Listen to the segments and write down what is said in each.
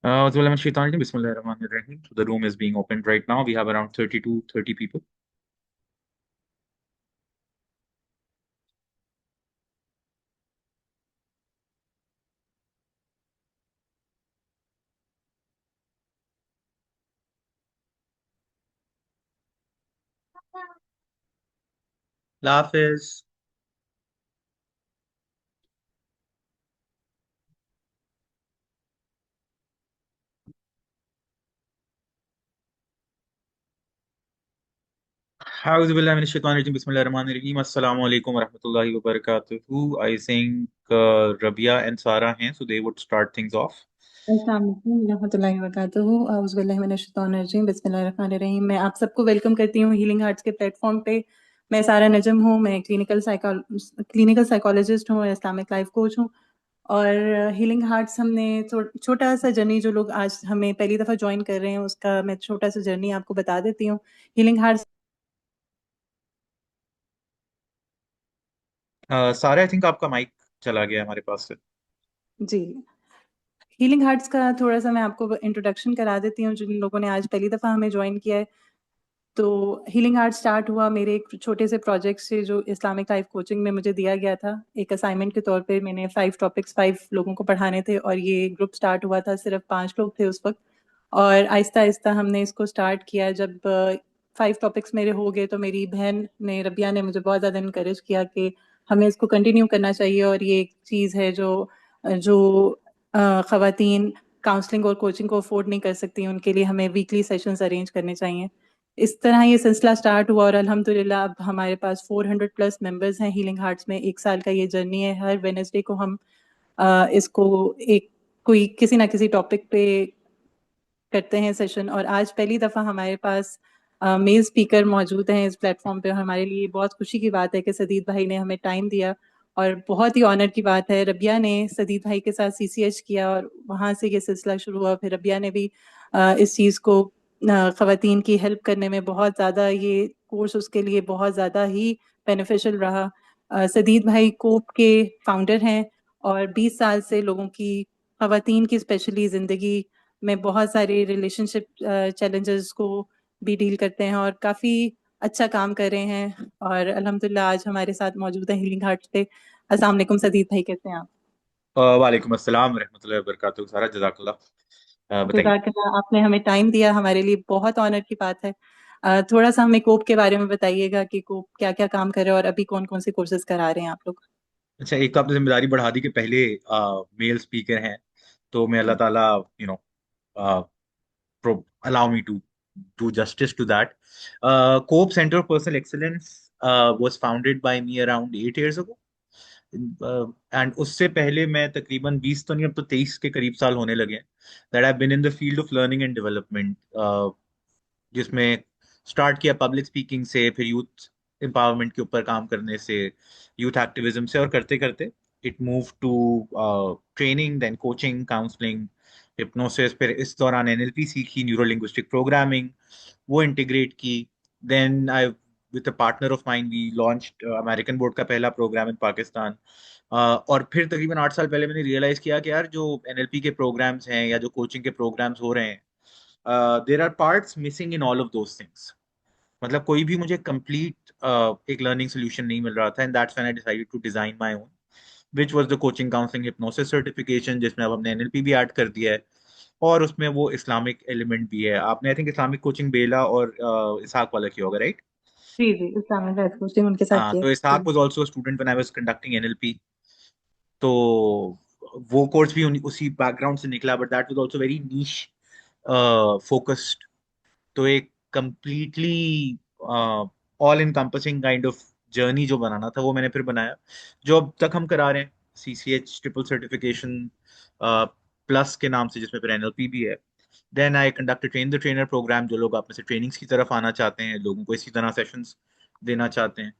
Bismillahirrahmanirrahim. So the room is being opened right now. We have around 30 to 30 people. Lafis. Bismillahirrahmanirrahim. Assalamu alaikum warahmatullahi wabarakatuh. I think Rabia and Sarah हैं, so they would start things off. अस्सलाम वालेकुम रहमतुल्लाहि व बरकातुहू औज़ु बिल्लाहि मिनश शैतानिर रजीम बिस्मिल्लाहिर रहमानिर रहीम। मैं आप सबको welcome करती हूँ हीलिंग हार्ट्स के प्लेटफॉर्म पे। मैं सारा नजम हूँ। मैं क्लिनिकल साइकोलॉजिस्ट हूँ, इस्लामिक लाइफ कोच हूँ। और हीलिंग हार्ट्स हमने छोटा सा जर्नी, जो लोग आज हमें पहली दफ़ा ज्वाइन कर रहे हैं, उसका मैं छोटा सा जर्नी आपको बता देती हूँ। हीलिंग हार्ट्स सारा, आई थिंक आपका माइक चला गया हमारे पास से। जी, हीलिंग हार्ट्स का थोड़ा-सा मैं आपको इंट्रोडक्शन करा देती हूँ, जिन लोगों ने आज पहली दफ़ा हमें ज्वाइन किया है। तो हीलिंग हार्ट स्टार्ट हुआ मेरे एक छोटे से प्रोजेक्ट से, जो इस्लामिक लाइफ कोचिंग में मुझे दिया गया था। एक असाइनमेंट के तौर पे मैंने 5 टॉपिक्स 5 लोगों को पढ़ाने थे, और ये ग्रुप स्टार्ट हुआ था, सिर्फ 5 लोग थे उस वक़्त। और आहिस्ता-आहिस्ता हमने इसको स्टार्ट किया। जब 5 टॉपिक्स मेरे हो गए, तो मेरी बहन ने, रबिया ने, मुझे बहुत ज़्यादा एनकरेज किया कि हमें इसको कंटिन्यू करना चाहिए, और ये एक चीज़ है जो जो ख़वातीन काउंसलिंग और कोचिंग को अफ़ोर्ड नहीं कर सकती, उनके लिए हमें वीकली सेशंस अरेंज करने चाहिए। इस तरह ये सिलसिला स्टार्ट हुआ, और अल्हम्दुलिल्लाह अब हमारे पास 400 प्लस मेंबर्स हैं हीलिंग हार्ट्स में। 1 साल का ये जर्नी है। हर वेडनेसडे को हम इसको एक कोई किसी ना किसी टॉपिक पे करते हैं सेशन। और आज पहली दफ़ा हमारे पास मेल स्पीकर मौजूद हैं इस प्लेटफॉर्म पे। हमारे लिए बहुत खुशी की बात है कि सदीद भाई ने हमें टाइम दिया, और बहुत ही ऑनर की बात है, रबिया ने सदीद भाई के साथ सीसीएच किया, और वहाँ से ये सिलसिला शुरू हुआ। फिर रबिया ने भी इस चीज़ को ख़वातीन की हेल्प करने में बहुत ज़्यादा, ये कोर्स उसके लिए बहुत ज़्यादा ही बेनिफिशियल रहा। सदीद भाई कोप के फाउंडर हैं, और 20 साल से लोगों की, ख़वातीन की स्पेशली ज़िंदगी में बहुत सारे रिलेशनशिप चैलेंजेस को भी डील करते हैं, और काफ़ी अच्छा काम कर रहे हैं। और अल्हम्दुलिल्लाह आज हमारे साथ मौजूद है हीलिंग हार्ट्स पे। अस्सलाम वालेकुम सदीद भाई, कैसे हैं आप? वालेकुम अस्सलाम रहमतुल्लाहि वबरकातुहू। सारा, जज़ाकल्लाह। बताइए। जज़ाकल्लाह, आपने हमें टाइम दिया, हमारे लिए बहुत ऑनर की बात है। थोड़ा-सा हमें कोप के बारे में बताइएगा कि कोप क्या-क्या काम कर रहा है, और अभी कौन-कौन से कोर्सेज़ करा रहे हैं आप लोग? अच्छा, एक तो आपने जिम्मेदारी बढ़ा दी कि पहले मेल स्पीकर हैं, तो मैं अल्लाह ताला you know allow me to do justice to that. Cope Center of Personal Excellence was founded by me around 8 years ago. And उससे पहले मैं तकरीबन 20 तो नहीं, अब तो 23 के करीब साल होने लगे हैं that I been in the field of learning and development, जिसमें स्टार्ट किया पब्लिक स्पीकिंग से, फिर यूथ एम्पावरमेंट के ऊपर काम करने से, यूथ एक्टिविज्म से, और करते करते it move to training, then coaching, counselling, hypnosis. फिर इस दौरान एनएलपी सीखी, न्यूरो लिंग्विस्टिक प्रोग्रामिंग, वो इंटीग्रेट की। Then I, with a partner of mine, we launched American board का पहला प्रोग्राम इन पाकिस्तान। और फिर तकरीबन 8 साल पहले मैंने रियलाइज किया कि यार, जो एनएलपी के प्रोग्राम्स हैं या जो कोचिंग के प्रोग्राम्स हो रहे हैं, there are parts missing in all of those things. मतलब कोई भी मुझे कंप्लीट एक लर्निंग सोल्यूशन नहीं मिल रहा था, and that's when I decided to design my own, which was the coaching counselling hypnosis certification, जिसमें अब हमने एनएलपी भी ऐड कर दिया है, और उसमें वो इस्लामिक एलिमेंट भी है। आपने आई थिंक इस्लामिक कोचिंग बेला और इसहाक वाला किया होगा, राइट? जी, जी, इस्लामिक लाइफ कोचिंग उनके साथ हाँ, किया। तो Ishaq ji. Was also student when I was conducting NLP. तो वो कोर्स भी उसी बैकग्राउंड से निकला, but that was also very niche focused. तो एक completely all encompassing kind of journey जो बनाना था, वो मैंने फिर बनाया, जो अब तक हम करा रहे हैं, सीसीएच ट्रिपल सर्टिफिकेशन प्लस के नाम से, जिसमें फिर एनएलपी भी है। Then I conduct train the trainer programme, जो लोग आप में से ट्रेनिंग्स की तरफ आना चाहते हैं, लोगों को इसी तरह सेशंस देना चाहते हैं।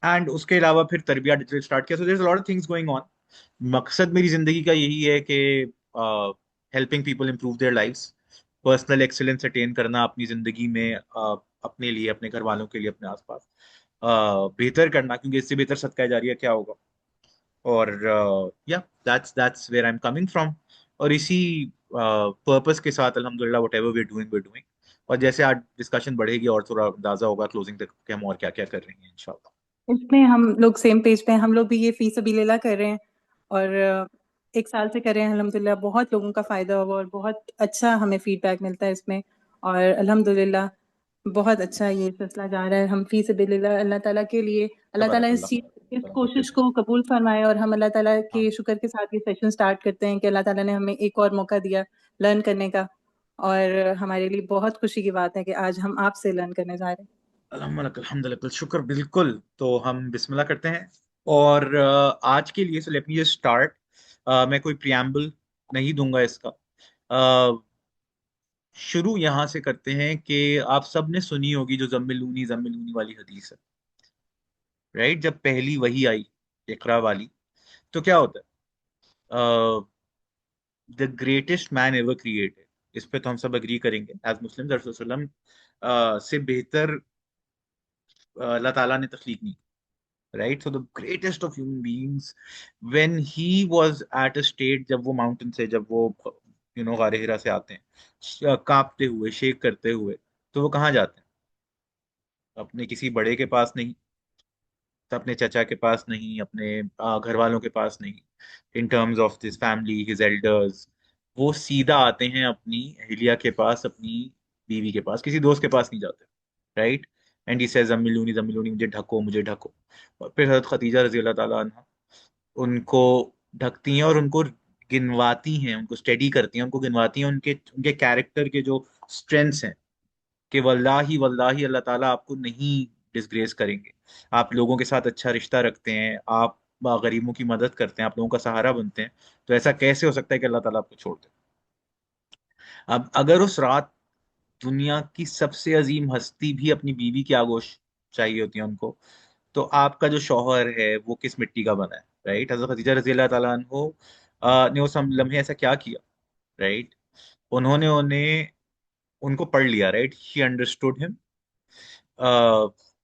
एंड उसके अलावा फिर तरबिया डिजिटल स्टार्ट किया। So there is a lot of things going on. मकसद मेरी जिंदगी का यही है कि helping people improve their lives, personal excellence attain करना अपनी जिंदगी में, अपने लिए, अपने घर वालों के लिए, अपने आसपास बेहतर करना, क्योंकि इससे बेहतर सदका जारिया क्या होगा। और या that's where I am coming from. और इसी पर्पस के साथ अल्हम्दुलिल्लाह व्हाटएवर वी आर डूइंग। और जैसे आज डिस्कशन बढ़ेगी और थोड़ा अंदाजा होगा क्लोजिंग तक कि हम और क्या क्या कर रहे हैं इंशाल्लाह। इसमें हम लोग सेम पेज पे हैं, हम लोग भी ये फी सबीलिल्लाह कर रहे हैं और 1 साल से कर रहे हैं अल्हम्दुलिल्लाह। बहुत लोगों का फ़ायदा हुआ और बहुत अच्छा हमें फीडबैक मिलता है इसमें और अल्हम्दुलिल्लाह बहुत अच्छा ये सिलसिला जा रहा है। हम फी सबीलिल्लाह अल्लाह ताला के लिए, अल्लाह ताला तबारकल्लाह। इस कोशिश को कबूल फरमाए और हम अल्लाह ताला के हाँ, शुक्र के साथ ये सेशन स्टार्ट करते हैं कि अल्लाह ताला ने हमें एक और मौका दिया लर्न करने का और हमारे लिए बहुत खुशी की बात है कि आज हम आपसे लर्न करने जा रहे हैं। अल्हम्दुलिल्लाह शुक्र, बिल्कुल। तो हम बिस्मिल्लाह करते हैं। और आज के लिए लेट मी जस्ट स्टार्ट। मैं कोई प्रियम्बल नहीं दूंगा इसका। अ, शुरू यहाँ से करते हैं कि आप सब ने सुनी होगी जो जम्मिलूनी वाली हदीस है, राइट? जब पहली वही आई इकरा वाली, तो क्या होता है? The greatest man ever created, इस पे तो हम सब अग्री करेंगे एज मुस्लिम, रसूलुल्लाह से बेहतर अल्लाह ताला ने तख्लीक नहीं, right? So the greatest of human beings, when he was at a state, जब वो माउंटेन से, जब वो गारे हिरा से आते हैं कांपते हुए, शेक करते हुए, तो वो कहाँ जाते हैं? अपने किसी बड़े के पास नहीं, अपने चचा के पास नहीं, अपने घर वालों के पास नहीं, in terms of this family, his elders. वो सीधा आते हैं अपनी अहिलिया के पास, अपनी बीवी के पास, किसी दोस्त के पास नहीं जाते, राइट? एंड ही सेज जम्मिलूनी, मुझे ढको, मुझे ढको। और फिर हजरत खदीजा रजी अल्लाह ताला अन्हा उनको ढकती हैं और उनको गिनवाती हैं, उनको स्टडी करती हैं, उनको गिनवाती हैं उनके उनके कैरेक्टर के जो स्ट्रेंथ्स हैं, कि वल्लाही वल्लाही अल्लाह ताला आपको नहीं डिसग्रेस करेंगे। आप लोगों के साथ अच्छा रिश्ता रखते हैं, आप गरीबों की मदद करते हैं, आप लोगों का सहारा बनते हैं, तो ऐसा कैसे हो सकता है कि अल्लाह ताला आपको छोड़ दे? अब अगर उस रात दुनिया की सबसे अजीम हस्ती भी अपनी बीवी की आगोश चाहिए होती है उनको, तो आपका जो शौहर है वो किस मिट्टी का बना है, राइट? हजरत खदीजा रजी अल्लाह ताला ने उस लम्हे ऐसा क्या किया, राइट? उन्होंने उन्हें उनको पढ़ लिया, right? She understood him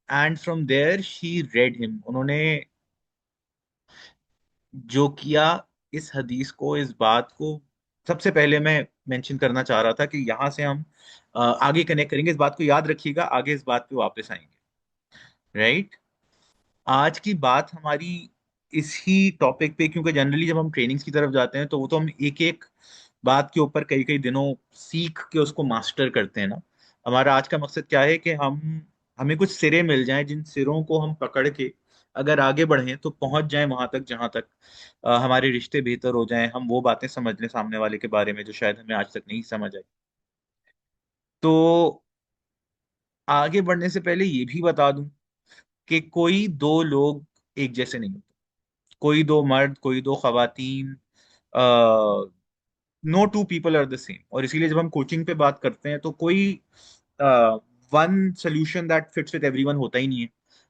and from there she read him. उन्होंने जो किया, इस हदीस को, इस बात को, सबसे पहले मैं मेंशन करना चाह रहा था कि यहाँ से हम आगे कनेक्ट करेंगे, इस बात को याद रखिएगा, आगे इस बात पे वापस आएंगे, राइट? आज की बात हमारी इसी टॉपिक पे, क्योंकि जनरली जब हम ट्रेनिंग्स की तरफ जाते हैं तो वो तो हम एक एक बात के ऊपर कई कई दिनों सीख के उसको मास्टर करते हैं ना। हमारा आज का मकसद क्या है कि हमें कुछ सिरे मिल जाएं, जिन सिरों को हम पकड़ के अगर आगे बढ़ें तो पहुंच जाएं वहां तक जहां तक हमारे रिश्ते बेहतर हो जाएं, हम वो बातें समझ लें सामने वाले के बारे में जो शायद हमें आज तक नहीं समझ आई। तो आगे बढ़ने से पहले ये भी बता दूं कि कोई दो लोग एक जैसे नहीं होते, कोई दो मर्द, कोई दो खवातीन, no two people are the same. और इसीलिए जब हम कोचिंग पे बात करते हैं तो कोई one solution that fits with everyone होता ही नहीं है।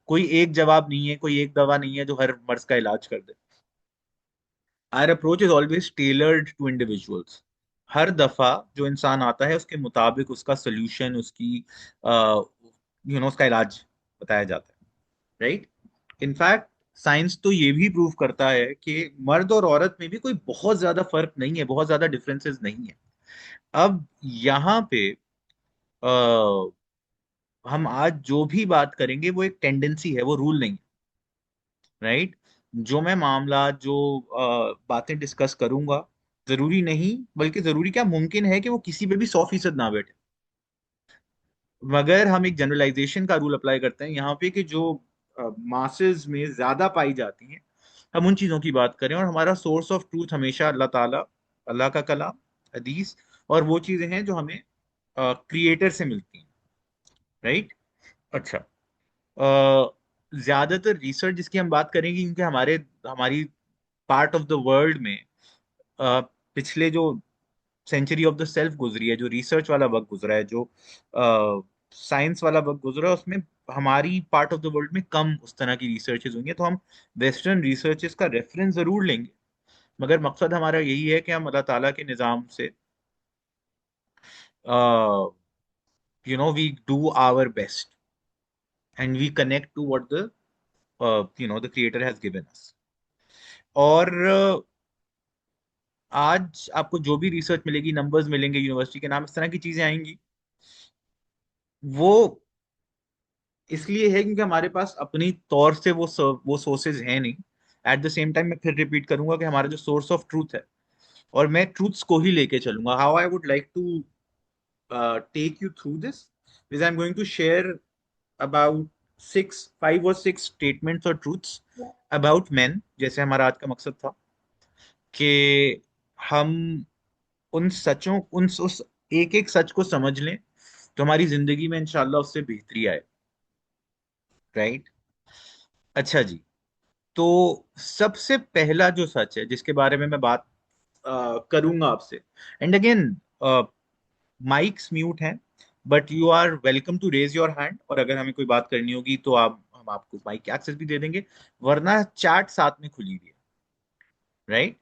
कोई एक जवाब नहीं है, कोई एक दवा नहीं है जो हर मर्ज का इलाज कर दे। Our approach is always tailored to individuals. हर दफा जो इंसान आता है उसके मुताबिक उसका सोल्यूशन, उसकी उसका इलाज बताया जाता है, राइट? इनफैक्ट साइंस तो ये भी प्रूव करता है कि मर्द और औरत में भी कोई बहुत ज्यादा फर्क नहीं है, बहुत ज्यादा डिफरेंसेस नहीं है। अब यहाँ पे हम आज जो भी बात करेंगे वो एक टेंडेंसी है, वो रूल नहीं, राइट? जो मैं मामला, जो बातें डिस्कस करूंगा, जरूरी नहीं, बल्कि जरूरी क्या, मुमकिन है कि वो किसी पे भी 100% ना बैठे, मगर हम एक जनरलाइजेशन का रूल अप्लाई करते हैं यहाँ पे कि जो मासेस में ज्यादा पाई जाती हैं, हम उन चीजों की बात करें। और हमारा सोर्स ऑफ ट्रूथ हमेशा अल्लाह ताला, अल्लाह का कलाम, हदीस, और वो चीजें हैं जो हमें क्रिएटर से मिलती हैं, राइट? अच्छा, ज्यादातर रिसर्च जिसकी हम बात करेंगे, क्योंकि हमारी पार्ट ऑफ द वर्ल्ड में पिछले जो सेंचुरी ऑफ द सेल्फ गुजरी है, जो रिसर्च वाला वक्त गुजरा है, जो साइंस वाला वक्त गुजरा है, उसमें हमारी पार्ट ऑफ द वर्ल्ड में कम उस तरह की रिसर्चेज हुई हैं। तो हम वेस्टर्न रिसर्चेस का रेफरेंस जरूर लेंगे, मगर मकसद हमारा यही है कि हम अल्लाह ताला के निज़ाम से we do our best and we connect to what the the creator has given us. और आज आपको जो भी रिसर्च मिलेगी, नंबर्स मिलेंगे, यूनिवर्सिटी के नाम, इस तरह की चीजें आएंगी, वो इसलिए है क्योंकि हमारे पास अपनी तौर से वो सोर्सेज हैं नहीं। एट द सेम टाइम मैं फिर रिपीट करूंगा कि हमारा जो सोर्स ऑफ ट्रूथ है, और मैं ट्रूथ्स को ही लेके चलूंगा। How I would like to take you through this is I am going to share about 5 or 6 statements और ट्रूथ्स अबाउट मैन, जैसे हमारा आज का मकसद था कि हम उन सचों, उस एक एक सच को समझ लें, तो हमारी जिंदगी में इंशाल्लाह उससे बेहतरी आए। राइट। अच्छा जी। तो सबसे पहला जो सच है जिसके बारे में मैं बात करूंगा आपसे, एंड अगेन माइक्स म्यूट हैं, but you are welcome to raise your hand, और अगर हमें कोई बात करनी होगी तो आप हम आपको माइक एक्सेस भी दे देंगे, वरना चैट साथ में खुली हुई है। राइट।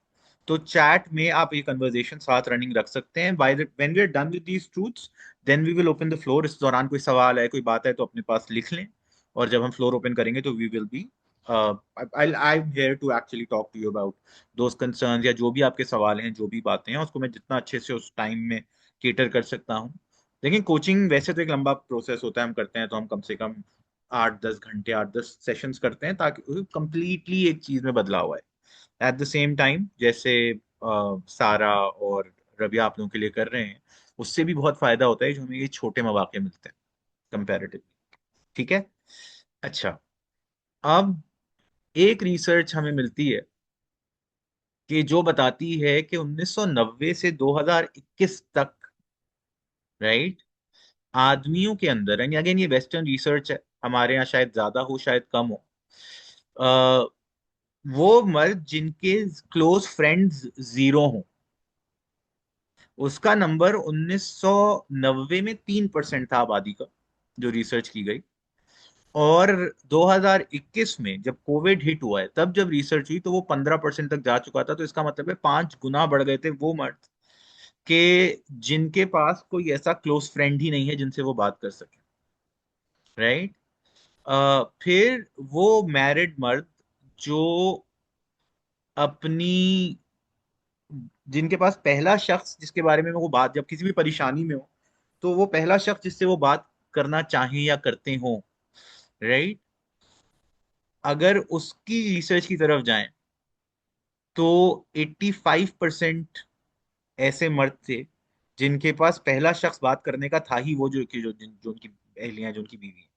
तो चैट में आप ये कन्वर्सेशन साथ रनिंग रख सकते हैं। By the when we are done with these truths, then we will open the floor. इस दौरान कोई सवाल है, कोई बात है, तो अपने पास लिख लें, और जब हम फ्लोर ओपन करेंगे तो we will be I am here to actually talk to you about those concerns, या जो भी आपके सवाल हैं, जो भी बातें हैं, उसको मैं जितना अच्छे से उस टाइम में केटर कर सकता हूँ। लेकिन कोचिंग वैसे तो एक लंबा प्रोसेस होता है, हम करते हैं तो हम कम से कम 8-10 घंटे, 8-10 सेशंस करते हैं, ताकि कंप्लीटली एक चीज में बदलाव आए। एट द सेम टाइम जैसे सारा और रवि आप लोगों के लिए कर रहे हैं, उससे भी बहुत फायदा होता है जो हमें ये छोटे मौके मिलते हैं कंपैरेटिवली। ठीक है। अच्छा। अब एक रिसर्च हमें मिलती है कि जो बताती है कि 1990 से 2021 तक, राइट, आदमियों के अंदर, एंड अगेन ये वेस्टर्न रिसर्च है, हमारे यहाँ शायद ज्यादा हो शायद कम हो, अ, वो मर्द जिनके क्लोज फ्रेंड्स 0 हों, उसका नंबर 1990 में 3% था आबादी का, जो रिसर्च की गई। और 2021 में जब कोविड हिट हुआ है, तब जब रिसर्च हुई तो वो 15% तक जा चुका था। तो इसका मतलब है 5 गुना बढ़ गए थे वो मर्द के जिनके पास कोई ऐसा क्लोज फ्रेंड ही नहीं है जिनसे वो बात कर सके। राइट। फिर वो मैरिड मर्द जो अपनी, जिनके पास पहला शख्स जिसके बारे में वो बात, जब किसी भी परेशानी में हो, तो वो पहला शख्स जिससे वो बात करना चाहें या करते हो, राइट, अगर उसकी रिसर्च की तरफ जाएं तो 85% ऐसे मर्द थे जिनके पास पहला शख्स बात करने का था ही वो, जो उनकी अहलियां, जो उनकी बीवी हैं।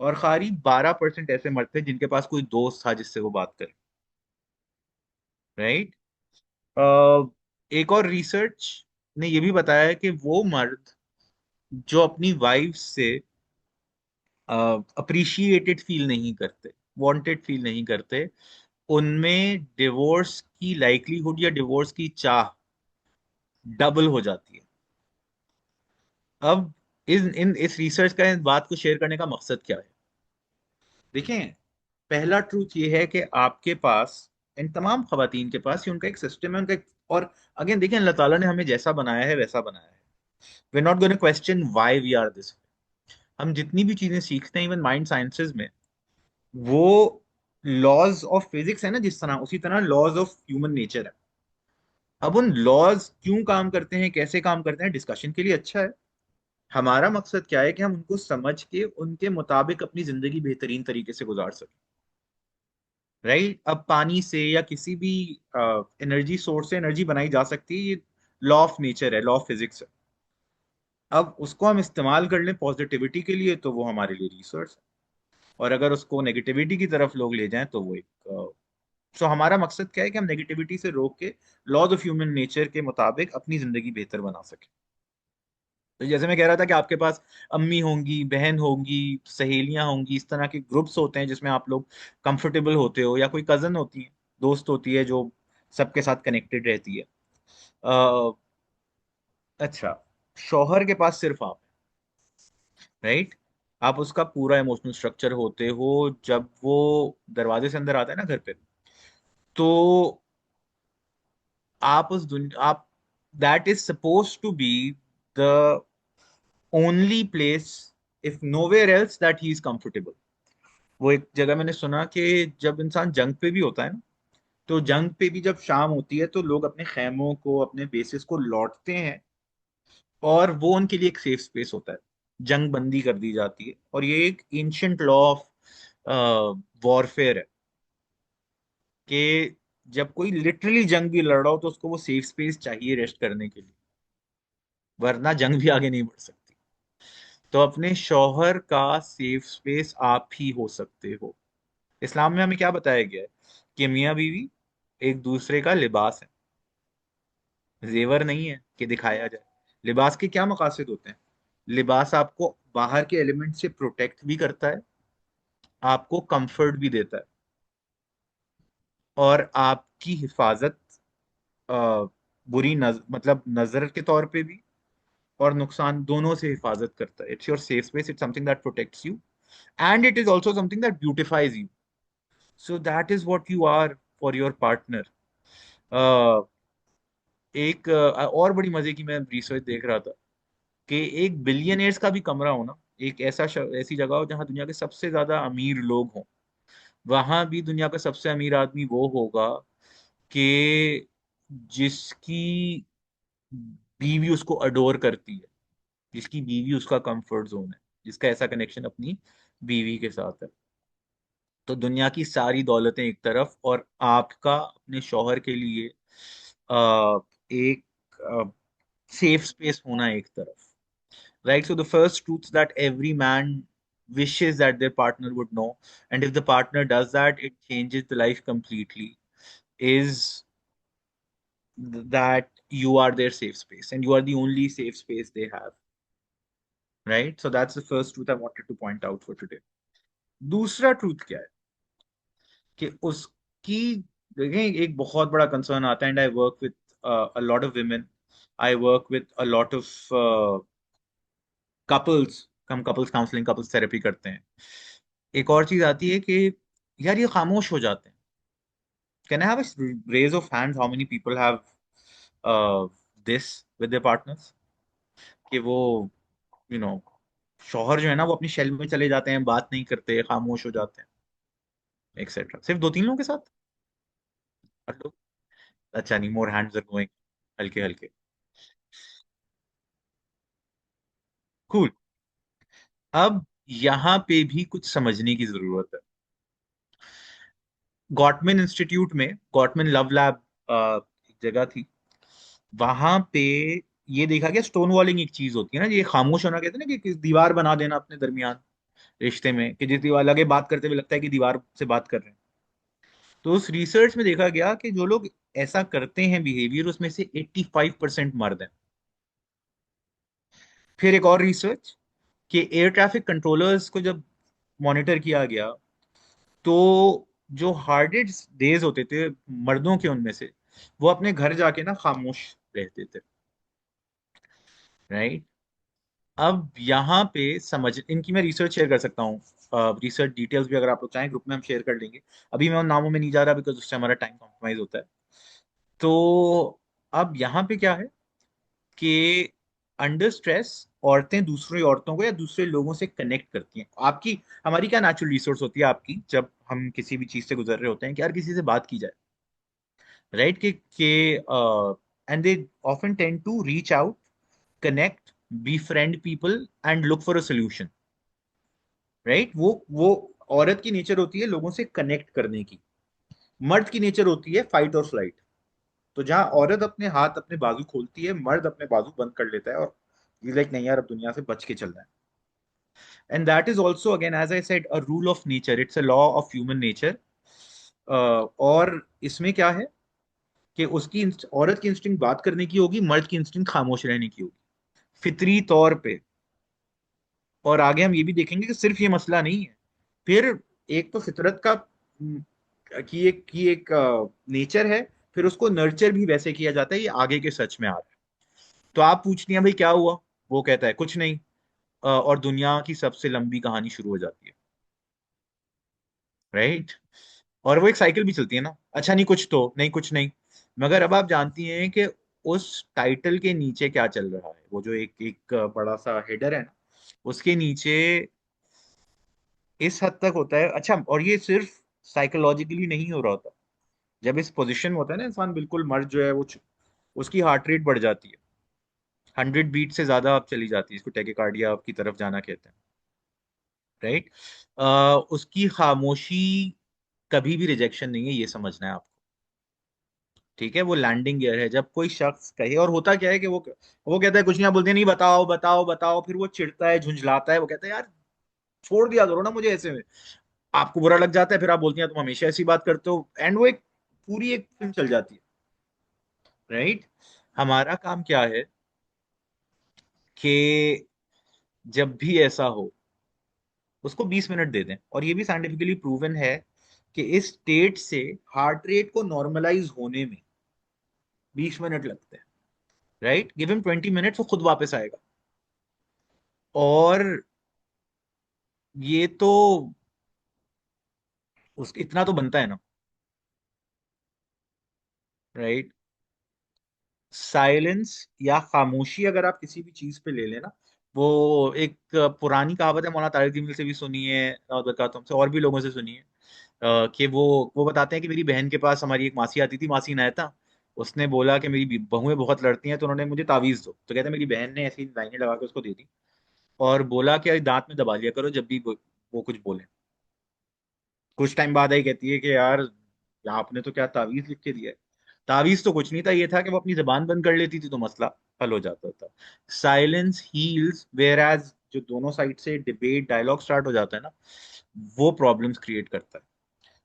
और करीब 12% ऐसे मर्द थे जिनके पास कोई दोस्त था जिससे वो बात करे। राइट। एक और रिसर्च ने ये भी बताया है कि वो मर्द जो अपनी वाइफ से अप्रिशिएटेड फील नहीं करते, वांटेड फील नहीं करते, उनमें डिवोर्स की लाइकलीहुड या डिवोर्स की चाह डबल हो जाती है। अब इस रिसर्च का, इस बात को शेयर करने का मकसद क्या है? देखें, पहला ट्रूथ ये है कि आपके पास, इन तमाम खवातीन के पास, ये उनका एक सिस्टम है, और अगेन देखें, अल्लाह ताला ने हमें जैसा बनाया है वैसा बनाया है। We not going to question why we are this. हम जितनी भी चीजें सीखते हैं इवन माइंड साइंसेज में, वो लॉज ऑफ फिजिक्स है ना जिस तरह, उसी तरह लॉज ऑफ ह्यूमन नेचर है। अब उन लॉज क्यों काम करते हैं, कैसे काम करते हैं, डिस्कशन के लिए अच्छा है। हमारा मकसद क्या है कि हम उनको समझ के उनके मुताबिक अपनी जिंदगी बेहतरीन तरीके से गुजार सकें। राइट। अब पानी से या किसी भी एनर्जी सोर्स से एनर्जी बनाई जा सकती है, ये लॉ ऑफ नेचर है, लॉ ऑफ फिजिक्स है। अब उसको हम इस्तेमाल कर लें पॉजिटिविटी के लिए तो वो हमारे लिए रिसोर्स है, और अगर उसको नेगेटिविटी की तरफ लोग ले जाएं तो वो एक, सो हमारा मकसद क्या है कि हम नेगेटिविटी से रोक के लॉज ऑफ ह्यूमन नेचर के मुताबिक अपनी जिंदगी बेहतर बना सकें। तो जैसे मैं कह रहा था कि आपके पास अम्मी होंगी, बहन होंगी, सहेलियां होंगी, इस तरह के ग्रुप्स होते हैं जिसमें आप लोग कंफर्टेबल होते हो, या कोई कजन होती है, दोस्त होती है जो सबके साथ कनेक्टेड रहती है। अ, अच्छा, शौहर के पास सिर्फ आप, राइट, आप उसका पूरा इमोशनल स्ट्रक्चर होते हो। जब वो दरवाजे से अंदर आता है ना घर पे, तो आप उस दुनिया, आप, that is suppose to be the only place, if nowhere else, that he is comfortable. वो एक जगह मैंने सुना कि जब इंसान जंग पे भी होता है ना, तो जंग पे भी जब शाम होती है तो लोग अपने खेमों को, अपने बेसिस को लौटते हैं, और वो उनके लिए एक सेफ स्पेस होता है। जंग बंदी कर दी जाती है, और ये एक एंशियंट लॉ ऑफ वॉरफेयर है कि जब कोई लिटरली जंग भी लड़ रहा हो तो उसको वो सेफ स्पेस चाहिए रेस्ट करने के लिए, वरना जंग भी आगे नहीं बढ़ सकती। तो अपने शौहर का सेफ स्पेस आप ही हो सकते हो। इस्लाम में हमें क्या बताया गया है कि मियाँ बीवी एक दूसरे का लिबास है, जेवर नहीं है कि दिखाया जाए। लिबास के क्या मकासद होते हैं? लिबास आपको बाहर के एलिमेंट से प्रोटेक्ट भी करता है, आपको कंफर्ट भी देता है, और आपकी हिफाजत मतलब नजर के तौर पे भी और नुकसान दोनों से हिफाजत करता है। It's your safe space, it's something that protects you, and it is also something that beautifies you. So that is what you are for your partner. एक और बड़ी मजे की मैं रिसर्च देख रहा था कि एक बिलियनियर्स का भी कमरा हो ना, एक ऐसी जगह हो जहां दुनिया के सबसे ज्यादा अमीर लोग हों, वहां भी दुनिया का सबसे अमीर आदमी वो होगा कि जिसकी बीवी उसको अडोर करती है, जिसकी बीवी उसका कंफर्ट जोन है, जिसका ऐसा कनेक्शन अपनी बीवी के साथ है। तो दुनिया की सारी दौलतें एक तरफ, और आपका अपने शौहर के लिए एक सेफ स्पेस होना एक तरफ। Right? So the first truth that every man wishes that their partner would know, and if the partner does that, it changes the life completely, is that you are their safe space and you are the only safe space they have. Right? So that's the first truth I wanted to point out for today. दूसरा truth क्या है कि उसकी, देखें, एक बहुत बड़ा concern आता है, and I work with a lot of women, I work with a lot of couples. हम कपल्स काउंसलिंग, कपल्स थेरेपी करते हैं। एक और चीज आती है कि यार ये खामोश हो जाते हैं। Can I have a raise of hands how many people have this with their partners, कि वो यू नो शौहर जो है ना वो अपनी शेल में चले जाते हैं, बात नहीं करते, खामोश हो जाते हैं, एक्सेट्रा। सिर्फ दो तीन लोगों के साथ? हर लोग? अच्छा नहीं, मोर हैंड्स आर गोइंग, हल्के हल्के। कूल। अब यहाँ पे भी कुछ समझने की जरूरत है। गॉटमैन इंस्टीट्यूट में, गॉटमैन लव लैब एक जगह थी, वहां पे ये देखा गया स्टोन वॉलिंग एक चीज होती है ना, ये खामोश होना कहते हैं ना, कि दीवार बना देना अपने दरमियान रिश्ते में, कि जिस दीवार लगे बात करते हुए लगता है कि दीवार से बात कर रहे हैं। तो उस रिसर्च में देखा गया कि जो लोग ऐसा करते हैं बिहेवियर, उसमें से 85% मर्द हैं। फिर एक और रिसर्च, कि एयर ट्रैफिक कंट्रोलर्स को जब मॉनिटर किया गया, तो जो हार्डेस्ट डेज होते थे मर्दों के, उनमें से वो अपने घर जाके ना खामोश रहते थे। राइट? अब यहाँ पे समझ, इनकी मैं रिसर्च शेयर कर सकता हूँ, रिसर्च डिटेल्स भी अगर आप लोग चाहें ग्रुप में हम शेयर कर लेंगे। अभी मैं उन नामों में नहीं जा रहा बिकॉज उससे हमारा टाइम कॉम्प्रोमाइज होता है। तो अब यहाँ पे क्या है कि अंडर स्ट्रेस औरतें दूसरी औरतों को या दूसरे लोगों से कनेक्ट करती हैं। आपकी, हमारी क्या नेचुरल रिसोर्स होती है आपकी, जब हम किसी भी चीज से गुजर रहे होते हैं, कि यार किसी से बात की जाए। राइट? कि and they often tend to reach out, connect, befriend people and look for a solution. Right? वो औरत की नेचर होती है लोगों से कनेक्ट करने की, मर्द की नेचर होती है फाइट और फ्लाइट। तो जहां औरत अपने हाथ अपने बाजू खोलती है, मर्द अपने बाजू बंद कर लेता है, और ये लाइक नहीं यार अब दुनिया से बच के चलना है। And that is also again as I said a rule of nature, it's a law of human nature. और इसमें क्या है कि उसकी औरत की इंस्टिंक्ट बात करने की होगी, मर्द की इंस्टिंक्ट खामोश रहने की होगी, फितरी तौर पे। और आगे हम ये भी देखेंगे कि सिर्फ ये मसला नहीं है। फिर एक तो फितरत का की एक नेचर है, फिर उसको नर्चर भी वैसे किया जाता है, ये आगे के सच में आ रहा है। तो आप पूछती हैं भाई क्या हुआ, वो कहता है कुछ नहीं, और दुनिया की सबसे लंबी कहानी शुरू हो जाती है। राइट? और वो एक साइकिल भी चलती है ना, अच्छा नहीं कुछ तो नहीं, कुछ नहीं। मगर अब आप जानती हैं कि उस टाइटल के नीचे क्या चल रहा है, वो जो एक एक बड़ा सा हेडर है ना, उसके नीचे इस हद तक होता है। अच्छा, और ये सिर्फ साइकोलॉजिकली नहीं हो रहा होता, जब इस पोजीशन में होता है ना इंसान, बिल्कुल मर्ज जो है वो उसकी हार्ट रेट बढ़ जाती है, 100 बीट से ज्यादा अब चली जाती है, इसको टेकिकार्डिया की तरफ जाना कहते हैं। राइट। उसकी खामोशी कभी भी रिजेक्शन नहीं है, ये समझना है आपको। ठीक है, वो लैंडिंग गियर है। जब कोई शख्स कहे, और होता क्या है कि वो कहता है कुछ नहीं, आप बोलते हैं नहीं बताओ बताओ बताओ, फिर वो चिढ़ता है, झुंझलाता है, वो कहता है यार छोड़ दिया करो ना मुझे ऐसे में। आपको बुरा लग जाता है, फिर आप बोलती हैं तुम हमेशा ऐसी बात करते हो, एंड वो एक पूरी एक फिल्म चल जाती है। राइट। हमारा काम क्या है कि जब भी ऐसा हो उसको 20 मिनट दे दें, और ये भी साइंटिफिकली प्रूवन है कि इस स्टेट से हार्ट रेट को नॉर्मलाइज होने में 20 मिनट लगते हैं। राइट, गिव हिम 20 मिनट्स, वो खुद वापस आएगा। और ये तो उस इतना तो बनता है ना। राइट। साइलेंस या खामोशी अगर आप किसी भी चीज पे ले लेना, वो एक पुरानी कहावत है, मौलाना तारिक जमील से भी सुनी है, तुम से और भी लोगों से सुनी है। कि वो बताते हैं कि मेरी बहन के पास हमारी एक मासी आती थी, मासी इनायता। उसने बोला कि मेरी बहुएं बहुत लड़ती हैं, तो उन्होंने मुझे तावीज दो, तो कहते हैं मेरी बहन ने ऐसी लाइनें लगा के उसको दे दी, और बोला कि दांत में दबा लिया करो जब भी वो कुछ बोले। कुछ टाइम बाद आई कहती है कि यार आपने तो क्या तावीज लिख के दिया है। तावीज तो कुछ नहीं था, ये था कि वो अपनी जबान बंद कर लेती थी तो मसला हल हो जाता था। साइलेंस हील्स, वेयर एज जो दोनों साइड से डिबेट डायलॉग स्टार्ट हो जाता है ना, वो प्रॉब्लम्स क्रिएट करता है।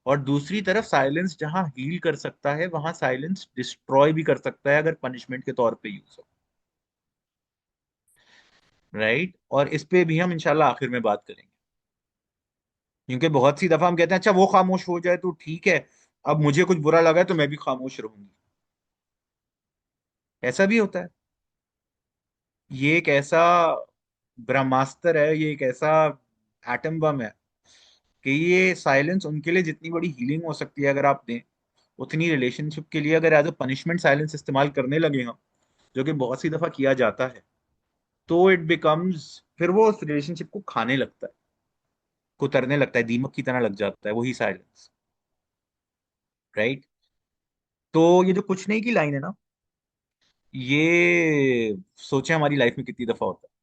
और दूसरी तरफ साइलेंस जहां हील कर सकता है, वहां साइलेंस डिस्ट्रॉय भी कर सकता है अगर पनिशमेंट के तौर पे यूज हो। राइट। और इस पे भी हम इंशाल्लाह आखिर में बात करेंगे, क्योंकि बहुत सी दफा हम कहते हैं अच्छा वो खामोश हो जाए तो ठीक है, अब मुझे कुछ बुरा लगा है तो मैं भी खामोश रहूंगी। ऐसा भी होता है। ये एक ऐसा ब्रह्मास्त्र है, ये एक ऐसा एटम बम है कि ये साइलेंस उनके लिए जितनी बड़ी हीलिंग हो सकती है अगर आप दें, उतनी रिलेशनशिप के लिए अगर एज अ पनिशमेंट साइलेंस इस्तेमाल करने लगे हम, जो कि बहुत सी दफा किया जाता है, तो इट बिकम्स, फिर वो उस रिलेशनशिप को खाने लगता है, कुतरने लगता है, दीमक की तरह लग जाता है वही साइलेंस। राइट। तो ये जो कुछ नहीं की लाइन है ना, ये सोचे हमारी लाइफ में कितनी दफा होता है,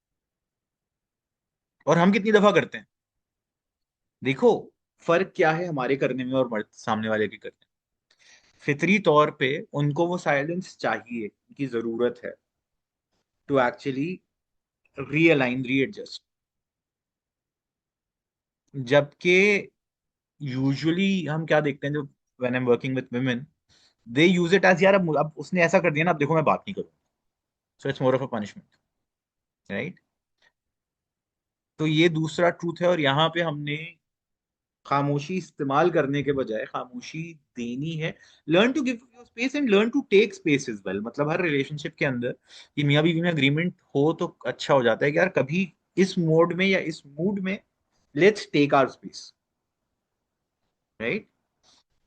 और हम कितनी दफा करते हैं। देखो, फर्क क्या है हमारे करने में और मर्द सामने वाले के करने में। फितरी तौर पे उनको वो साइलेंस चाहिए, उनकी जरूरत है टू एक्चुअली रीअलाइन, रीएडजस्ट। जबकि यूजुअली हम क्या देखते हैं, जो when I am working with women, they use it as यार अब उसने ऐसा कर दिया ना, अब देखो मैं बात नहीं करूँ, so it's more of a punishment. Right. तो ये दूसरा ट्रूथ है, और यहाँ पे हमने खामोशी इस्तेमाल करने के बजाय खामोशी देनी है। Learn to give space and learn to take space is well. मतलब हर रिलेशनशिप के अंदर कि मियाँ बीवी में अग्रीमेंट हो तो अच्छा हो जाता है कि यार कभी इस मोड में या इस मूड में let's take our space. Right.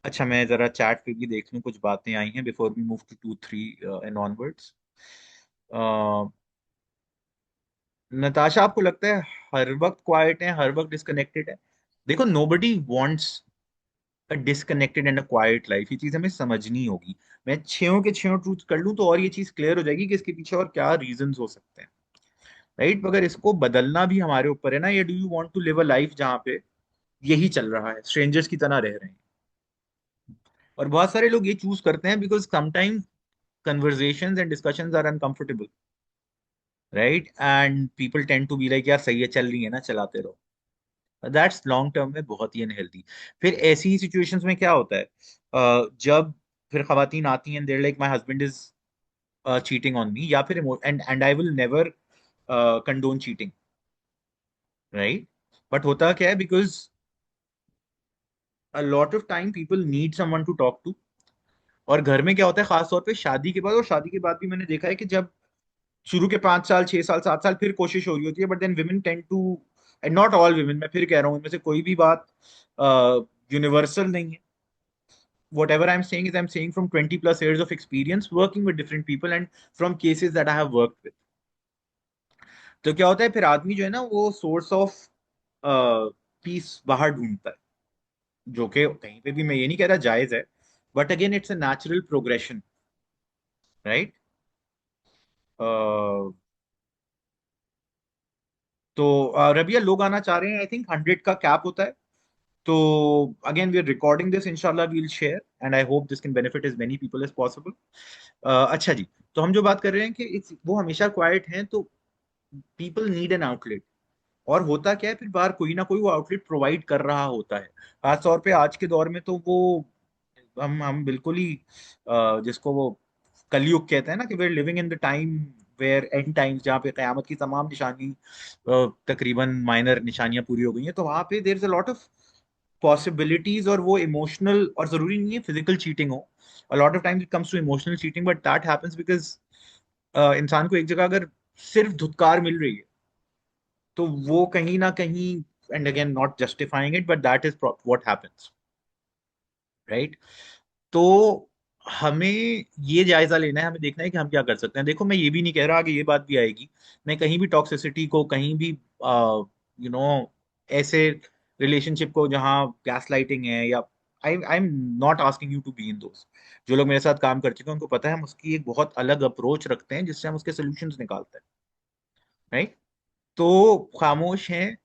अच्छा, मैं जरा चैट पे भी देख लूं, कुछ बातें आई हैं before we move to 2 3 and onwards. Natasha, आपको लगता है हर वक्त क्वाइट है, हर वक्त डिस्कनेक्टेड है? देखो, nobody wants a disconnected and a quite life, ये चीज हमें समझनी होगी। मैं छयों के छयों ट्रूथ कर लूं तो और ये चीज क्लियर हो जाएगी कि इसके पीछे और क्या रीजंस हो सकते हैं। राइट। मगर इसको बदलना भी हमारे ऊपर है ना, ये do you want to live a life जहाँ पे यही चल रहा है, स्ट्रेंजर्स की तरह रह रहे हैं। और बहुत सारे लोग ये चूज करते हैं because sometimes conversations and discussions are uncomfortable, right? And people tend to be like यार सही है, चल रही है ना, चलाते रहो। दैट्स लॉन्ग टर्म में बहुत ही अनहेल्दी। फिर ऐसी ही सिचुएशंस में क्या होता है, जब फिर खवातीन आती हैं, there like my husband is cheating on me, या फिर and I will never condone cheating. Right. But होता क्या है, because a lot of time people need someone to talk to. और घर में क्या होता है, खासतौर पे शादी के बाद, और शादी के बाद भी मैंने देखा है कि जब शुरू के 5 साल 6 साल 7 साल फिर कोशिश हो रही होती है, but then women tend to, and not all women, मैं फिर कह रहा हूँ इनमें से कोई भी बात यूनिवर्सल नहीं है। What ever I am saying is I am saying from 20+ years of experience working with different people and from cases that I have worked with। तो क्या होता है, फिर आदमी जो है ना वो सोर्स ऑफ पीस बाहर ढूंढता है, जो कि कहीं पे भी मैं ये नहीं कह रहा जायज है, but again it's a natural progression, right? तो रबिया, लोग आना चाह रहे हैं, आई थिंक 100 का कैप होता है। तो again we are recording this, इंशाल्लाह we'll share, and I hope this can benefit as many people as possible. अच्छा जी, तो हम जो बात कर रहे हैं कि वो हमेशा क्वाइट हैं, तो पीपल नीड एन आउटलेट। और होता क्या है, फिर बाहर कोई ना कोई वो आउटलेट प्रोवाइड कर रहा होता है। खास तौर पे आज के दौर में तो वो हम बिल्कुल ही जिसको वो कलयुग कहते हैं ना, कि we living in the time where end times, जहाँ पे कयामत की तमाम निशानी तकरीबन माइनर निशानियां पूरी हो गई हैं, तो वहां पे there is a lot of possibilities. और वो इमोशनल, और जरूरी नहीं है फिजिकल चीटिंग हो, a lot of times it comes to emotional cheating, but that happens because इंसान को एक जगह अगर सिर्फ धुतकार मिल रही है, तो वो कहीं ना कहीं, and again not justifying it, but that is what happens, right? तो हमें ये जायजा लेना है, हमें देखना है कि हम क्या कर सकते हैं। देखो, मैं ये भी नहीं कह रहा, आगे ये बात भी आएगी, मैं कहीं भी टॉक्सिसिटी को, कहीं भी यू नो ऐसे रिलेशनशिप को जहाँ गैस लाइटिंग है, या I am not asking you to be in दोस्त। जो लोग मेरे साथ काम कर चुके हैं उनको पता है, हम उसकी एक बहुत अलग अप्रोच रखते हैं जिससे हम उसके सोल्यूशंस निकालते हैं, राइट? तो खामोश हैं,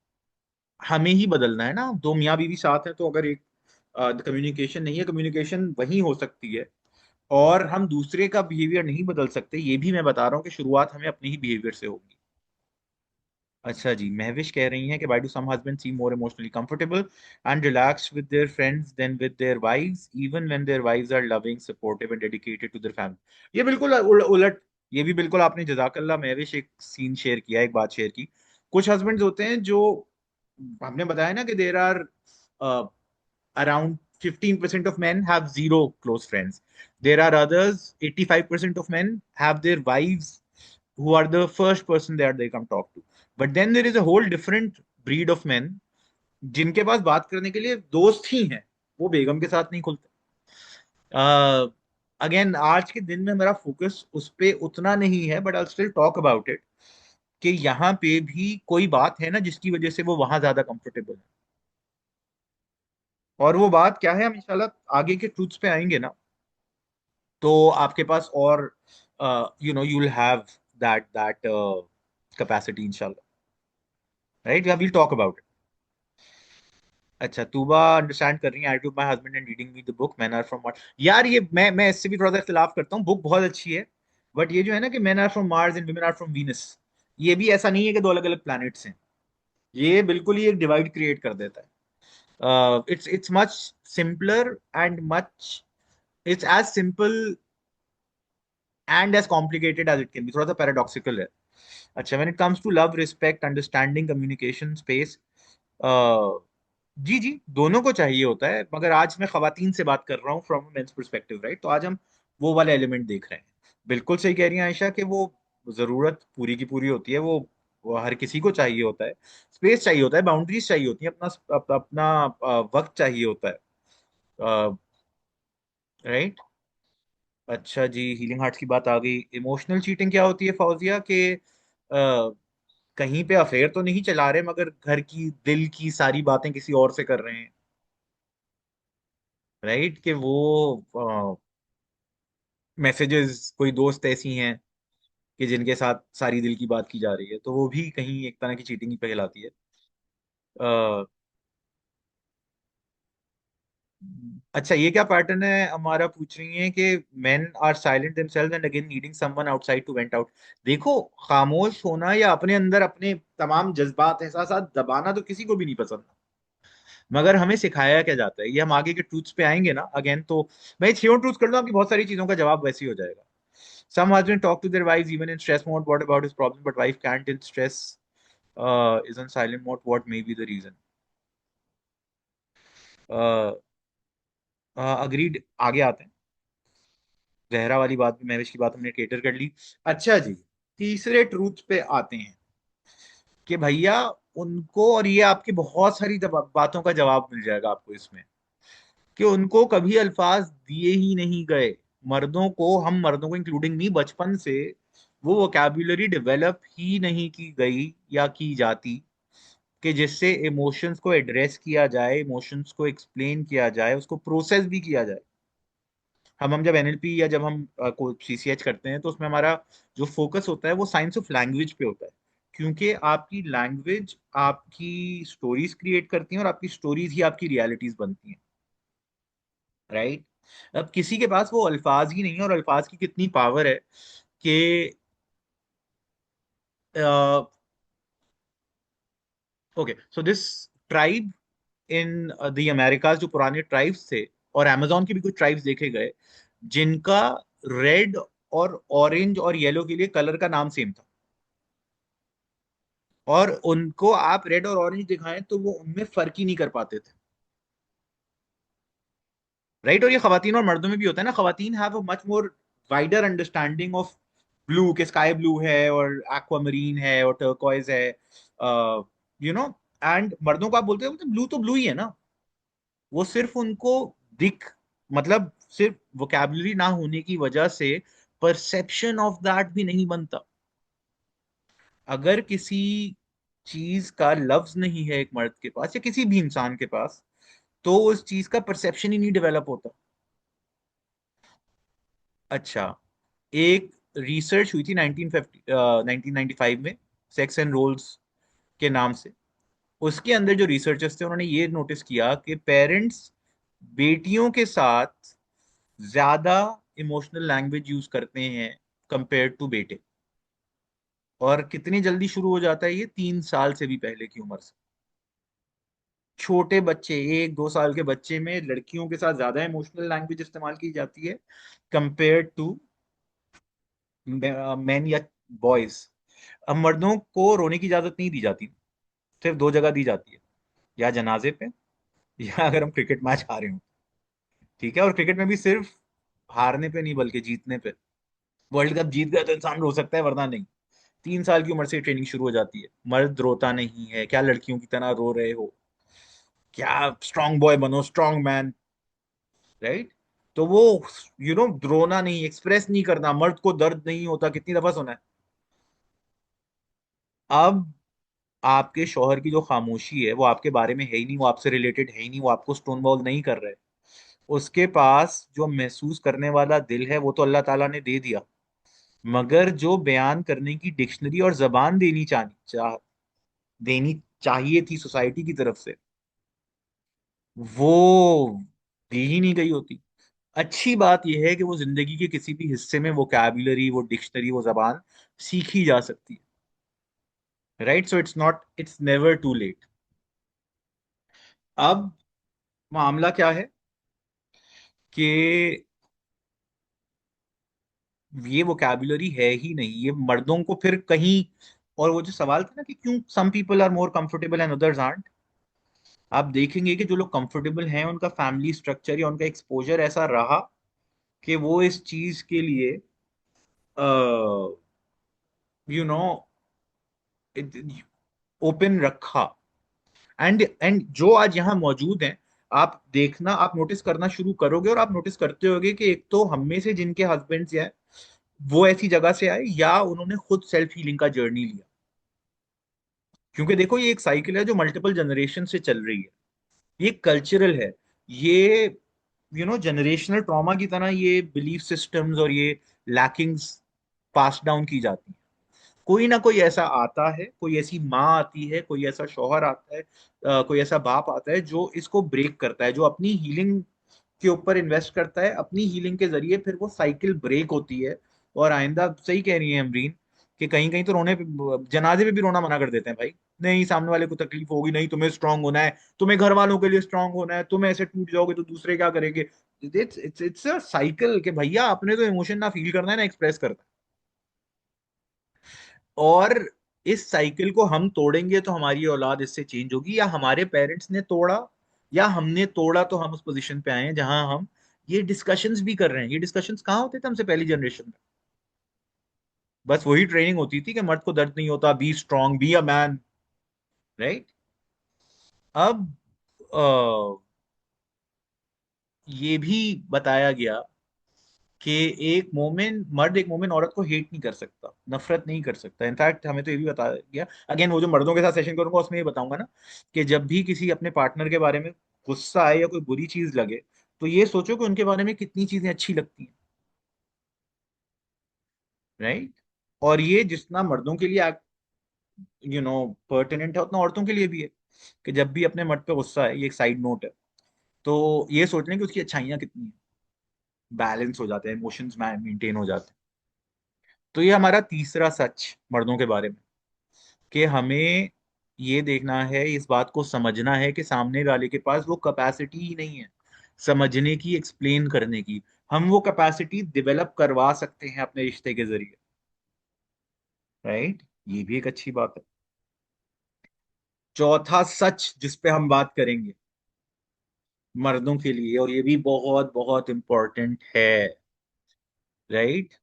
हमें ही बदलना है ना। दो मियाँ बीवी साथ हैं, तो अगर एक कम्युनिकेशन नहीं है, कम्युनिकेशन वही हो सकती है। और हम दूसरे का बिहेवियर नहीं बदल सकते, ये भी मैं बता रहा हूँ कि शुरुआत हमें अपने ही बिहेवियर से होगी। अच्छा जी, महविश कह रही हैं कि why do some husband seem more emotionally comfortable and relaxed with their friends than with their wives, even when their wives are loving, supportive and dedicated to their family. ये बिल्कुल उलट। ये भी बिल्कुल आपने, जजाकल्ला महविश, एक सीन शेयर किया, एक बात शेयर की। कुछ हस्बैंड्स होते हैं जो, हमने बताया ना कि there are around 15% of men have zero close friends. There are others, 85% of men have their wives who are the first person that they come talk to. But then there is a whole different breed of men जिनके पास बात करने के लिए दोस्त ही हैं, वो बेगम के साथ नहीं खुलते। अगेन आज के दिन में मेरा फोकस उस पे उतना नहीं है, but I still talk about it, कि यहाँ पे भी कोई बात है ना जिसकी वजह से वो वहां ज्यादा कंफर्टेबल है। और वो बात क्या है, हम इंशाल्लाह आगे के ट्रूथ्स पे आएंगे ना, तो आपके पास और you will have that capacity इंशाल्लाह, right? We will talk about it. अच्छा, तूबा अंडरस्टैंड कर रही है, I to my husband and reading me the book men are from Mars. यार, ये मैं इससे भी थोड़ा सा इख्तिलाफ करता हूँ, बुक बहुत अच्छी है, बट ये जो है ना कि man are from Mars and women are from Venus, ये भी ऐसा नहीं है कि दो अलग अलग प्लैनेट्स हैं। ये बिल्कुल ही एक डिवाइड क्रिएट कर देता है। It's much simpler and much, it's as simple and as complicated as it can be, थोड़ा सा पैराडॉक्सिकल है। अच्छा, when it comes to love, respect, understanding, communication, space, जी जी, दोनों को चाहिए होता है, मगर आज मैं खवातीन से बात कर रहा हूँ फ्रॉम मेंस पर्सपेक्टिव, राइट? तो आज हम वो वाला एलिमेंट देख रहे हैं। बिल्कुल सही कह रही हैं आयशा कि वो जरूरत पूरी की पूरी होती है, वो हर किसी को चाहिए होता है। स्पेस चाहिए होता है, बाउंड्रीज चाहिए होती है, अपना वक्त चाहिए होता है, राइट? अच्छा जी, हीलिंग हार्ट्स की बात आ गई। इमोशनल चीटिंग क्या होती है फौजिया, के कहीं पे अफेयर तो नहीं चला रहे, मगर घर की, दिल की सारी बातें किसी और से कर रहे हैं, राइट? कि वो मैसेजेस, कोई दोस्त ऐसी हैं कि जिनके साथ सारी दिल की बात की जा रही है, तो वो भी कहीं एक तरह की चीटिंग ही कहलाती है। अ, अच्छा, ये क्या पैटर्न है हमारा, पूछ रही हैं कि men are silent themselves and again needing someone outside to vent out. देखो, खामोश होना या अपने अंदर अपने तमाम जज्बात, एहसासात दबाना तो किसी को भी नहीं पसंद, मगर हमें सिखाया क्या जाता है, ये हम आगे के ट्रूथ्स पे आएंगे ना अगेन। तो मैं छह ट्रूथ कर दूं, आपकी बहुत सारी चीजों का जवाब वैसे ही हो जाएगा। Some husbands talk to their wives even in stress mode. What about his problem? But wife can't in stress, is on silent mode. What may be the reason? Agreed, आगे आते हैं। जहरा वाली बात भी, महविश की बात हमने केटर कर ली। अच्छा जी, तीसरे ट्रूथ पे आते हैं कि भैया उनको, और ये आपकी बहुत सारी बातों का जवाब मिल जाएगा आपको इसमें, कि उनको कभी अल्फाज दिए ही नहीं गए। मर्दों को, हम मर्दों को इंक्लूडिंग मी, बचपन से वो वोकैब्युलरी डेवलप ही नहीं की गई या की जाती, कि जिससे इमोशंस को एड्रेस किया जाए, इमोशंस को एक्सप्लेन किया जाए, उसको प्रोसेस भी किया जाए। हम जब एनएलपी या जब हम सीसीएच करते हैं तो उसमें हमारा जो फोकस होता है वो साइंस ऑफ लैंग्वेज पे होता है, क्योंकि आपकी लैंग्वेज आपकी स्टोरीज क्रिएट करती हैं और आपकी स्टोरीज ही आपकी रियलिटीज बनती हैं, राइट। अब किसी के पास वो अल्फाज ही नहीं है, और अल्फाज की कितनी पावर है कि okay, so this tribe in the Americas, जो पुराने ट्राइब्स थे, और अमेजोन के भी कुछ ट्राइब्स देखे गए जिनका रेड और ऑरेंज और येलो के लिए कलर का नाम सेम था, और उनको आप रेड और ऑरेंज दिखाएं तो वो उनमें फर्क ही नहीं कर पाते थे, राइट। और ये खवातीन और मर्दों में भी होता है ना, खवातीन have a much more wider understanding of blue, के स्काई ब्लू है और एक्वामरीन है और टर्कोइज है, यू नो। एंड मर्दों को आप बोलते हो ब्लू तो ब्लू ही है ना, वो सिर्फ उनको दिख, मतलब सिर्फ वोकैबुलरी ना होने की वजह से परसेप्शन ऑफ दैट भी नहीं बनता। अगर किसी चीज का लफ्ज नहीं है एक मर्द के पास या किसी भी इंसान के पास, तो उस चीज का परसेप्शन ही नहीं डेवलप होता। अच्छा, एक रिसर्च हुई थी 1950 1995 में, सेक्स एंड रोल्स के नाम से। उसके अंदर जो रिसर्चर्स थे उन्होंने ये नोटिस किया कि पेरेंट्स बेटियों के साथ ज्यादा इमोशनल लैंग्वेज यूज करते हैं कंपेयर टू बेटे। और कितनी जल्दी शुरू हो जाता है ये, 3 साल से भी पहले की उम्र से। छोटे बच्चे, 1-2 साल के बच्चे में लड़कियों के साथ ज्यादा इमोशनल लैंग्वेज इस्तेमाल की जाती है कंपेयर टू मैन या बॉयज। अब मर्दों को रोने की इजाजत नहीं दी जाती, सिर्फ 2 जगह दी जाती है, या जनाजे पे, या अगर हम क्रिकेट मैच हारे हों, ठीक है। और क्रिकेट में भी सिर्फ हारने पे नहीं बल्कि जीतने पे। वर्ल्ड कप जीत गए तो इंसान रो सकता है, वरना नहीं। 3 साल की उम्र से ट्रेनिंग शुरू हो जाती है। मर्द रोता नहीं है, क्या लड़कियों की तरह रो रहे हो, क्या स्ट्रांग बॉय बनो, स्ट्रांग मैन, राइट। तो वो रोना नहीं, एक्सप्रेस नहीं करना, मर्द को दर्द नहीं होता, कितनी दफा सुना है। अब आपके शौहर की जो खामोशी है वो आपके बारे में है ही नहीं, वो आपसे रिलेटेड है ही नहीं, वो आपको स्टोन बॉल नहीं कर रहे। उसके पास जो महसूस करने वाला दिल है वो तो अल्लाह ताला ने दे दिया, मगर जो बयान करने की डिक्शनरी और जबान देनी चाहिए थी सोसाइटी की तरफ से, वो दी ही नहीं गई होती। अच्छी बात यह है कि वो जिंदगी के किसी भी हिस्से में वोकैबुलरी, वो डिक्शनरी, वो जबान सीखी जा सकती है, right. So it's never too late. अब मामला क्या है कि ये वोकैबुलरी है ही नहीं, ये मर्दों को फिर कहीं, और वो जो सवाल था ना कि क्यों some people are more comfortable and others aren't, आप देखेंगे कि जो लोग कंफर्टेबल हैं उनका फैमिली स्ट्रक्चर या उनका एक्सपोजर ऐसा रहा कि वो इस चीज के लिए यू नो ओपन रखा। एंड जो आज यहाँ मौजूद हैं, आप देखना, आप नोटिस करना शुरू करोगे और आप नोटिस करते होगे कि एक तो हम में से जिनके हस्बैंड्स हैं वो ऐसी जगह से आए, या उन्होंने खुद सेल्फ हीलिंग का जर्नी लिया। क्योंकि देखो ये एक साइकिल है जो मल्टीपल जनरेशन से चल रही है, ये कल्चरल है, ये जनरेशनल ट्रॉमा की तरह ये बिलीफ सिस्टम्स और ये लैकिंग्स पास डाउन की जाती हैं। कोई ना कोई ऐसा आता है, कोई ऐसी माँ आती है, कोई ऐसा शौहर आता है, कोई ऐसा बाप आता है जो इसको ब्रेक करता है, जो अपनी हीलिंग के ऊपर इन्वेस्ट करता है, अपनी हीलिंग के जरिए फिर वो साइकिल ब्रेक होती है। और आइंदा, सही कह रही है अमरीन, कि कहीं कहीं तो रोने पे, जनाजे पे भी रोना मना कर देते हैं भाई। नहीं, सामने वाले को तकलीफ होगी, नहीं तुम्हें स्ट्रांग होना है, तुम्हें घर वालों के लिए स्ट्रांग होना है, तुम ऐसे टूट जाओगे तो दूसरे क्या करेंगे। इट्स अ साइकिल कि भैया आपने तो इमोशन ना फील करना है ना एक्सप्रेस करना है। और इस साइकिल को हम तोड़ेंगे तो हमारी औलाद इससे चेंज होगी, या हमारे पेरेंट्स ने तोड़ा या हमने तोड़ा तो हम उस पोजीशन पे आए हैं जहां हम ये डिस्कशंस भी कर रहे हैं। ये डिस्कशंस कहाँ होते थे हमसे पहली जनरेशन में? बस वही ट्रेनिंग होती थी कि मर्द को दर्द नहीं होता, B strong, be a man, right. अब ये भी बताया गया कि एक मोमेन औरत को हेट नहीं कर सकता, नफरत नहीं कर सकता। इनफैक्ट हमें तो ये भी बताया गया, अगेन वो जो मर्दों के साथ सेशन करूंगा उसमें ये बताऊंगा ना, कि जब भी किसी अपने पार्टनर के बारे में गुस्सा आए या कोई बुरी चीज लगे, तो ये सोचो कि उनके बारे में कितनी चीजें अच्छी लगती हैं, राइट। और ये जितना मर्दों के लिए पर्टिनेंट है, उतना औरतों के लिए भी है, कि जब भी अपने मर्द पे गुस्सा है, ये एक साइड नोट है, तो ये सोच लें कि उसकी अच्छाइयाँ कितनी हैं, बैलेंस हो जाते हैं, इमोशंस मेंटेन हो जाते हैं। तो ये हमारा तीसरा सच मर्दों के बारे में, कि हमें ये देखना है, इस बात को समझना है कि सामने वाले के पास वो कैपेसिटी ही नहीं है समझने की, एक्सप्लेन करने की। हम वो कैपेसिटी डेवलप करवा सकते हैं अपने रिश्ते के जरिए, राइट। ये भी एक अच्छी बात है। चौथा सच जिस पे हम बात करेंगे मर्दों के लिए, और ये भी बहुत बहुत इंपॉर्टेंट है, right.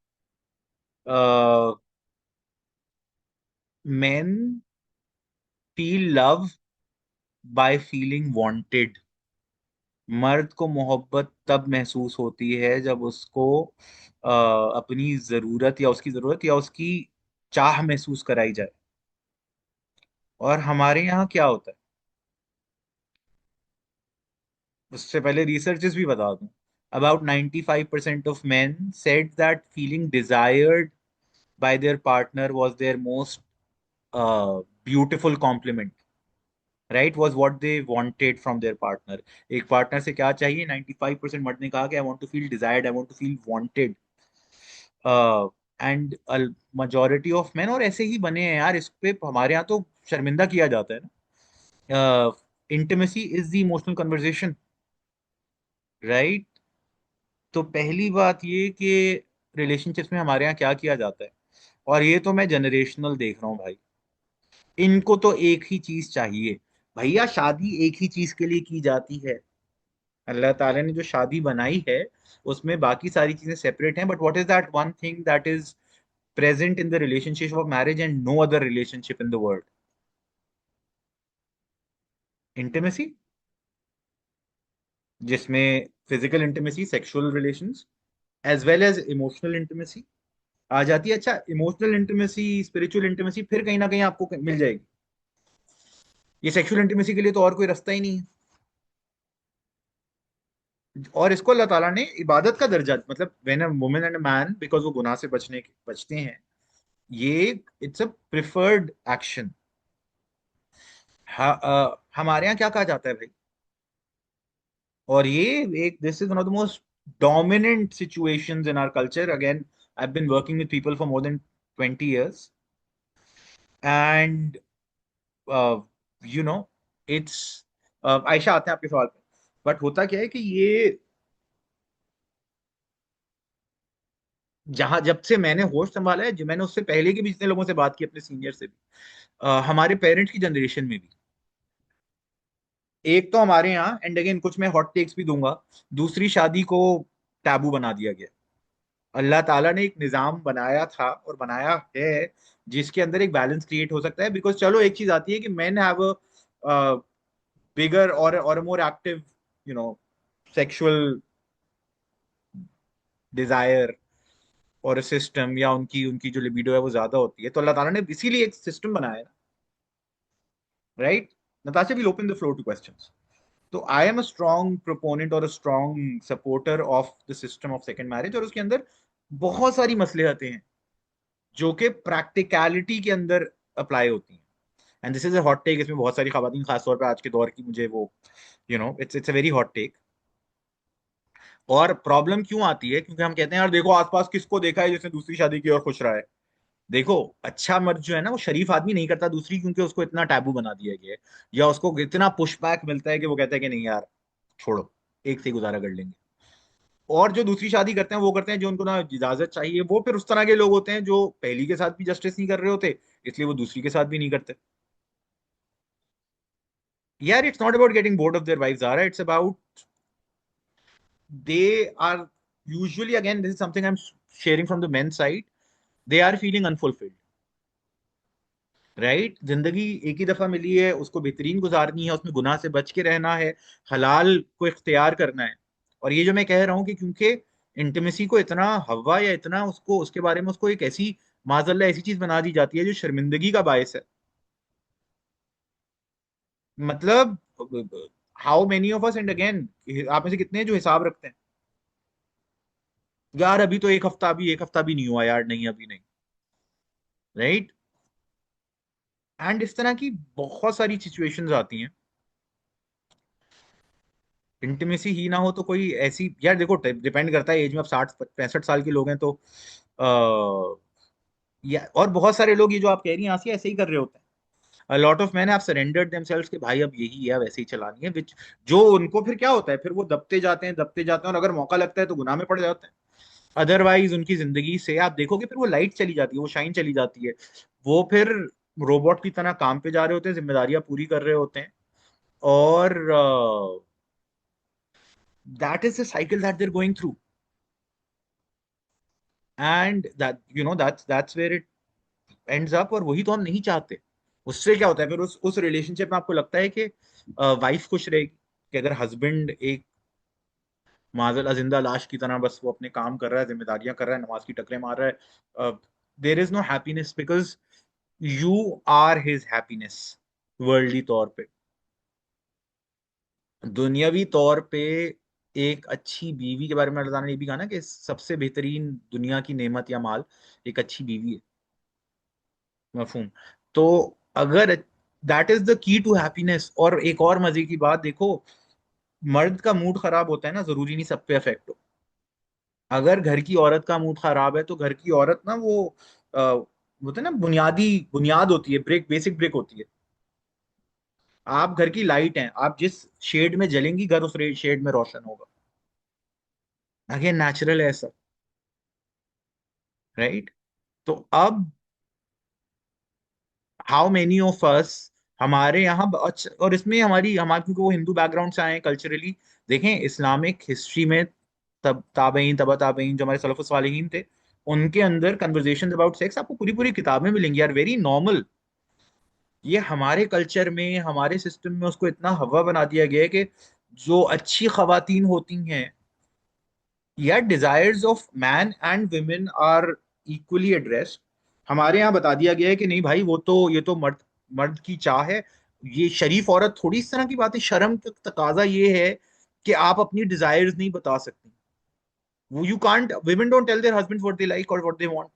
Men feel love by feeling wanted. मर्द को मोहब्बत तब महसूस होती है जब उसको अपनी जरूरत या उसकी जरूरत या उसकी चाह महसूस कराई जाए। और हमारे यहाँ क्या होता है, उससे पहले रिसर्चेस भी बता दूं, about 95% of men said that feeling desired by their partner was their most beautiful compliment, right, was what they wanted from their partner। एक पार्टनर से क्या चाहिए, 95% मर्द ने कहा कि I want to feel desired, I want to feel wanted, and majority of men, और ऐसे ही बने हैं यार, इस पे हमारे यहाँ तो शर्मिंदा किया जाता है ना। Intimacy is the emotional conversation, right. तो पहली बात ये कि रिलेशनशिप्स में हमारे यहाँ क्या किया जाता है, और ये तो मैं जनरेशनल देख रहा हूँ भाई, इनको तो एक ही चीज चाहिए। भैया शादी एक ही चीज के लिए की जाती है, अल्लाह ताला ने जो शादी बनाई है उसमें बाकी सारी चीजें सेपरेट हैं, but what is that one thing that is present in the relationship of marriage and no other relationship in the world? Intimacy, जिसमें physical intimacy, sexual relations, as well as emotional intimacy आ जाती है। अच्छा, emotional intimacy, spiritual intimacy फिर कहीं ना कहीं आपको मिल जाएगी, ये सेक्सुअल इंटीमेसी के लिए तो और कोई रास्ता ही नहीं है। और इसको अल्लाह ताला ने इबादत का दर्जा, मतलब when a woman and a man, because वो गुनाह से बचते हैं, ये इट्स अ प्रिफर्ड एक्शन। हमारे यहाँ क्या कहा जाता है भाई, और ये एक, this is one of the most dominant situations in our culture. Again, I've been working with people for more than 20 years, and uh, you know it's Ayesha, आते हैं आपके सवाल पे। बट होता क्या है कि ये, जहां जब से मैंने होश संभाला है, जो मैंने उससे पहले के भी जितने लोगों से बात की, अपने सीनियर से भी, हमारे पेरेंट्स की जनरेशन में भी, एक तो हमारे यहाँ, एंड अगेन कुछ मैं हॉट टेक्स भी दूंगा, दूसरी शादी को टैबू बना दिया गया। अल्लाह ताला ने एक निजाम बनाया था और बनाया है जिसके अंदर एक बैलेंस क्रिएट हो सकता है, बिकॉज चलो एक चीज आती है कि मैन हैव अ बिगर और more active, you know sexual desire, और सिस्टम, या उनकी उनकी जो लिबिडो है वो ज्यादा होती है, तो अल्लाह ताला ने इसीलिए एक सिस्टम बनाया है, right. Natasha, will open the floor to questions. तो I am a strong proponent और a strong supporter of the system of second marriage, और उसके अंदर बहुत सारी मसले हैं जो कि प्रैक्टिकलिटी के अंदर अप्लाई होती हैं। And this is a hot take, इसमें बहुत सारी खवातीन, खासतौर पे आज के दौर की, मुझे वो, it's a very hot take. और प्रॉब्लम क्यों आती है, क्योंकि हम कहते हैं यार देखो आसपास किसको देखा है जिसने दूसरी शादी की और खुश रहा है। देखो, अच्छा मर्द जो है ना, वो शरीफ आदमी नहीं करता दूसरी, क्योंकि उसको इतना टैबू बना दिया गया है, या उसको इतना पुशबैक मिलता है कि वो कहता है कि नहीं यार, छोड़ो, एक से ही गुजारा कर लेंगे। और जो दूसरी शादी करते हैं वो करते हैं जो उनको ना इजाजत चाहिए, वो फिर उस तरह के लोग होते हैं जो पहली के साथ भी जस्टिस नहीं कर रहे होते, इसलिए वो दूसरी के साथ भी नहीं करते। यार, it's not about getting bored of their wifes, आ रहा है, it's about they are usually, again, this is something I'm sharing from the men's side, they are feeling unfulfilled, right. जिंदगी एक ही दफा मिली है, उसको बेहतरीन गुजारनी है, उसमें गुनाह से बच के रहना है, हलाल को इख्तियार करना है। और ये जो मैं कह रहा हूँ कि क्योंकि इंटीमेसी को इतना हवा, या इतना उसको, उसके बारे में उसको एक ऐसी माजल्ला ऐसी चीज बना दी जाती है जो शर्मिंदगी का बायस है। मतलब how many of us, and again आप में से कितने हैं जो हिसाब रखते हैं, यार अभी तो एक हफ्ता भी नहीं हुआ यार, नहीं अभी नहीं, राइट। एंड इस तरह की बहुत सारी सिचुएशंस आती हैं। इंटीमेसी ही ना हो तो कोई ऐसी, यार देखो डिपेंड करता है एज में, अब 60 65 साल के लोग हैं तो या, और बहुत सारे लोग ये जो आप कह रही हैं आसिया ऐसे ही कर रहे होते हैं। अ lot of man have surrendered themselves कि भाई अब यही है, वैसे ही चलानी है, विच जो उनको फिर क्या होता है, फिर वो दबते जाते हैं और अगर मौका लगता है तो गुनाह में पड़ जाते हैं। अदरवाइज उनकी जिंदगी से आप देखोगे फिर वो लाइट चली जाती है, वो शाइन चली जाती है। वो फिर रोबोट की तरह काम पे जा रहे होते हैं, जिम्मेदारियां पूरी कर रहे होते हैं, और that is the cycle that they're going through, and that you know that's where it ends up, और वही तो हम नहीं चाहते। उससे क्या होता है फिर, उस रिलेशनशिप में आपको लगता है कि वाइफ खुश रहेगी, कि अगर हस्बैंड एक माजला जिंदा लाश की तरह बस वो अपने काम कर रहा है, जिम्मेदारियां कर रहा है, नमाज की टकरे मार रहा है, there is no happiness, because you are his happiness worldly तौर पे। दुनियावी तौर पे एक अच्छी बीवी के बारे में अल्लाह ने ये भी कहा ना कि सबसे बेहतरीन दुनिया की नेमत या माल एक अच्छी बीवी है, मफहूम। तो अगर that is the key to happiness, और एक और मजे की बात देखो, मर्द का मूड खराब होता है ना, जरूरी नहीं सब पे इफेक्ट हो। अगर घर की औरत का मूड खराब है तो घर की औरत ना वो बोलते हैं ना, बुनियादी बुनियाद होती है, बेसिक ब्रेक होती है। आप घर की लाइट हैं, आप जिस शेड में जलेंगी घर उस शेड में रोशन होगा। अगेन नेचुरल है ऐसा, राइट। तो अब हाउ मेनी ऑफ अस, हमारे यहाँ और इसमें हमारी हमारे क्योंकि वो हिंदू बैकग्राउंड से आए हैं कल्चरली, देखें इस्लामिक हिस्ट्री में तब ताबईन तबा ताबईन जो हमारे सलफ़ुस सालिहीन थे, उनके अंदर कन्वर्सेशन अबाउट सेक्स आपको पूरी पूरी किताबें मिलेंगी यार, वेरी नॉर्मल। ये हमारे कल्चर में हमारे सिस्टम में उसको इतना हवा बना दिया गया है कि जो अच्छी खवातीन होती हैं, या desires of man and women are equally addressed. हमारे यहाँ बता दिया गया है कि नहीं भाई, वो तो ये तो मर्द मर्द की चाह है, ये शरीफ औरत थोड़ी इस तरह की बात है। शर्म का तकाजा ये है कि आप अपनी डिजायर्स नहीं बता सकती। वो you can't, women don't tell their husbands what they like or what they want,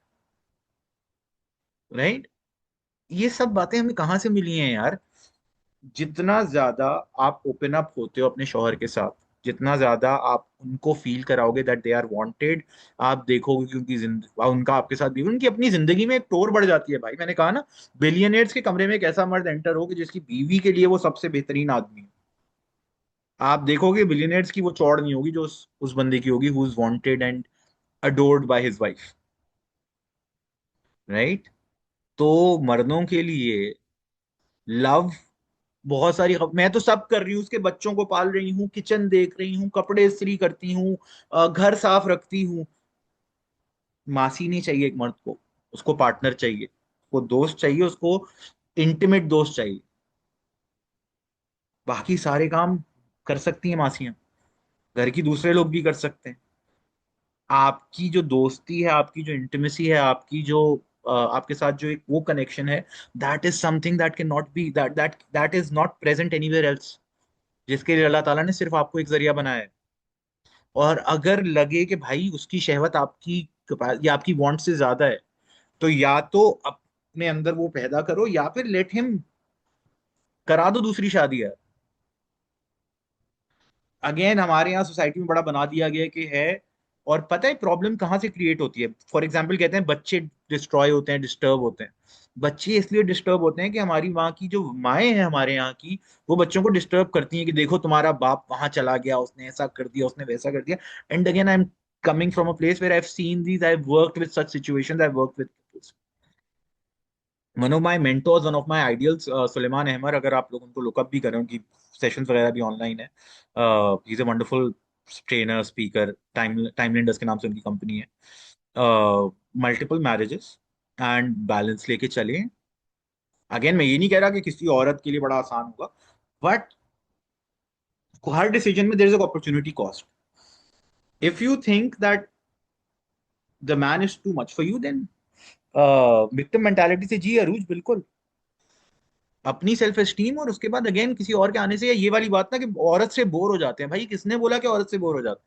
right. ये सब बातें हमें कहाँ से मिली हैं यार। जितना ज्यादा आप ओपन अप होते हो अपने शौहर के साथ, जितना ज्यादा आप उनको फील कराओगे दैट दे आर वांटेड, आप देखोगे कि उनकी जिंदगी, उनका आपके साथ भी उनकी अपनी जिंदगी में एक टोर बढ़ जाती है भाई। मैंने कहा ना, बिलियनियर्स के कमरे में एक ऐसा मर्द एंटर हो कि जिसकी बीवी के लिए वो सबसे बेहतरीन आदमी है। आप देखोगे बिलियनियर्स की वो चौड़ नहीं होगी जो उस बंदे की होगी who is wanted and adored by his wife, right. तो मर्दों के लिए लव बहुत सारी मैं तो सब कर रही हूँ, उसके बच्चों को पाल रही हूँ, किचन देख रही हूँ, कपड़े इस्त्री करती हूँ, घर साफ रखती हूँ। मासी नहीं चाहिए एक मर्द को, उसको पार्टनर चाहिए, उसको दोस्त चाहिए, उसको इंटीमेट दोस्त चाहिए। बाकी सारे काम कर सकती हैं मासियां, घर की दूसरे लोग भी कर सकते हैं। आपकी जो दोस्ती है, आपकी जो इंटीमेसी है, आपकी जो आपके साथ जो एक वो कनेक्शन है, that is something that can not be that is not present anywhere else, जिसके लिए अल्लाह ताला ने सिर्फ आपको एक जरिया बनाया है। और अगर लगे कि भाई उसकी शहवत आपकी या आपकी वांट से ज्यादा है, तो या तो अपने अंदर वो पैदा करो, या फिर लेट हिम करा दो दूसरी शादी है। अगेन हमारे यहाँ सोसाइटी में बड़ा बना दिया गया कि है। और पता है प्रॉब्लम कहाँ से क्रिएट होती है? फॉर एग्जाम्पल कहते हैं बच्चे डिस्ट्रॉय होते हैं, डिस्टर्ब होते हैं। बच्चे इसलिए डिस्टर्ब होते हैं कि हमारी वहाँ की जो माएँ हैं हमारे यहाँ की, वो बच्चों को डिस्टर्ब करती हैं कि देखो तुम्हारा बाप वहां चला गया, उसने ऐसा कर दिया, उसने वैसा कर दिया। And again I am coming from a place where I've seen these, I've worked with such situations, I've worked with couples. One of my mentors, one of my ideals, Suleman Ahmed, अगर आप लोग उनको लुकअप भी करें, उनकी सेशंस वगैरह भी online है। He is a wonderful trainer speaker, टाइमलेंडर्स के नाम से उनकी कंपनी है। मल्टीपल मैरिजेस एंड बैलेंस लेके चले। अगेन मैं ये नहीं कह रहा कि किसी औरत के लिए बड़ा आसान होगा, बट हर डिसीजन में there is a opportunity cost. If you think that the man is too much for you, then victim mentality से जी अरूज, बिल्कुल। अपनी सेल्फ एस्टीम, और उसके बाद अगेन किसी और के आने से, या ये वाली बात ना कि औरत से बोर हो जाते हैं, भाई किसने बोला कि औरत से बोर हो जाते हैं?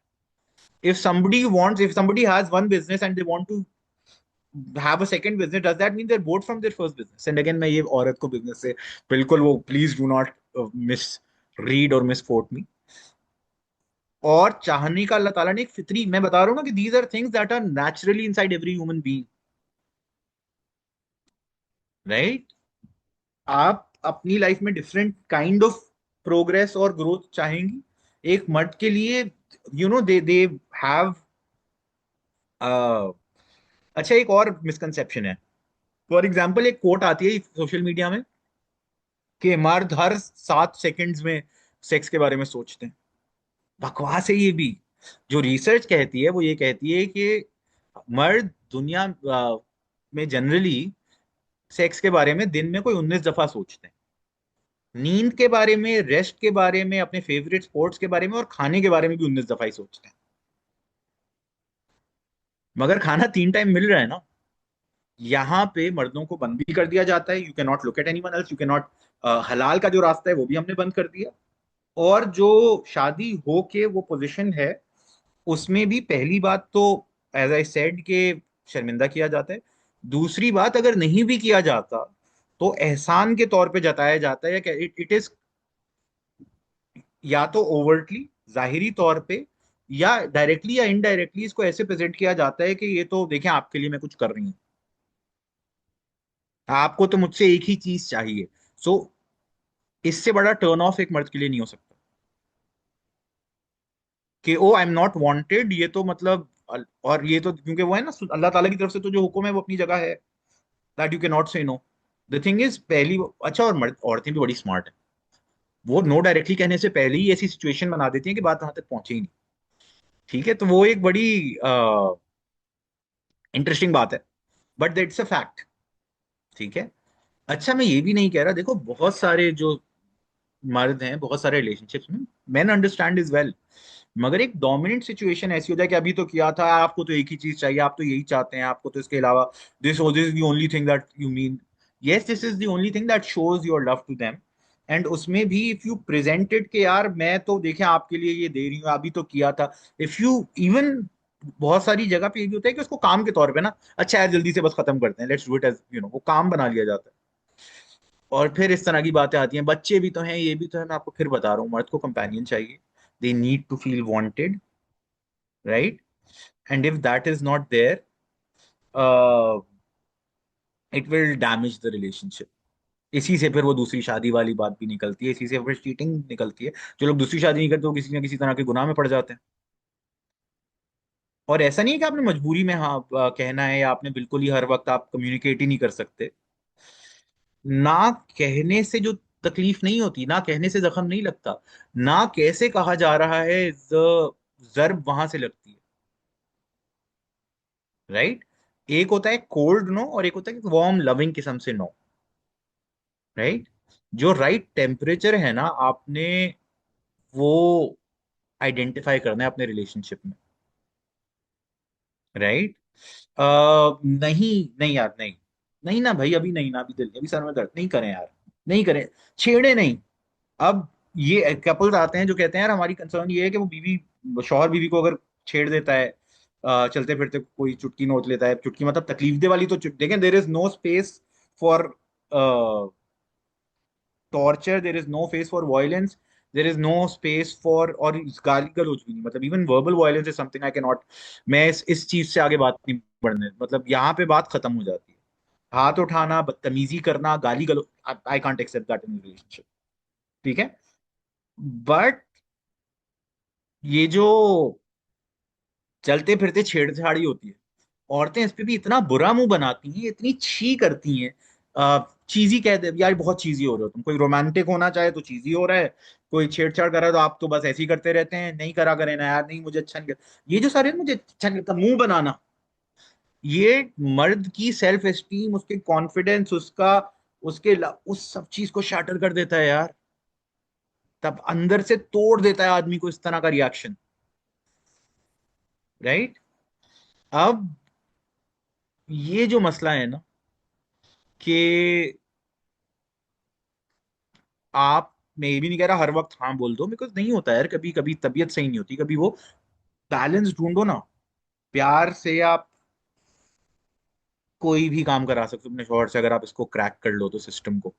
if somebody has one business and they want to have a second business, does that mean they're bored from their first business? And again, मैं ये औरत को business से बिल्कुल वो, please do not miss read और मिस कोट मी। और चाहने का अल्लाह ताला ने एक फितरी, मैं बता रहा हूँ ना कि these are things that are naturally inside every human being, right? आप अपनी लाइफ में डिफरेंट काइंड ऑफ प्रोग्रेस और ग्रोथ चाहेंगी। एक मर्द के लिए, दे हैव, अच्छा एक और मिसकंसेप्शन है। फॉर एग्जाम्पल, एक कोट आती है सोशल मीडिया में कि मर्द हर 7 सेकंड्स में सेक्स के बारे में सोचते हैं। बकवास है ये भी। जो रिसर्च कहती है वो ये कहती है कि मर्द दुनिया में जनरली सेक्स के बारे में दिन में कोई 19 दफा सोचते हैं। नींद के बारे में, रेस्ट के बारे में, अपने फेवरेट स्पोर्ट्स के बारे में, और खाने के बारे में भी 19 दफा ही सोचते हैं। मगर खाना 3 टाइम मिल रहा है ना। यहाँ पे मर्दों को बंद भी कर दिया जाता है, you can not look at anyone else, you can not, हलाल का जो रास्ता है वो भी हमने बंद कर दिया। और जो शादी हो के वो पोजीशन है, उसमें भी पहली बात तो, एज आई सेड, के शर्मिंदा किया जाता है। दूसरी बात, अगर नहीं भी किया जाता तो एहसान के तौर पे जताया जाता है कि इट इज, या तो ओवर्टली, जाहिरी तौर पे, या डायरेक्टली या इनडायरेक्टली इसको ऐसे प्रेजेंट किया जाता है कि ये तो देखें आपके लिए मैं कुछ कर रही हूँ, आपको तो मुझसे एक ही चीज चाहिए। सो इससे बड़ा टर्न ऑफ एक मर्द के लिए नहीं हो सकता कि ओ आई एम नॉट वांटेड, ये तो मतलब, और ये तो क्योंकि वो है ना, अल्लाह ताला की तरफ से तो जो हुक्म है वो अपनी जगह है, दैट यू कैन नॉट से नो। द थिंग इज, पहली, अच्छा, और मर्द, औरतें भी बड़ी स्मार्ट है, वो नो डायरेक्टली कहने से पहले ही ऐसी सिचुएशन बना देती हैं कि बात वहां तक पहुंचे ही नहीं। ठीक है, तो वो एक बड़ी इंटरेस्टिंग बात है, बट दैट्स अ फैक्ट। ठीक है। अच्छा, मैं ये भी नहीं कह रहा, देखो बहुत सारे जो मर्द हैं बहुत सारे रिलेशनशिप्स में, मैन अंडरस्टैंड इज वेल, मगर एक डोमिनेंट सिचुएशन ऐसी हो जाए कि अभी तो किया था, आपको तो एक ही चीज चाहिए, आप तो यही चाहते हैं, आपको तो इसके अलावा, this is the only thing that you mean, yes this is the only thing that shows your love to them. And उसमें भी इफ यू प्रेजेंटेड के यार मैं तो देखें आपके लिए ये दे रही हूँ, अभी तो किया था, इफ यू इवन, बहुत सारी जगह पे ये भी होता है कि उसको काम के तौर पे ना, अच्छा यार जल्दी से बस खत्म करते हैं, लेट्स डू इट एज वो काम बना लिया जाता है। और फिर इस तरह की बातें आती हैं, बच्चे भी तो हैं, ये भी तो है, मैं आपको फिर बता रहा हूँ, मर्द को कंपेनियन चाहिए, they need to feel wanted, right? And if that is not there, it will damage the relationship. इसी से फिर वो दूसरी शादी वाली बात भी निकलती है, इसी से फिर चीटिंग निकलती है। जो लोग दूसरी शादी नहीं करते वो किसी ना किसी तरह के गुनाह में पड़ जाते हैं। और ऐसा नहीं है कि आपने मजबूरी में हाँ कहना है, या आपने बिल्कुल ही हर वक्त आप कम्युनिकेट ही नहीं कर सकते। ना कहने से जो तकलीफ नहीं होती, ना कहने से जख्म नहीं लगता, ना कैसे कहा जा रहा है, जर्ब वहां से लगती है, राइट? एक होता है कोल्ड नो, और एक होता है वार्म लविंग किस्म से नो, राइट? जो राइट टेम्परेचर है ना, आपने वो आइडेंटिफाई करना है अपने रिलेशनशिप में, राइट? नहीं नहीं यार, नहीं, नहीं ना भाई, अभी नहीं ना, अभी दिल, अभी सर में दर्द, नहीं करें यार, नहीं करें, छेड़े नहीं। अब ये कपल्स आते हैं जो कहते हैं यार हमारी कंसर्न ये है कि वो बीवी, शौहर बीवी को अगर छेड़ देता है, चलते फिरते कोई चुटकी नोच लेता है, चुटकी मतलब तकलीफ दे वाली, तो देखें, there is no space for torture, there is no space for violence, there is no space for, और गाली गलौज भी नहीं, मतलब even verbal violence is something I can not, मैं इस चीज से आगे बात नहीं बढ़ने, मतलब यहाँ पे बात खत्म हो जाती है। हाथ उठाना, बदतमीजी करना, गाली गलौज, I can't accept that in relationship. ठीक है। बट ये जो चलते फिरते छेड़छाड़ी होती है, औरतें इस पे भी इतना बुरा मुंह बनाती हैं, इतनी छी करती हैं, चीजी कह दे यार, बहुत चीजी हो रहे हो तुम, कोई रोमांटिक होना चाहे तो चीजी हो रहा है, कोई छेड़छाड़ कर रहा है तो आप तो बस ऐसे ही करते रहते हैं, नहीं करा करें ना यार, नहीं मुझे अच्छा नहीं लगता, ये जो सारे मुझे अच्छा नहीं लगता मुंह बनाना, ये मर्द की सेल्फ एस्टीम, उसके कॉन्फिडेंस, उसका, उस सब चीज को शाटर कर देता है यार, तब अंदर से तोड़ देता है आदमी को इस तरह का रिएक्शन, राइट? अब ये जो मसला है ना कि आप, मैं ये भी नहीं कह रहा हर वक्त हाँ बोल दो, बिकॉज नहीं होता यार, कभी कभी तबीयत सही नहीं होती, कभी वो बैलेंस ढूंढो ना। प्यार से आप कोई भी काम करा सकते हो अपने शोहर से, अगर आप इसको क्रैक कर लो तो सिस्टम को।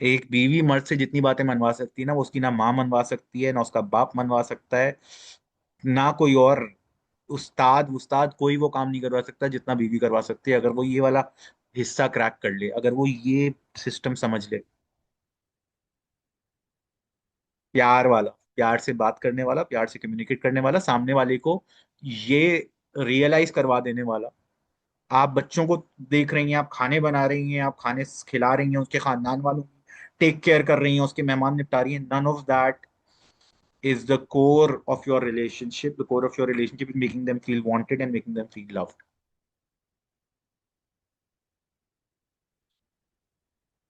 एक बीवी मर्द से जितनी बातें मनवा सकती है ना, वो उसकी ना माँ मनवा सकती है, ना उसका बाप मनवा सकता है, ना कोई और उस्ताद उस्ताद कोई वो काम नहीं करवा सकता जितना बीवी करवा सकती है, अगर वो ये वाला हिस्सा क्रैक कर ले, अगर वो ये सिस्टम समझ ले। प्यार वाला, प्यार से बात करने वाला, प्यार से कम्युनिकेट करने वाला, सामने वाले को ये रियलाइज करवा देने वाला। आप बच्चों को देख रही हैं, आप खाने बना रही हैं, आप खाने खिला रही हैं, उसके खानदान वालों की टेक केयर कर रही हैं, उसके मेहमान निपटा रही हैं, none of that is the core of your relationship. The core of your relationship is making them feel wanted and making them feel loved.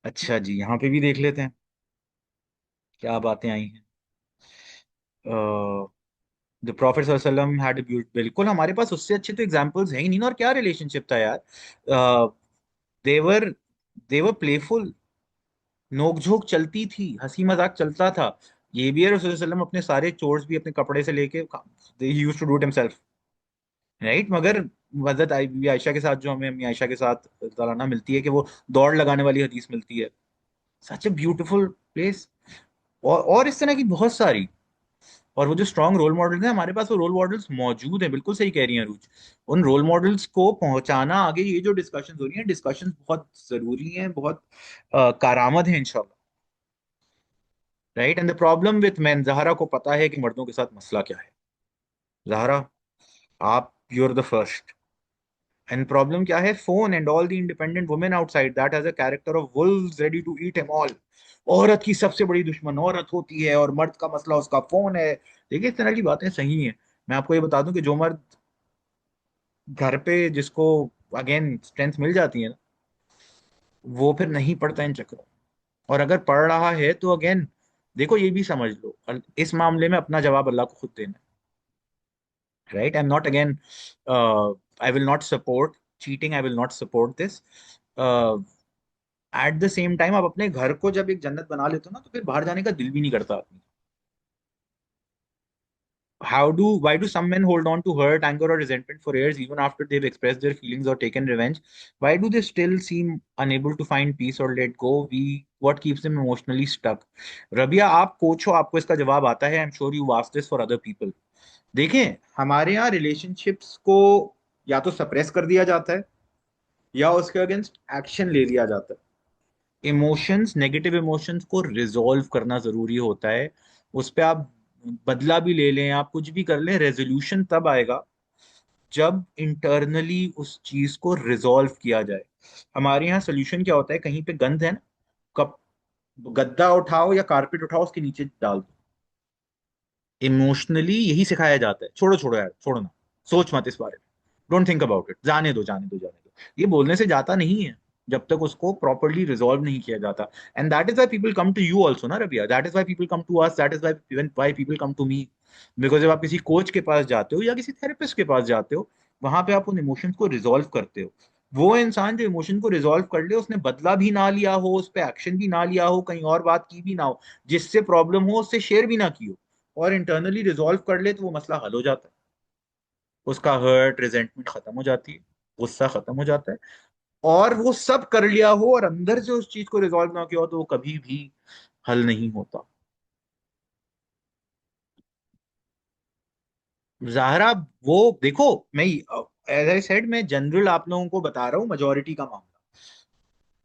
अच्छा जी, यहाँ पे भी देख लेते हैं क्या बातें आई हैं। द प्रॉफिट वसल्लम हैड बिल्कुल, हमारे पास उससे अच्छे तो एग्जांपल्स हैं ही नहीं ना, और क्या रिलेशनशिप था यार। देवर देवर प्लेफुल, नोकझोंक चलती थी, हंसी मजाक चलता था। ये भी है रसूल सल्लल्लाहु अलैहि वसल्लम अपने सारे चोर्स भी अपने कपड़े से लेके ही used to do it himself, right. मगर हजरत बीबी आयशा के साथ जो हमें अम्मी आयशा के साथ तालाना मिलती है कि वो दौड़ लगाने वाली हदीस मिलती है, सच ए ब्यूटीफुल प्लेस। और इस तरह की बहुत सारी। और वो जो स्ट्रॉन्ग रोल मॉडल्स हैं हमारे पास, वो रोल मॉडल्स मौजूद हैं, बिल्कुल सही कह रही हैं रूच। उन रोल मॉडल्स को पहुंचाना आगे, ये जो डिस्कशन हो रही है, डिस्कशन बहुत जरूरी है, बहुत कारामद है इंशाल्लाह, right. And the problem with man, Zahra को पता है कि मर्दों के साथ मसला क्या है। जहरा, आप you're the first. And problem क्या है, phone and all the independent women outside that has a character of wolves ready to eat him all. औरत की सबसे बड़ी दुश्मन औरत होती है, और मर्द का मसला उसका फोन है। देखिए, इस तरह की बातें सही हैं। मैं आपको ये बता दूं कि जो मर्द घर पे, जिसको अगेन स्ट्रेंथ मिल जाती है ना, वो फिर नहीं पड़ता इन चक्करों। और अगर पढ़ रहा है तो अगेन देखो, ये भी समझ लो, इस मामले में अपना जवाब अल्लाह को खुद देना है, right. I am not again, I will not support cheating, I will not support this. At the same time, आप अपने घर को जब एक जन्नत बना लेते हो ना, तो फिर बाहर जाने का दिल भी नहीं करता आदमी। Why do some men hold on to hurt, anger, or resentment for years, even after they've expressed their feelings or taken revenge? Why do they still seem unable to find peace or let go? What keeps them emotionally stuck? Rabia, आप coach हो, आपको इसका जवाब आता है। I am sure you asked this for other people. देखें, हमारे यहाँ रिलेशनशिप्स को या तो सप्रेस कर दिया जाता है, या उसके अगेंस्ट एक्शन ले लिया जाता है। इमोशंस, नेगेटिव इमोशंस को रिजॉल्व करना जरूरी होता है। उस पे आप बदला भी ले लें, आप कुछ भी कर लें, रेजोल्यूशन तब आएगा जब इंटरनली उस चीज को रिजॉल्व किया जाए। हमारे यहाँ सोल्यूशन क्या होता है, कहीं पे गंद है ना, कप गद्दा उठाओ या कारपेट उठाओ, उसके नीचे डाल दो। इमोशनली यही सिखाया जाता है, छोड़ो छोड़ो यार, छोड़ो ना, सोच मत इस बारे में, डोंट थिंक अबाउट इट, जाने दो जाने दो जाने दो। ये बोलने से जाता नहीं है जब तक उसको प्रॉपरली रिजॉल्व नहीं किया जाता। And that is why people come to you also ना Rabia, that is why people come to us, that is why even why people come to me. Because जब आप किसी कोच के पास जाते हो या किसी थेरेपिस्ट के पास जाते हो, वहां पे आप उन इमोशंस को रिजॉल्व करते हो। वो इंसान जो इमोशन को रिजॉल्व कर ले, उसने बदला भी ना लिया हो, उस पर एक्शन भी ना लिया हो, कहीं और बात की भी ना हो, जिससे प्रॉब्लम हो उससे शेयर भी ना की हो, और इंटरनली रिजॉल्व कर ले, तो वो मसला हल हो जाता है। उसका हर्ट, रिजेंटमेंट खत्म हो जाती है, गुस्सा खत्म हो जाता है। और वो सब कर लिया हो और अंदर से उस चीज को रिजॉल्व ना किया हो, तो वो कभी भी हल नहीं होता। जाहरा, वो देखो, मैं एज आई सेड, मैं जनरल आप लोगों को बता रहा हूँ, मेजोरिटी का मामला।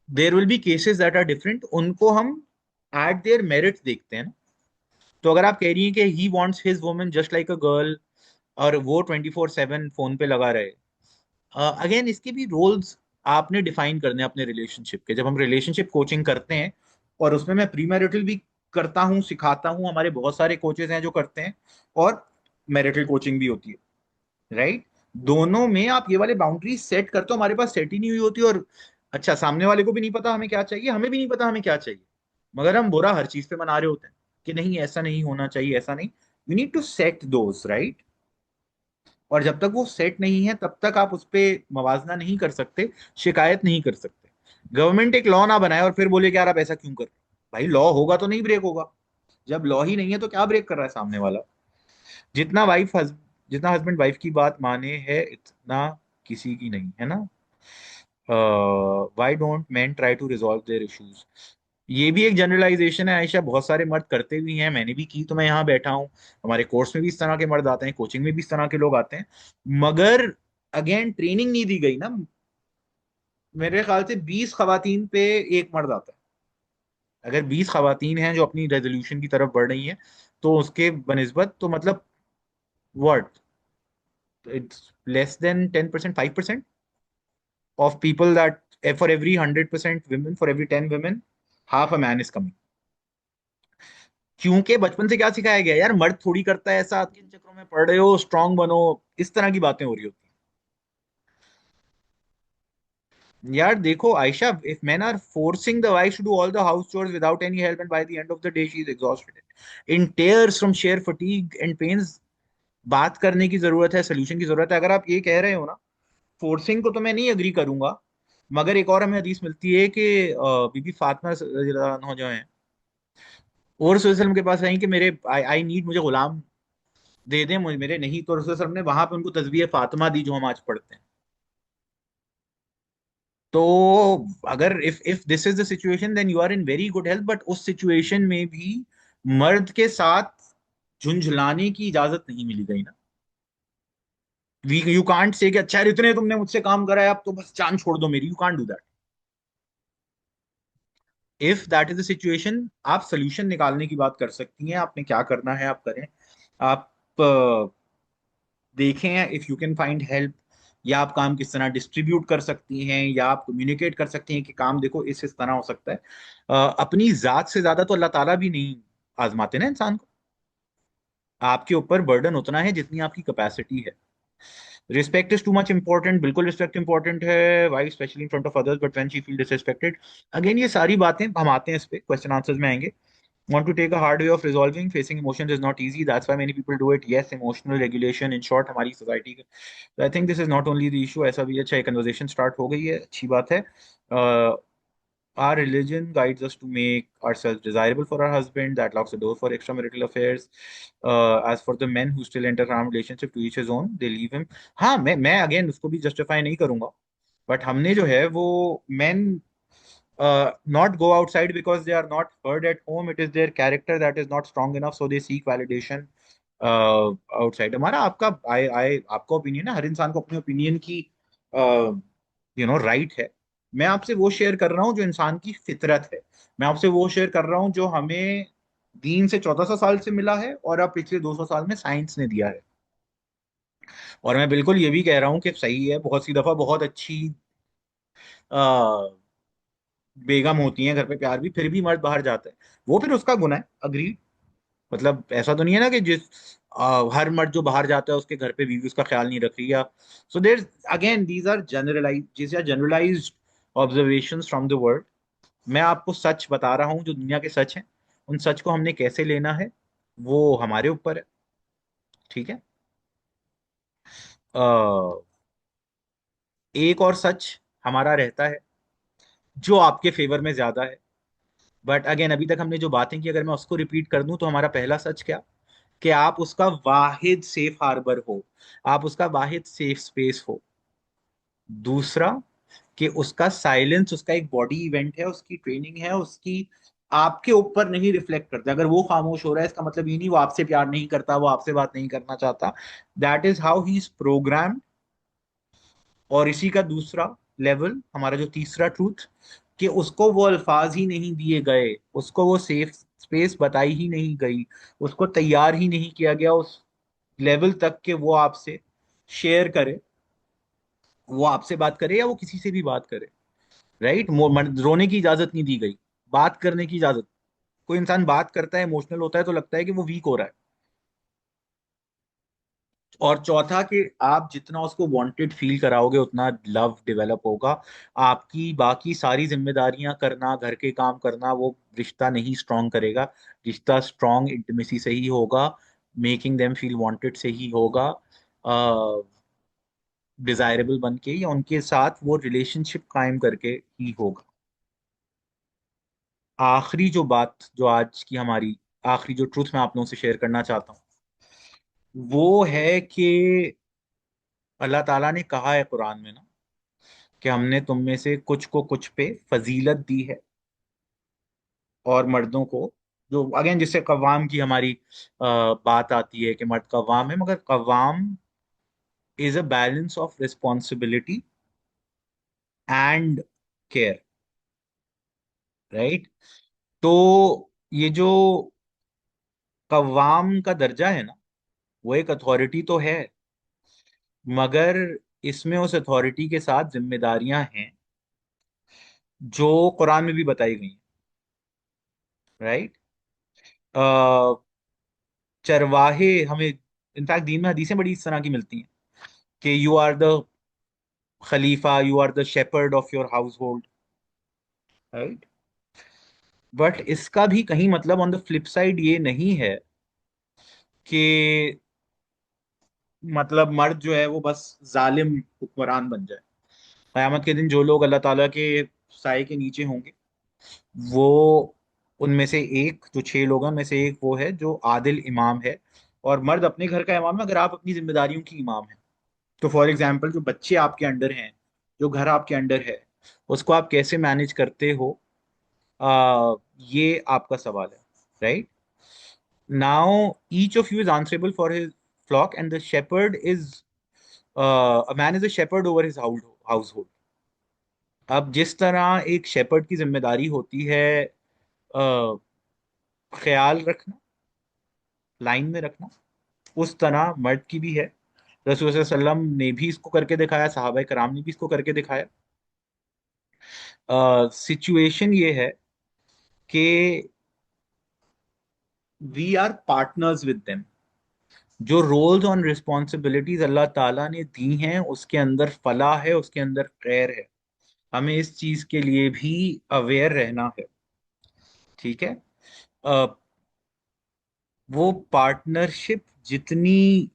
There will be cases that are different, उनको हम एट देयर मेरिट्स देखते हैं ना। तो अगर आप कह रही हैं कि he wants his woman just like a girl, और वो 24/7 फोन पे लगा रहे, अगेन इसके भी रोल्स आपने डिफाइन करने हैं अपने रिलेशनशिप के। जब हम रिलेशनशिप कोचिंग करते हैं, और उसमें मैं प्री मैरिटल भी करता हूँ, सिखाता हूँ, हमारे बहुत सारे कोचेज हैं जो करते हैं, और मैरिटल कोचिंग भी होती है, राइट। दोनों में आप ये वाले बाउंड्री सेट करते हो, हमारे पास सेट ही नहीं हुई होती। और अच्छा, सामने वाले को भी नहीं पता हमें क्या चाहिए, हमें भी नहीं पता हमें क्या चाहिए, मगर हम बुरा हर चीज पे मना रहे होते हैं कि नहीं ऐसा नहीं होना चाहिए, ऐसा नहीं। We need to set those, right. और जब तक वो सेट नहीं है, तब तक आप उस पर मवाजना नहीं कर सकते, शिकायत नहीं कर सकते। गवर्नमेंट एक लॉ ना बनाए और फिर बोले कि यार आप ऐसा क्यों कर रहे भाई लॉ होगा तो नहीं ब्रेक होगा। जब लॉ ही नहीं है तो क्या ब्रेक कर रहा है सामने वाला। जितना वाइफ जितना हस्बैंड वाइफ की बात माने है, इतना किसी की नहीं है ना। Why don't men try to resolve their issues. ये भी एक जनरलाइजेशन है आयशा, बहुत सारे मर्द करते भी हैं, मैंने भी की, तो मैं यहाँ बैठा हूँ। हमारे कोर्स में भी इस तरह के मर्द आते हैं, कोचिंग में भी इस तरह के लोग आते हैं, मगर अगेन ट्रेनिंग नहीं दी गई ना। मेरे ख्याल से 20 खवातीन पे एक मर्द आता है। अगर 20 खवातीन हैं जो अपनी रेजोल्यूशन की तरफ बढ़ रही हैं, तो उसके बनिस्बत तो मतलब what, it's less than 10%, 5% of people that for every 100% women, for every 10 women, half a man is coming। क्योंकि बचपन से क्या सिखाया गया यार, मर्द थोड़ी करता है ऐसा, किन चक्रों में पढ़ रहे हो, स्ट्रांग बनो, इस तरह की बातें हो रही होती हैं। यार देखो Ayesha, if men are forcing the wives to do all the house chores without any help, and by the end of the day she is exhausted in tears from sheer fatigue and pains, बात करने की जरूरत है, solution की जरूरत है। अगर आप ये कह रहे हो ना, फोर्सिंग को तो मैं नहीं अग्री करूंगा, मगर एक और हमें हदीस मिलती है कि बीबी फातिमा रज़ियल्लाहु अन्हा जो है, और रसूल सल्लल्लाहु अलैहि वसल्लम के पास आई कि मेरे आई नीड, मुझे गुलाम दे दें मुझे मेरे, नहीं तो रसूल सल्लल्लाहु अलैहि वसल्लम ने वहां पे उनको तस्बीह फातिमा दी जो हम आज पढ़ते हैं। तो अगर if this is the situation then you are in very good health, but उस सिचुएशन में भी मर्द के साथ झुंझलाने की इजाजत नहीं मिली गई ना। वी यू कांट से कि अच्छा यार इतने तुमने मुझसे काम कराया अब तो बस जान छोड़ दो मेरी, you can't do that. If that is the situation, आप सोल्यूशन निकालने की बात कर सकती हैं, आपने क्या करना है आप करें। आप देखें if you can find help, या आप काम किस तरह डिस्ट्रीब्यूट कर सकती हैं, या आप कम्युनिकेट कर सकती हैं कि काम देखो इस तरह हो सकता है। अपनी जात से ज्यादा तो अल्लाह ताला भी नहीं आजमाते ना इंसान को। आपके ऊपर बर्डन उतना है जितनी आपकी कैपेसिटी है। Respect is too much important, बिल्कुल रिस्पेक्ट इंपॉर्टेंट है, why specially in front of others, but when she feel disrespected. Again ये सारी बातें हम आते हैं इस पे, क्वेश्चन आंसर्स में आएंगे। Want to take a hard way of resolving facing emotions is not easy, that's why many people do it। yes, emotional regulation in short हमारी सोसाइटी का, so I think this is not only the issue, ऐसा भी अच्छा, एक conversation start हो गई है, अच्छी बात है। Our religion guides us to make ourselves desirable for our husband, that locks the door for extramarital affairs। As for the men who still enter harm relationship, to each his own, they leave him। हाँ, मैं again उसको भी justify नहीं करूंगा, but हमने जो है वो men not go outside because they are not heard at home, it is their character that is not strong enough, so they seek validation outside। हमारा आपका आई आपका ओपिनियन है, हर इंसान को अपने ओपिनियन की राइट है। मैं आपसे वो शेयर कर रहा हूँ जो इंसान की फितरत है। मैं आपसे वो शेयर कर रहा हूँ जो हमें दीन से 1400 साल से मिला है, और अब पिछले 200 साल में साइंस ने दिया है। और मैं बिल्कुल ये भी कह रहा हूँ कि सही है, बहुत सी दफा बहुत अच्छी बेगम होती हैं घर पे, प्यार भी, फिर भी मर्द बाहर जाता है, वो फिर उसका गुनाह है, अग्री। मतलब ऐसा तो नहीं है ना कि जिस हर मर्द जो बाहर जाता है उसके घर पे बीवी उसका ख्याल नहीं रख रही, या so there again these are generalized observations from the world. मैं आपको सच बता रहा हूँ जो दुनिया के सच हैं, उन सच को हमने कैसे लेना है वो हमारे ऊपर है। ठीक है। अ, एक और सच हमारा रहता है जो आपके फेवर में ज्यादा है, बट अगेन अभी तक हमने जो बातें की, अगर मैं उसको रिपीट कर दूं, तो हमारा पहला सच क्या, कि आप उसका वाहिद सेफ हार्बर हो, आप उसका वाहिद सेफ स्पेस हो। दूसरा, कि उसका साइलेंस उसका एक बॉडी इवेंट है, उसकी ट्रेनिंग है, उसकी आपके ऊपर नहीं रिफ्लेक्ट करता। अगर वो खामोश हो रहा है इसका मतलब ये नहीं वो आपसे प्यार नहीं करता, वो आपसे बात नहीं करना चाहता। That is how he is program. और इसी का दूसरा लेवल, हमारा जो तीसरा ट्रूथ, कि उसको वो अल्फाज ही नहीं दिए गए, उसको वो सेफ स्पेस बताई ही नहीं गई, उसको तैयार ही नहीं किया गया उस लेवल तक कि वो आपसे शेयर करे, वो आपसे बात करे या वो किसी से भी बात करे। राइट, रोने की इजाजत नहीं दी गई, बात करने की इजाजत। कोई इंसान बात करता है, इमोशनल होता है, तो लगता है कि वो वीक हो रहा है। और चौथा, कि आप जितना उसको वांटेड फील कराओगे उतना लव डेवलप होगा। आपकी बाकी सारी जिम्मेदारियां करना, घर के काम करना, वो रिश्ता नहीं स्ट्रांग करेगा। रिश्ता स्ट्रांग इंटीमेसी से ही होगा, मेकिंग देम फील वांटेड से ही होगा, डिजायरेबल बन के, या उनके साथ वो रिलेशनशिप कायम करके ही होगा। आखिरी जो बात, जो आज की हमारी आखिरी जो ट्रूथ मैं आप लोगों से शेयर करना चाहता हूँ, वो है कि अल्लाह ताला ने कहा है कुरान में ना, कि हमने तुम में से कुछ को कुछ पे फजीलत दी है, और मर्दों को, जो अगेन जिससे कव्वाम की हमारी बात आती है कि मर्द कव्वाम है, मगर कव्वाम is a balance of responsibility and care, right? तो ये जो कव्वाम का दर्जा है ना, वो एक अथॉरिटी तो है, मगर इसमें उस अथॉरिटी के साथ जिम्मेदारियां हैं जो कुरान में भी बताई गई हैं, राइट? चरवाहे हमें, इनफैक्ट दीन में हदीसें बड़ी इस तरह की मिलती हैं कि यू आर द खलीफा, you are the shepherd of your household, right? But इसका भी कहीं मतलब ऑन द फ्लिप साइड ये नहीं है कि मतलब मर्द जो है वो बस जालिम हुक्मरान बन जाए। कयामत के दिन जो लोग अल्लाह ताला के साए के नीचे होंगे, वो उनमें से एक, जो 6 लोग हैं उनमें से एक वो है जो आदिल इमाम है। और मर्द अपने घर का इमाम है अगर आप अपनी जिम्मेदारियों की इमाम हैं। तो फॉर एग्जाम्पल, जो बच्चे आपके अंडर हैं, जो घर आपके अंडर है, उसको आप कैसे मैनेज करते हो, ये आपका सवाल है, right? Now each of you is answerable for his flock, and the shepherd is, a man is a shepherd over his household. अब जिस तरह एक शेपर्ड की जिम्मेदारी होती है ख्याल रखना, लाइन में रखना, उस तरह मर्द की भी है। रसूल सल्लल्लाहु अलैहि वसल्लम ने भी इसको करके दिखाया, सहाबा कराम ने भी इसको करके दिखाया। सिचुएशन ये है कि we are partners with them. जो रोल्स और रिस्पॉन्सिबिलिटीज अल्लाह ताला ने दी हैं उसके अंदर फलाह है, उसके अंदर खैर है। हमें इस चीज के लिए भी अवेयर रहना है, ठीक है? अ, वो पार्टनरशिप जितनी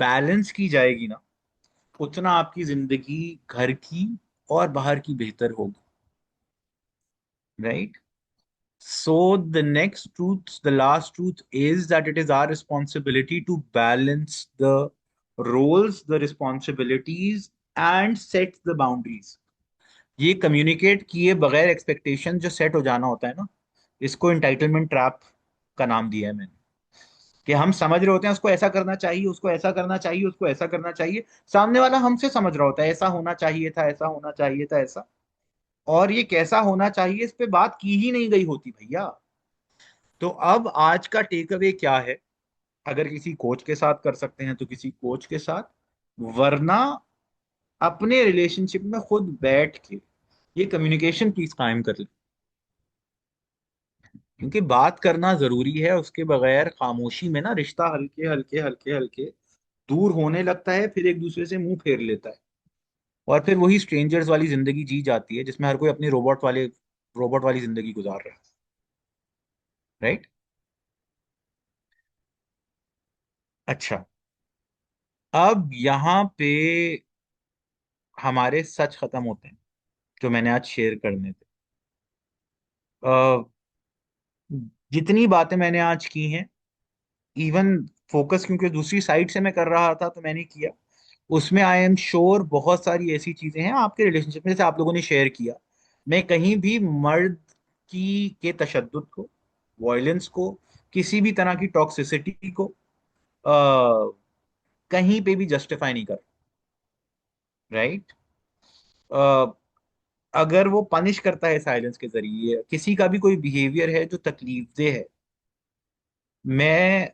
बैलेंस की जाएगी ना, उतना आपकी जिंदगी घर की और बाहर की बेहतर होगी, right? So the next truth, the last truth is that it is our responsibility to balance the roles, the responsibilities, and set the boundaries. ये कम्युनिकेट किए बगैर एक्सपेक्टेशन जो सेट हो जाना होता है ना, इसको एंटाइटलमेंट ट्रैप का नाम दिया है मैंने। कि हम समझ रहे होते हैं उसको ऐसा करना चाहिए, उसको ऐसा करना चाहिए, उसको ऐसा करना चाहिए। सामने वाला हमसे समझ रहा होता है ऐसा होना चाहिए था, ऐसा होना चाहिए था, ऐसा। और ये कैसा होना चाहिए इस पे बात की ही नहीं गई होती भैया। तो अब आज का टेक अवे क्या है? अगर किसी कोच के साथ कर सकते हैं तो किसी कोच के साथ, वरना अपने रिलेशनशिप में खुद बैठ के ये कम्युनिकेशन प्लीज कायम कर ले। क्योंकि बात करना जरूरी है, उसके बगैर खामोशी में ना रिश्ता हल्के हल्के हल्के हल्के दूर होने लगता है, फिर एक दूसरे से मुंह फेर लेता है। और फिर वही स्ट्रेंजर्स वाली जिंदगी जी जाती है जिसमें हर कोई अपनी रोबोट वाली जिंदगी गुजार रहा है, राइट? अच्छा, अब यहाँ पे हमारे सच खत्म होते हैं जो मैंने आज शेयर करने थे। अ, जितनी बातें मैंने आज की हैं, इवन फोकस क्योंकि दूसरी साइड से मैं कर रहा था तो मैंने किया, उसमें आई एम श्योर बहुत सारी ऐसी चीजें हैं आपके रिलेशनशिप में, जैसे आप लोगों ने शेयर किया। मैं कहीं भी मर्द की के तशद्दुद को, वायलेंस को, किसी भी तरह की टॉक्सिसिटी को कहीं पे भी जस्टिफाई नहीं कर, राइट? अगर वो पनिश करता है साइलेंस के जरिए, किसी का भी कोई बिहेवियर है जो तकलीफदेह है, मैं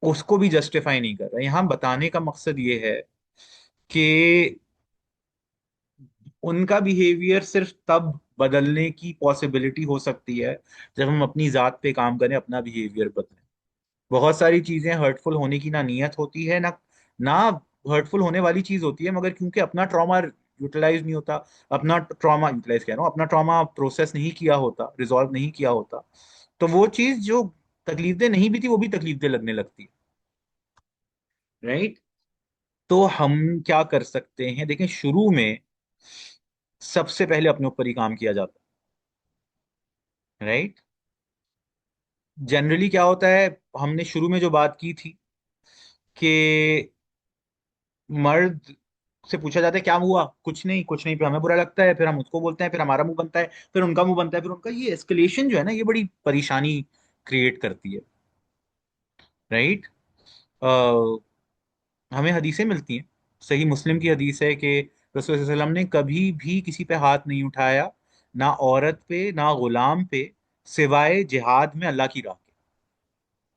उसको भी जस्टिफाई नहीं कर रहा। यहाँ बताने का मकसद ये है कि उनका बिहेवियर सिर्फ तब बदलने की पॉसिबिलिटी हो सकती है जब हम अपनी जात पे काम करें, अपना बिहेवियर बदलें। बहुत सारी चीजें हर्टफुल होने की ना नीयत होती है, ना ना हर्टफुल होने वाली चीज होती है, मगर क्योंकि अपना ट्रॉमा यूटिलाइज नहीं होता, अपना ट्रॉमा यूटिलाइज कह रहा हूँ, अपना ट्रॉमा प्रोसेस नहीं किया होता, रिजॉल्व नहीं किया होता, तो वो चीज जो तकलीफदेह नहीं भी थी वो भी तकलीफदेह लगने लगती है, राइट? तो हम क्या कर सकते हैं? देखें, शुरू में सबसे पहले अपने ऊपर ही काम किया जाता है, राइट। जनरली क्या होता है, हमने शुरू में जो बात की थी कि मर्द से पूछा जाता है क्या हुआ, कुछ नहीं कुछ नहीं, फिर हमें बुरा लगता है, फिर हम उसको बोलते हैं, फिर हमारा मुंह बनता है, फिर उनका मुंह बनता है, फिर उनका, ये एस्केलेशन जो है ना, ये बड़ी परेशानी क्रिएट करती है, राइट। हमें हदीसें मिलती हैं, सही मुस्लिम की हदीस है कि रसूल सल्लल्लाहु अलैहि वसल्लम ने कभी भी किसी पे हाथ नहीं उठाया, ना औरत पे ना गुलाम पे, सिवाय जिहाद में अल्लाह की राह के,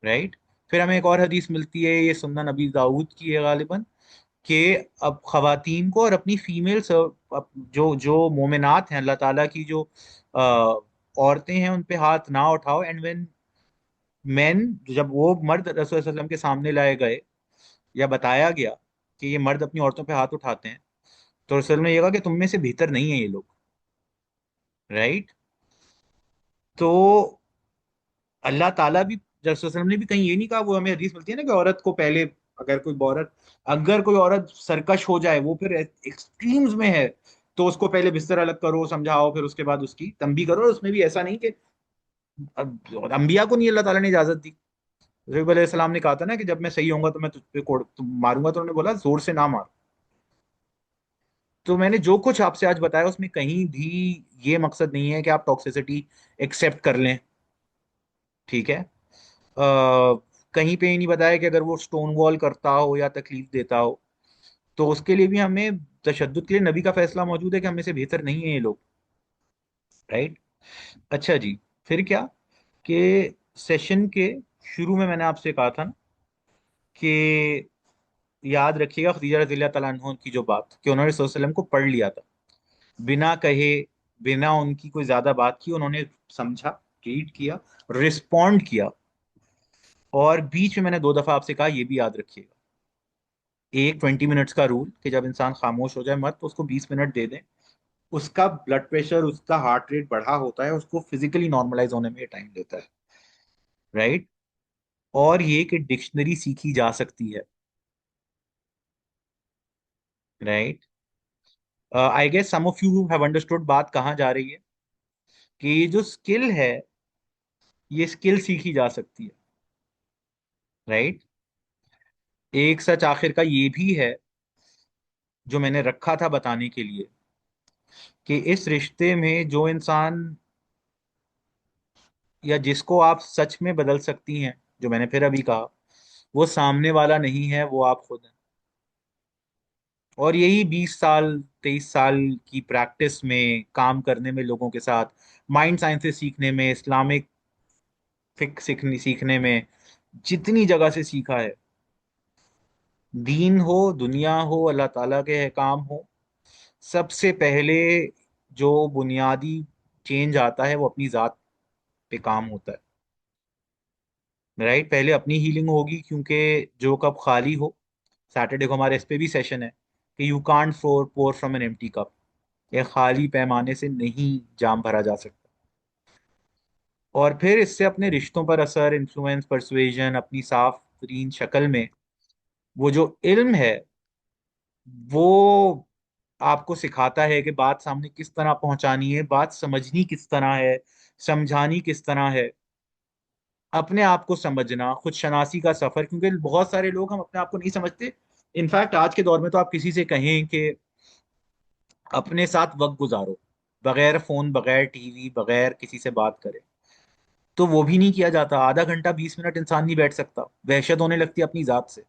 राइट। फिर हमें एक और हदीस मिलती है, ये सुन्नन नबी दाऊद की है गालिबन, कि अब खवातीन को और अपनी फीमेल जो जो मोमिनात हैं, अल्लाह ताला की जो औरतें हैं, उन पे हाथ ना उठाओ। एंड व्हेन मैन, जब वो मर्द रसूल सल्लल्लाहु अलैहि वसल्लम के सामने लाए गए या बताया गया कि ये मर्द अपनी औरतों पे हाथ उठाते हैं, तो रसूल ने ये कहा कि तुम में से भीतर नहीं है ये लोग, राइट। तो अल्लाह ताला भी, रसूल सल्लल्लाहु अलैहि वसल्लम ने भी कहीं ये नहीं कहा, वो हमें हदीस मिलती है ना कि औरत को पहले, अगर कोई औरत सरकश हो जाए, वो फिर एक्सट्रीम्स में है, तो उसको पहले बिस्तर अलग करो, समझाओ, फिर उसके बाद उसकी तंबी करो। और उसमें भी ऐसा नहीं कि अंबिया को नहीं अल्लाह ताला ने इजाजत दी। रसूल अलैहिस्सलाम ने कहा था ना कि जब मैं सही होऊंगा तो मैं तुझ पे मारूंगा, तो उन्होंने बोला जोर से ना मार। तो मैंने जो कुछ आपसे आज बताया उसमें कहीं भी ये मकसद नहीं है कि आप टॉक्सिसिटी एक्सेप्ट कर लें, ठीक है। कहीं पे ही नहीं बताया कि अगर वो स्टोन वॉल करता हो या तकलीफ देता हो, तो उसके लिए भी हमें, तशद्दुद के लिए नबी का फैसला मौजूद है कि हमें से बेहतर नहीं है ये लोग, राइट। अच्छा जी, फिर क्या कि सेशन के शुरू में मैंने आपसे कहा था ना कि याद रखिएगा खदीजा रज़ियल्लाहु तआला अन्हा की जो बात, कि उन्होंने रसूल सल्लल्लाहु अलैहि वसल्लम को पढ़ लिया था, बिना कहे, बिना उनकी कोई ज्यादा बात की, उन्होंने समझा, रीड किया, रिस्पॉन्ड किया। और बीच में मैंने 2 दफा आपसे कहा, ये भी याद रखिएगा, एक 20 मिनट्स का रूल, कि जब इंसान खामोश हो जाए मत, तो उसको 20 मिनट दे दें। उसका ब्लड प्रेशर, उसका हार्ट रेट बढ़ा होता है, उसको फिजिकली नॉर्मलाइज होने में टाइम लेता है, राइट। और ये कि डिक्शनरी सीखी जा सकती है, right. I guess some of you have understood बात कहाँ जा रही है, कि ये जो स्किल है, ये स्किल सीखी जा सकती है, राइट। एक सच आखिर का ये भी है, जो मैंने रखा था बताने के लिए, कि इस रिश्ते में जो इंसान, या जिसको आप सच में बदल सकती हैं, जो मैंने फिर अभी कहा, वो सामने वाला नहीं है, वो आप खुद हैं। और यही 20 साल, 23 साल की प्रैक्टिस में, काम करने में लोगों के साथ, माइंड साइंसेस सीखने में, इस्लामिक फिक सीखने में, जितनी जगह से सीखा है, दीन हो, दुनिया हो, अल्लाह ताला के काम हो, सबसे पहले जो बुनियादी चेंज आता है वो अपनी जात पे काम होता है, राइट। पहले अपनी हीलिंग होगी, क्योंकि जो कप खाली हो, सैटरडे को हमारे इस पे भी सेशन है कि you can't pour from an empty cup, ये खाली पैमाने से नहीं जाम भरा जा सकता। और फिर इससे अपने रिश्तों पर असर, इन्फ्लुएंस, परसुएजन, अपनी साफ तरीन शक्ल में, वो जो इल्म है, वो आपको सिखाता है कि बात सामने किस तरह पहुंचानी है, बात समझनी किस तरह है, समझानी किस तरह है, अपने आप को समझना, खुद शनासी का सफर, क्योंकि बहुत सारे लोग, हम अपने आप को नहीं समझते। इनफैक्ट आज के दौर में तो आप किसी से कहें कि अपने साथ वक्त गुजारो, बगैर फोन, बगैर टीवी, बगैर किसी से बात करे, तो वो भी नहीं किया जाता। आधा घंटा, 20 मिनट इंसान नहीं बैठ सकता, वहशत होने लगती है अपनी जात से।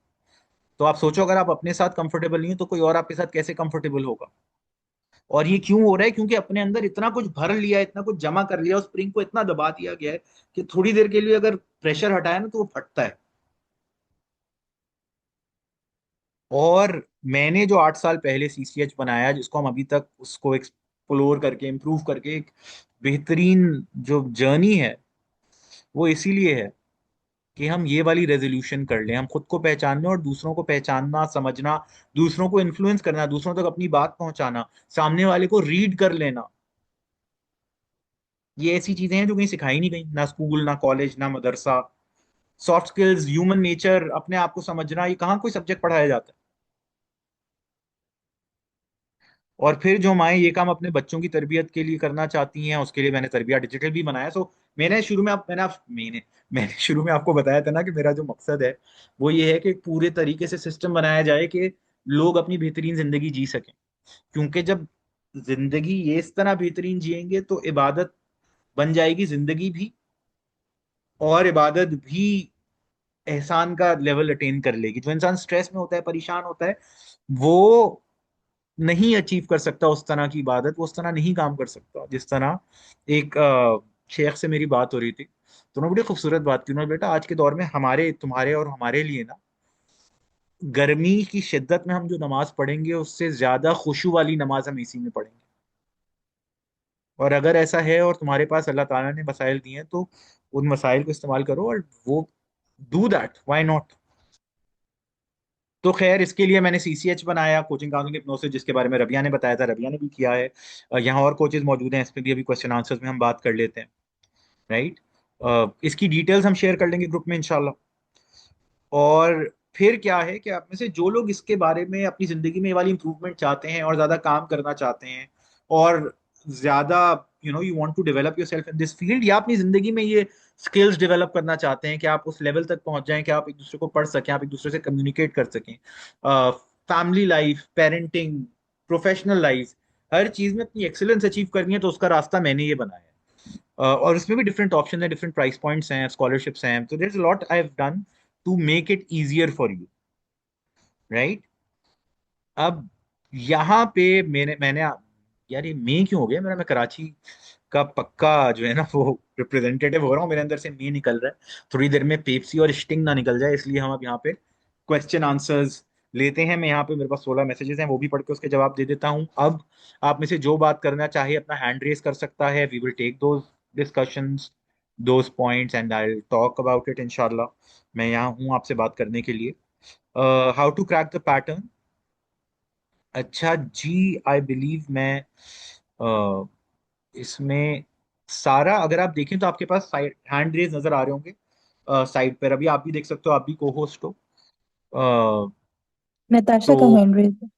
तो आप सोचो, अगर आप अपने साथ कंफर्टेबल नहीं हो, तो कोई और आपके साथ कैसे कंफर्टेबल होगा। और ये क्यों हो रहा है? क्योंकि अपने अंदर इतना कुछ भर लिया है, इतना कुछ जमा कर लिया, उस स्प्रिंग को इतना दबा दिया गया है कि थोड़ी देर के लिए अगर प्रेशर हटाए ना, तो वो फटता है। और मैंने जो 8 साल पहले सीसीएच बनाया, जिसको हम अभी तक उसको एक्सप्लोर करके, इम्प्रूव करके, एक बेहतरीन जो जर्नी है, वो इसीलिए है कि हम ये वाली रेजोल्यूशन कर लें, हम खुद को पहचानना और दूसरों को पहचानना, समझना, दूसरों को इन्फ्लुएंस करना, दूसरों तक अपनी बात पहुंचाना, सामने वाले को रीड कर लेना। ये ऐसी चीजें हैं जो कहीं सिखाई नहीं गई, ना स्कूल, ना कॉलेज, ना मदरसा। सॉफ्ट स्किल्स, ह्यूमन नेचर, अपने आप को समझना, ये कहाँ कोई सब्जेक्ट पढ़ाया जाता है। और फिर जो माएँ ये काम अपने बच्चों की तरबियत के लिए करना चाहती हैं, उसके लिए मैंने तरबिया डिजिटल भी बनाया। सो मैंने शुरू में आपको बताया था ना कि मेरा जो मकसद है वो ये है कि पूरे तरीके से सिस्टम बनाया जाए कि लोग अपनी बेहतरीन जिंदगी जी सकें। क्योंकि जब जिंदगी ये इस तरह बेहतरीन जिएंगे तो इबादत बन जाएगी जिंदगी भी, और इबादत भी एहसान का लेवल अटेन कर लेगी। जो इंसान स्ट्रेस में होता है, परेशान होता है, वो नहीं अचीव कर सकता उस तरह की इबादत, वो उस तरह नहीं काम कर सकता जिस तरह एक शेख से मेरी बात हो रही थी, तो उन्होंने बड़ी खूबसूरत बात की। उन्होंने, बेटा आज के दौर में हमारे तुम्हारे और हमारे लिए ना, गर्मी की शिद्दत में हम जो नमाज पढ़ेंगे उससे ज्यादा खुशू वाली नमाज हम इसी में पढ़ेंगे। और अगर ऐसा है और तुम्हारे पास अल्लाह ताला ने मसाइल दिए हैं, तो उन मसाइल को इस्तेमाल करो और वो डू दैट, व्हाई नॉट। तो खैर, इसके लिए मैंने सीसीएच बनाया, कोचिंग काउंसलिंग हिप्नोसिस, जिसके बारे में रबिया ने बताया था, रबिया ने भी किया है। यहाँ और कोचेज मौजूद हैं, इस पे भी अभी क्वेश्चन आंसर्स में हम बात कर लेते हैं। राइट। इसकी डिटेल्स हम शेयर कर लेंगे ग्रुप में इंशाल्लाह। और फिर क्या है कि आप में से जो लोग इसके बारे में अपनी जिंदगी में ये वाली इंप्रूवमेंट चाहते हैं और ज्यादा काम करना चाहते हैं, और ज्यादा you want to develop yourself in this field, या अपनी जिंदगी में ये स्किल्स डेवलप करना चाहते हैं कि आप उस लेवल तक पहुंच जाएं कि आप एक दूसरे को पढ़ सकें, आप एक दूसरे से कम्युनिकेट कर सकें, family life, parenting, professional life, हर चीज में अपनी एक्सेलेंस अचीव करनी है, तो उसका रास्ता मैंने ये बनाया है। और इसमें भी डिफरेंट ऑप्शन है, डिफरेंट प्राइस पॉइंट्स हैं, स्कॉलरशिप्स हैं, तो there is a lot I have done to make it easier for you. Right. अब यहाँ पे मैंने यार ये मैं क्यों हो गया मेरा, मैं कराची का पक्का जो है ना वो रिप्रेजेंटेटिव हो रहा हूँ, मेरे अंदर से मैं निकल रहा है। थोड़ी देर में पेप्सी और स्टिंग ना निकल जाए, इसलिए हम अब यहाँ पे क्वेश्चन आंसर्स लेते हैं। मैं यहाँ पे, मेरे पास 16 मैसेजेस हैं, वो भी पढ़ के उसके जवाब दे देता हूँ। अब आप में से जो बात करना चाहे अपना हैंड रेस कर सकता है, we will take those discussions, those points, and I will talk about it इंशाल्लाह। मैं यहाँ हूँ आपसे बात करने के लिए। How to crack the pattern. अच्छा जी, आई बिलीव मैं अ, इसमें सारा, अगर आप देखें तो आपके पास साइड हैंड रेज नजर आ रहे होंगे साइड पर, अभी आप भी देख सकते हो, आप भी को होस्ट हो। अ, नताशा का तो हैंड रेज है।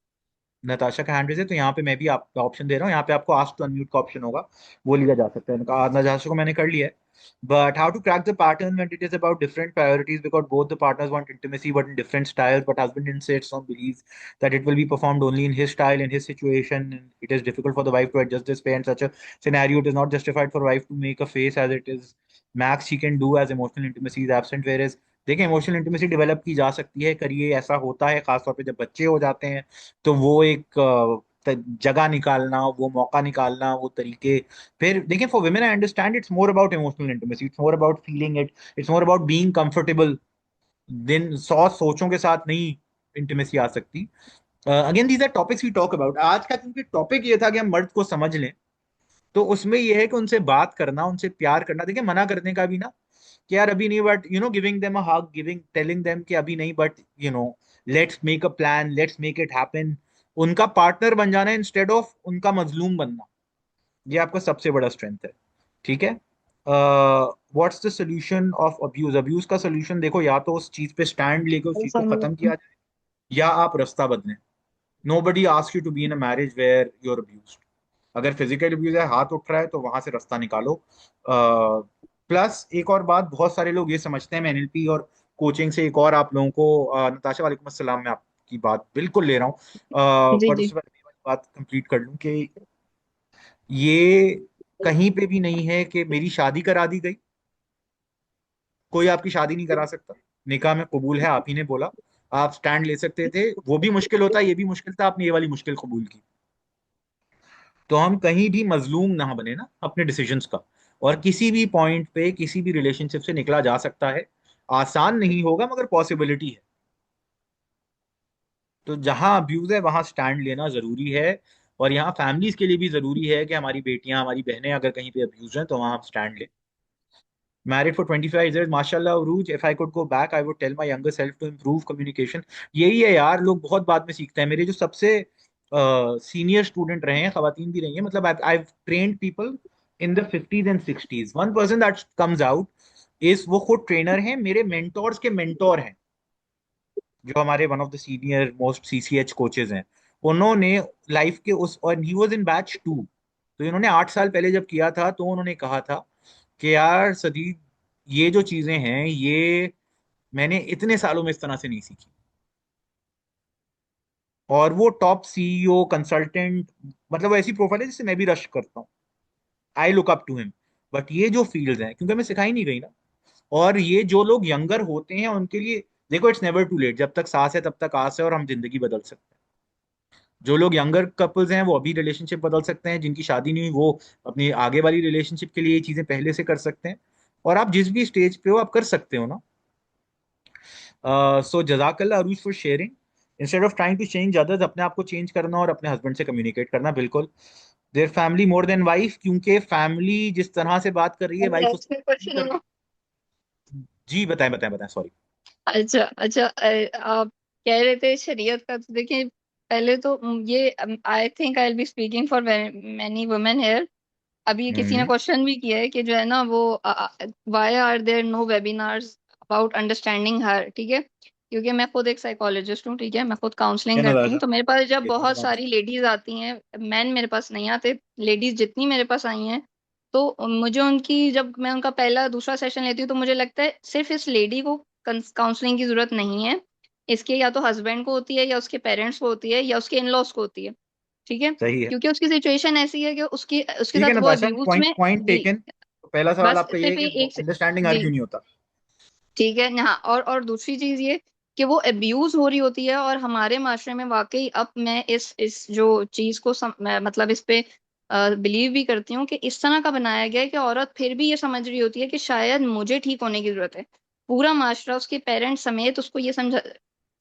नताशा का हैंड रेज है, तो यहाँ पे मैं भी आपका ऑप्शन दे रहा हूँ, यहाँ पे आपको आस्क टू अनम्यूट का ऑप्शन होगा, वो लिया जा सकता है। नताशा को मैंने कर लिया है। But how to crack the pattern when it is about different priorities, because both the partners want intimacy but in different styles, but husband insists on believes that it will be performed only in his style, in his situation, and it is difficult for the wife to adjust this way. In such a scenario, it is not justified for wife to make a face, as it is max she can do as emotional intimacy is absent, whereas देखिए, emotional intimacy develop की जा सकती है, करिए, ऐसा होता है खासतौर पे जब बच्चे हो जाते हैं, तो वो एक जगह निकालना, वो मौका निकालना, वो तरीके। फिर देखिए, for women I understand, it's more about emotional intimacy, it's more about feeling it, it's more about being comfortable. दिन 100 सोचों के साथ नहीं इंटीमेसी आ सकती। Again these are topics we talk about. आज का क्योंकि टॉपिक ये था कि हम मर्द को समझ लें, तो उसमें ये है कि उनसे बात करना, उनसे प्यार करना। देखिए, मना करने का भी ना, कि यार अभी नहीं, but giving them a hug, giving, telling them कि अभी नहीं, but you know let's make a plan, let's make it happen. उनका पार्टनर बन जाना इंस्टेड ऑफ उनका मजलूम बनना, ये आपका सबसे बड़ा स्ट्रेंथ है। ठीक है। What's the solution of abuse. Abuse का सोल्यूशन देखो, या तो उस चीज पे स्टैंड लेके उस चीज को खत्म किया जाए, या आप रास्ता बदलें। Nobody ask you to be in a marriage where you are abused. अगर फिजिकल अब्यूज है, हाथ उठ रहा है, तो वहां से रास्ता निकालो। प्लस एक और बात, बहुत सारे लोग ये समझते हैं, मैं एनएलपी और कोचिंग से एक और आप लोगों को नताशा वालेकुम अस्सलाम, मैं आपकी बात बिल्कुल ले रहा हूँ, जी बट जी। उससे पहले ये वाली बात कंप्लीट कर लूँ कि ये कहीं पे भी नहीं है कि मेरी शादी करा दी गई, कोई आपकी शादी नहीं करा सकता। निकाह में कबूल है, आप ही ने बोला, आप स्टैंड ले सकते थे, वो भी मुश्किल होता, ये भी मुश्किल था, आपने ये वाली मुश्किल कबूल की। तो हम कहीं भी मजलूम ना बने ना अपने डिसीजंस का, और किसी भी पॉइंट पे किसी भी रिलेशनशिप से निकला जा सकता है। आसान नहीं होगा, मगर पॉसिबिलिटी है। तो जहां अब्यूज है वहां स्टैंड लेना जरूरी है। और यहाँ फैमिलीज के लिए भी जरूरी है कि हमारी बेटियां, हमारी बहनें अगर कहीं पे अब्यूज हैं, तो वहां हम स्टैंड लें। Married for 25 years, माशाल्लाह उरूज, if I could go back I would tell my younger self to improve communication। यही है यार, लोग बहुत बाद में सीखते हैं। मेरे जो सबसे सीनियर स्टूडेंट रहे हैं, खवातीन भी रही हैं, मतलब I trained people in the 50s and 60s। One person that comes out is, वो खुद ट्रेनर हैं, मेरे मेंटोर्स के मेंटोर हैं, जो हमारे one of the senior most CCH coaches हैं। उन्होंने लाइफ के उस, और ही वॉज इन बैच 2, तो इन्होंने 8 साल पहले जब किया था तो उन्होंने कहा था कि यार सदीक, ये जो चीजें हैं ये मैंने इतने सालों में इस तरह से नहीं सीखी। और वो टॉप सीईओ कंसल्टेंट, मतलब वो ऐसी प्रोफाइल है जिससे मैं भी रश करता हूँ, I look up to him. But ये जो फील्ड हैं, क्योंकि हमें सिखाई नहीं गई ना, और ये जो लोग यंगर होते हैं उनके लिए, देखो इट्स नेवर टू लेट, जब तक सांस है तब तक आस है, और हम जिंदगी बदल सकते हैं। जो लोग यंगर कपल्स हैं वो अभी रिलेशनशिप बदल सकते हैं, जिनकी शादी नहीं हुई वो अपनी आगे वाली रिलेशनशिप के लिए ये चीजें पहले से कर सकते हैं। और आप जिस भी स्टेज पे हो आप कर सकते हो ना। सो जजाकल्ला Arooj for sharing. Instead of trying to change others, अपने आप को चेंज करना और अपने हस्बैंड से कम्युनिकेट करना, बिल्कुल। Their family more than wife, क्योंकि फैमिली जिस तरह से बात कर रही है वाइफ उस नहीं क्वेश्चन कर है रही। ना। जी बताएं बताएं बताएं, सॉरी। अच्छा अच्छा, आप कह रहे थे शरीयत का, तो देखिए पहले तो ये, I think I will be speaking for many women here. अभी किसी ने हम्म। क्वेश्चन भी किया है कि जो है ना वो, why are there no webinars about understanding her, ठीक है। क्योंकि मैं खुद एक साइकोलॉजिस्ट हूँ, ठीक है, मैं खुद काउंसलिंग क्या करती हूँ, नताशा, तो मेरे पास जब ये बहुत धन्यवाद। सारी लेडीज आती हैं, मैन मेरे पास नहीं आते, लेडीज जितनी मेरे पास आई हैं, तो मुझे उनकी, जब मैं उनका पहला दूसरा सेशन लेती हूँ तो मुझे लगता है सिर्फ इस लेडी को काउंसलिंग की जरूरत नहीं है, इसके या तो हस्बैंड को होती है, या उसके पेरेंट्स को होती है, या उसके इन लॉज को होती है, ठीक है। सही है। क्योंकि उसकी सिचुएशन ऐसी है कि उसकी उसके ठीक है साथ वो नताशा, अब्यूज पॉइंट में, पॉइंट जी, टेकन। तो पहला सवाल बस आपका ये है सिर्फ कि एक अंडरस्टैंडिंग हर जी, क्यों नहीं होता। ठीक है। हाँ, और दूसरी चीज ये कि वो अब्यूज हो रही होती है, और हमारे माशरे में वाकई, अब मैं इस जो चीज को मैं मतलब इस पे बिलीव भी करती हूँ कि इस तरह का बनाया गया है कि औरत फिर भी ये समझ रही होती है कि शायद मुझे ठीक होने की जरूरत है। पूरा माशरा, उसके पेरेंट्स समेत, उसको ये समझा,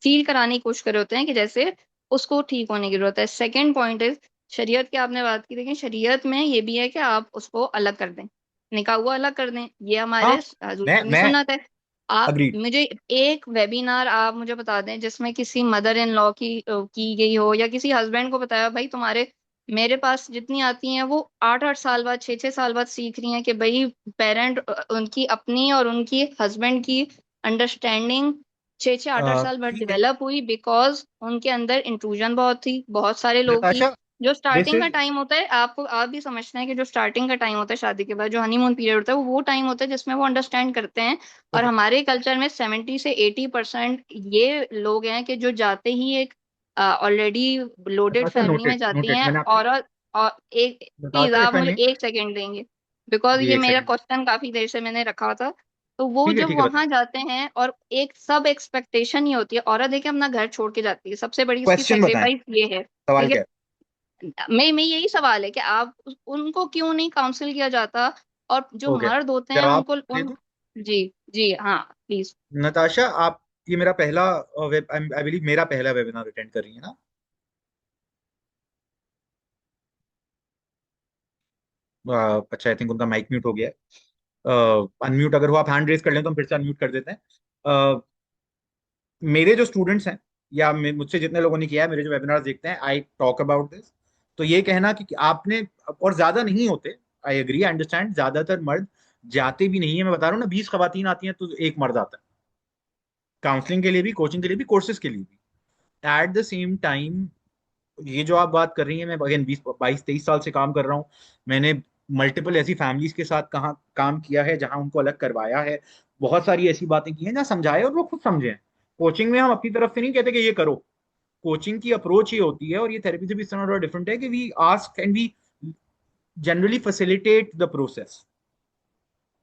फील कराने की कोशिश कर रहे होते हैं कि जैसे उसको ठीक होने की जरूरत है। सेकेंड पॉइंट इज, शरीयत की आपने बात की, देखिए शरीयत में ये भी है कि आप उसको अलग कर दें, निकाह हुआ अलग कर दें, ये हमारे हाँ, हजूर की मैं सुन्नत है। आप अग्रीड। मुझे एक वेबिनार आप मुझे बता दें जिसमें किसी मदर इन लॉ की गई हो, या किसी हस्बैंड को बताया भाई तुम्हारे, मेरे पास जितनी आती हैं वो 8-8 साल बाद, 6-6 साल बाद सीख रही हैं कि भाई पेरेंट, उनकी अपनी और उनकी हस्बैंड की अंडरस्टैंडिंग 6-6 8-8 साल बाद ठीक है डेवलप हुई, बिकॉज उनके अंदर इंट्रूजन बहुत थी, बहुत सारे लोग थी। नताशा, जो दिस स्टार्टिंग का इज, टाइम होता है, आपको आप भी समझते हैं कि जो स्टार्टिंग का टाइम होता है शादी के बाद, जो हनीमून पीरियड होता है, वो टाइम होता है जिसमें वो अंडरस्टैंड करते हैं। और ओके। हमारे कल्चर में 70 से 80% ये लोग हैं कि जो जाते ही एक ऑलरेडी लोडेड नताशा फैमिली में नोटेड जाती नोटेड, हैं, मैंने आपकी, और एक प्लीज नताशा आप इफ आई मुझे मे, 1 सेकेंड देंगे, बिकॉज जी ये एक मेरा सेकंड। क्वेश्चन काफी देर से मैंने रखा था। तो वो जब ठीक है बताएं। वहां जाते हैं, और एक सब एक्सपेक्टेशन ही होती है, औरत देखिए अपना घर छोड़ के जाती है, सबसे बड़ी उसकी क्वेश्चन बताएं, सेक्रीफाइस ये है, सवाल ठीक है। क्या है। मैं यही सवाल है कि आप उनको क्यों नहीं काउंसिल किया जाता, और जो ओके, मर्द होते हैं जवाब उनको दे उन, दूं। जी जी हाँ, प्लीज। नताशा आप, ये मेरा पहला वेब, आई बिलीव मेरा पहला वेबिनार अटेंड कर रही है ना। अच्छा, आई थिंक उनका माइक म्यूट हो गया है। अनम्यूट अगर हो आप हैंड रेज कर लें तो हम फिर से अनम्यूट कर देते हैं। मेरे जो स्टूडेंट्स हैं, या मुझसे जितने लोगों ने किया है, मेरे जो वेबिनार्स देखते हैं, आई टॉक अबाउट दिस। तो ये कहना कि आपने, और ज्यादा नहीं होते, आई एग्री, आई अंडरस्टैंड, ज्यादातर मर्द जाते भी नहीं है। मैं बता रहा हूँ ना, 20 खवातीन आती हैं तो एक मर्द आता है, काउंसलिंग के लिए भी, कोचिंग के लिए भी, कोर्सेज के लिए भी। एट द सेम टाइम, ये जो आप बात कर रही हैं, मैं अगेन 20 22 23 साल से काम कर रहा हूँ। मैंने मल्टीपल ऐसी फैमिलीज के साथ कहाँ काम किया है जहां उनको अलग करवाया है। बहुत सारी ऐसी बातें की हैं जहाँ समझाए और वो खुद समझे हैं। कोचिंग में हम अपनी तरफ से नहीं कहते कि ये करो, कोचिंग की अप्रोच ये होती है, और ये थेरेपी से भी इस तरह थोड़ा डिफरेंट है कि we ask and we generally facilitate the process.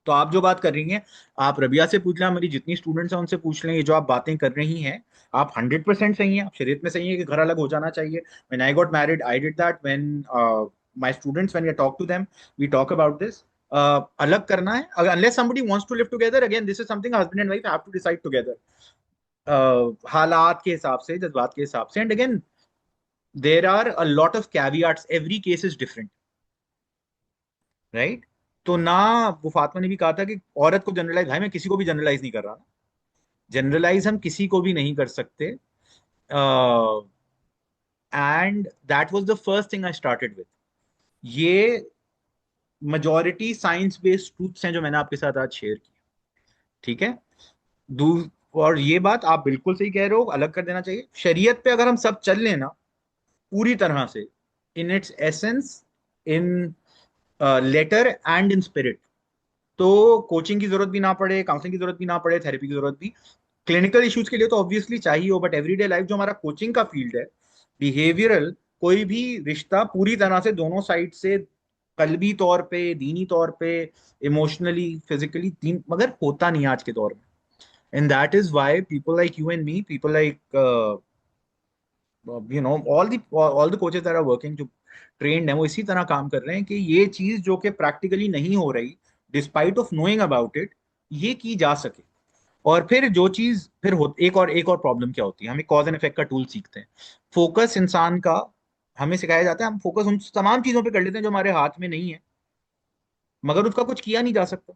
तो आप जो बात कर रही हैं, आप रबिया से पूछ लें, हमारी जितनी स्टूडेंट्स हैं उनसे पूछ लें, ये जो आप बातें कर रही हैं, आप 100% सही हैं। आप शरीयत में सही है कि घर अलग हो जाना चाहिए। When I got married I did that, when my students, when we talk to them, we talk about this. अलग करना है, अगर unless somebody wants to live together, again this is something husband and wife have to decide together, हालात के हिसाब से, जज्बात के हिसाब से। And again there are a lot of caveats, every case is different, right. तो ना, वो फातिमा ने भी कहा था कि औरत को जनरलाइज, भाई मैं किसी को भी जनरलाइज नहीं कर रहा ना, जनरलाइज हम किसी को भी नहीं कर सकते। And that was the first thing I started with. ये मेजोरिटी साइंस बेस्ड ट्रूथ्स हैं जो मैंने आपके साथ आज शेयर की, ठीक है। दू और ये बात आप बिल्कुल सही कह रहे हो, अलग कर देना चाहिए। शरीयत पे अगर हम सब चल लें ना, पूरी तरह से, in its essence, in letter and in spirit. तो कोचिंग की जरूरत भी ना पड़े, काउंसलिंग की जरूरत भी ना पड़े, थेरेपी की जरूरत भी क्लिनिकल इश्यूज के लिए तो ऑब्वियसली चाहिए हो, बट एवरीडे लाइफ जो हमारा कोचिंग का फील्ड है, बिहेवियरल, कोई भी रिश्ता पूरी तरह से दोनों साइड से, कल्बी तौर पे, दीनी तौर पे, इमोशनली, फिजिकली, तीन, मगर होता नहीं है आज के दौर में। And that is why people like you and me, people like all the coaches that are working, जो ट्रेंड है, वो इसी तरह काम कर रहे हैं कि ये चीज जो कि प्रैक्टिकली नहीं हो रही, despite of knowing about it, ये की जा सके। और फिर जो चीज फिर हो, एक और प्रॉब्लम क्या होती है, हम एक कॉज एंड इफेक्ट का टूल सीखते हैं। फोकस इंसान का, हमें सिखाया जाता है हम फोकस उन तमाम चीजों पे कर लेते हैं जो हमारे हाथ में नहीं है, मगर उसका कुछ किया नहीं जा सकता।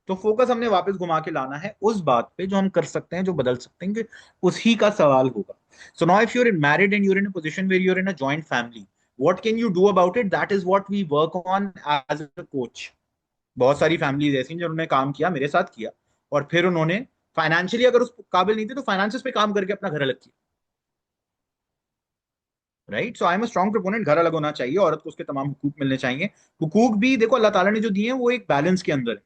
तो फोकस हमने वापस घुमा के लाना है उस बात पे जो हम कर सकते हैं, जो बदल सकते हैं, कि उसी का सवाल होगा। So now if you are in married and you're in a position where you're in a joint family, what can you do about it? That is what we work on as a coach. बहुत सारी families ऐसी हैं जिन्होंने काम किया, मेरे साथ किया, और फिर उन्होंने फाइनेंशियली अगर उस काबिल नहीं थे तो फाइनेंसिस पे काम करके अपना घर अलग किया। Right, so I am a strong proponent, घर अलग होना चाहिए, औरत को उसके तमाम हुकूक मिलने चाहिए। हुकूक भी देखो अल्लाह ताला ने जो दिए हैं वो एक बैलेंस के अंदर है,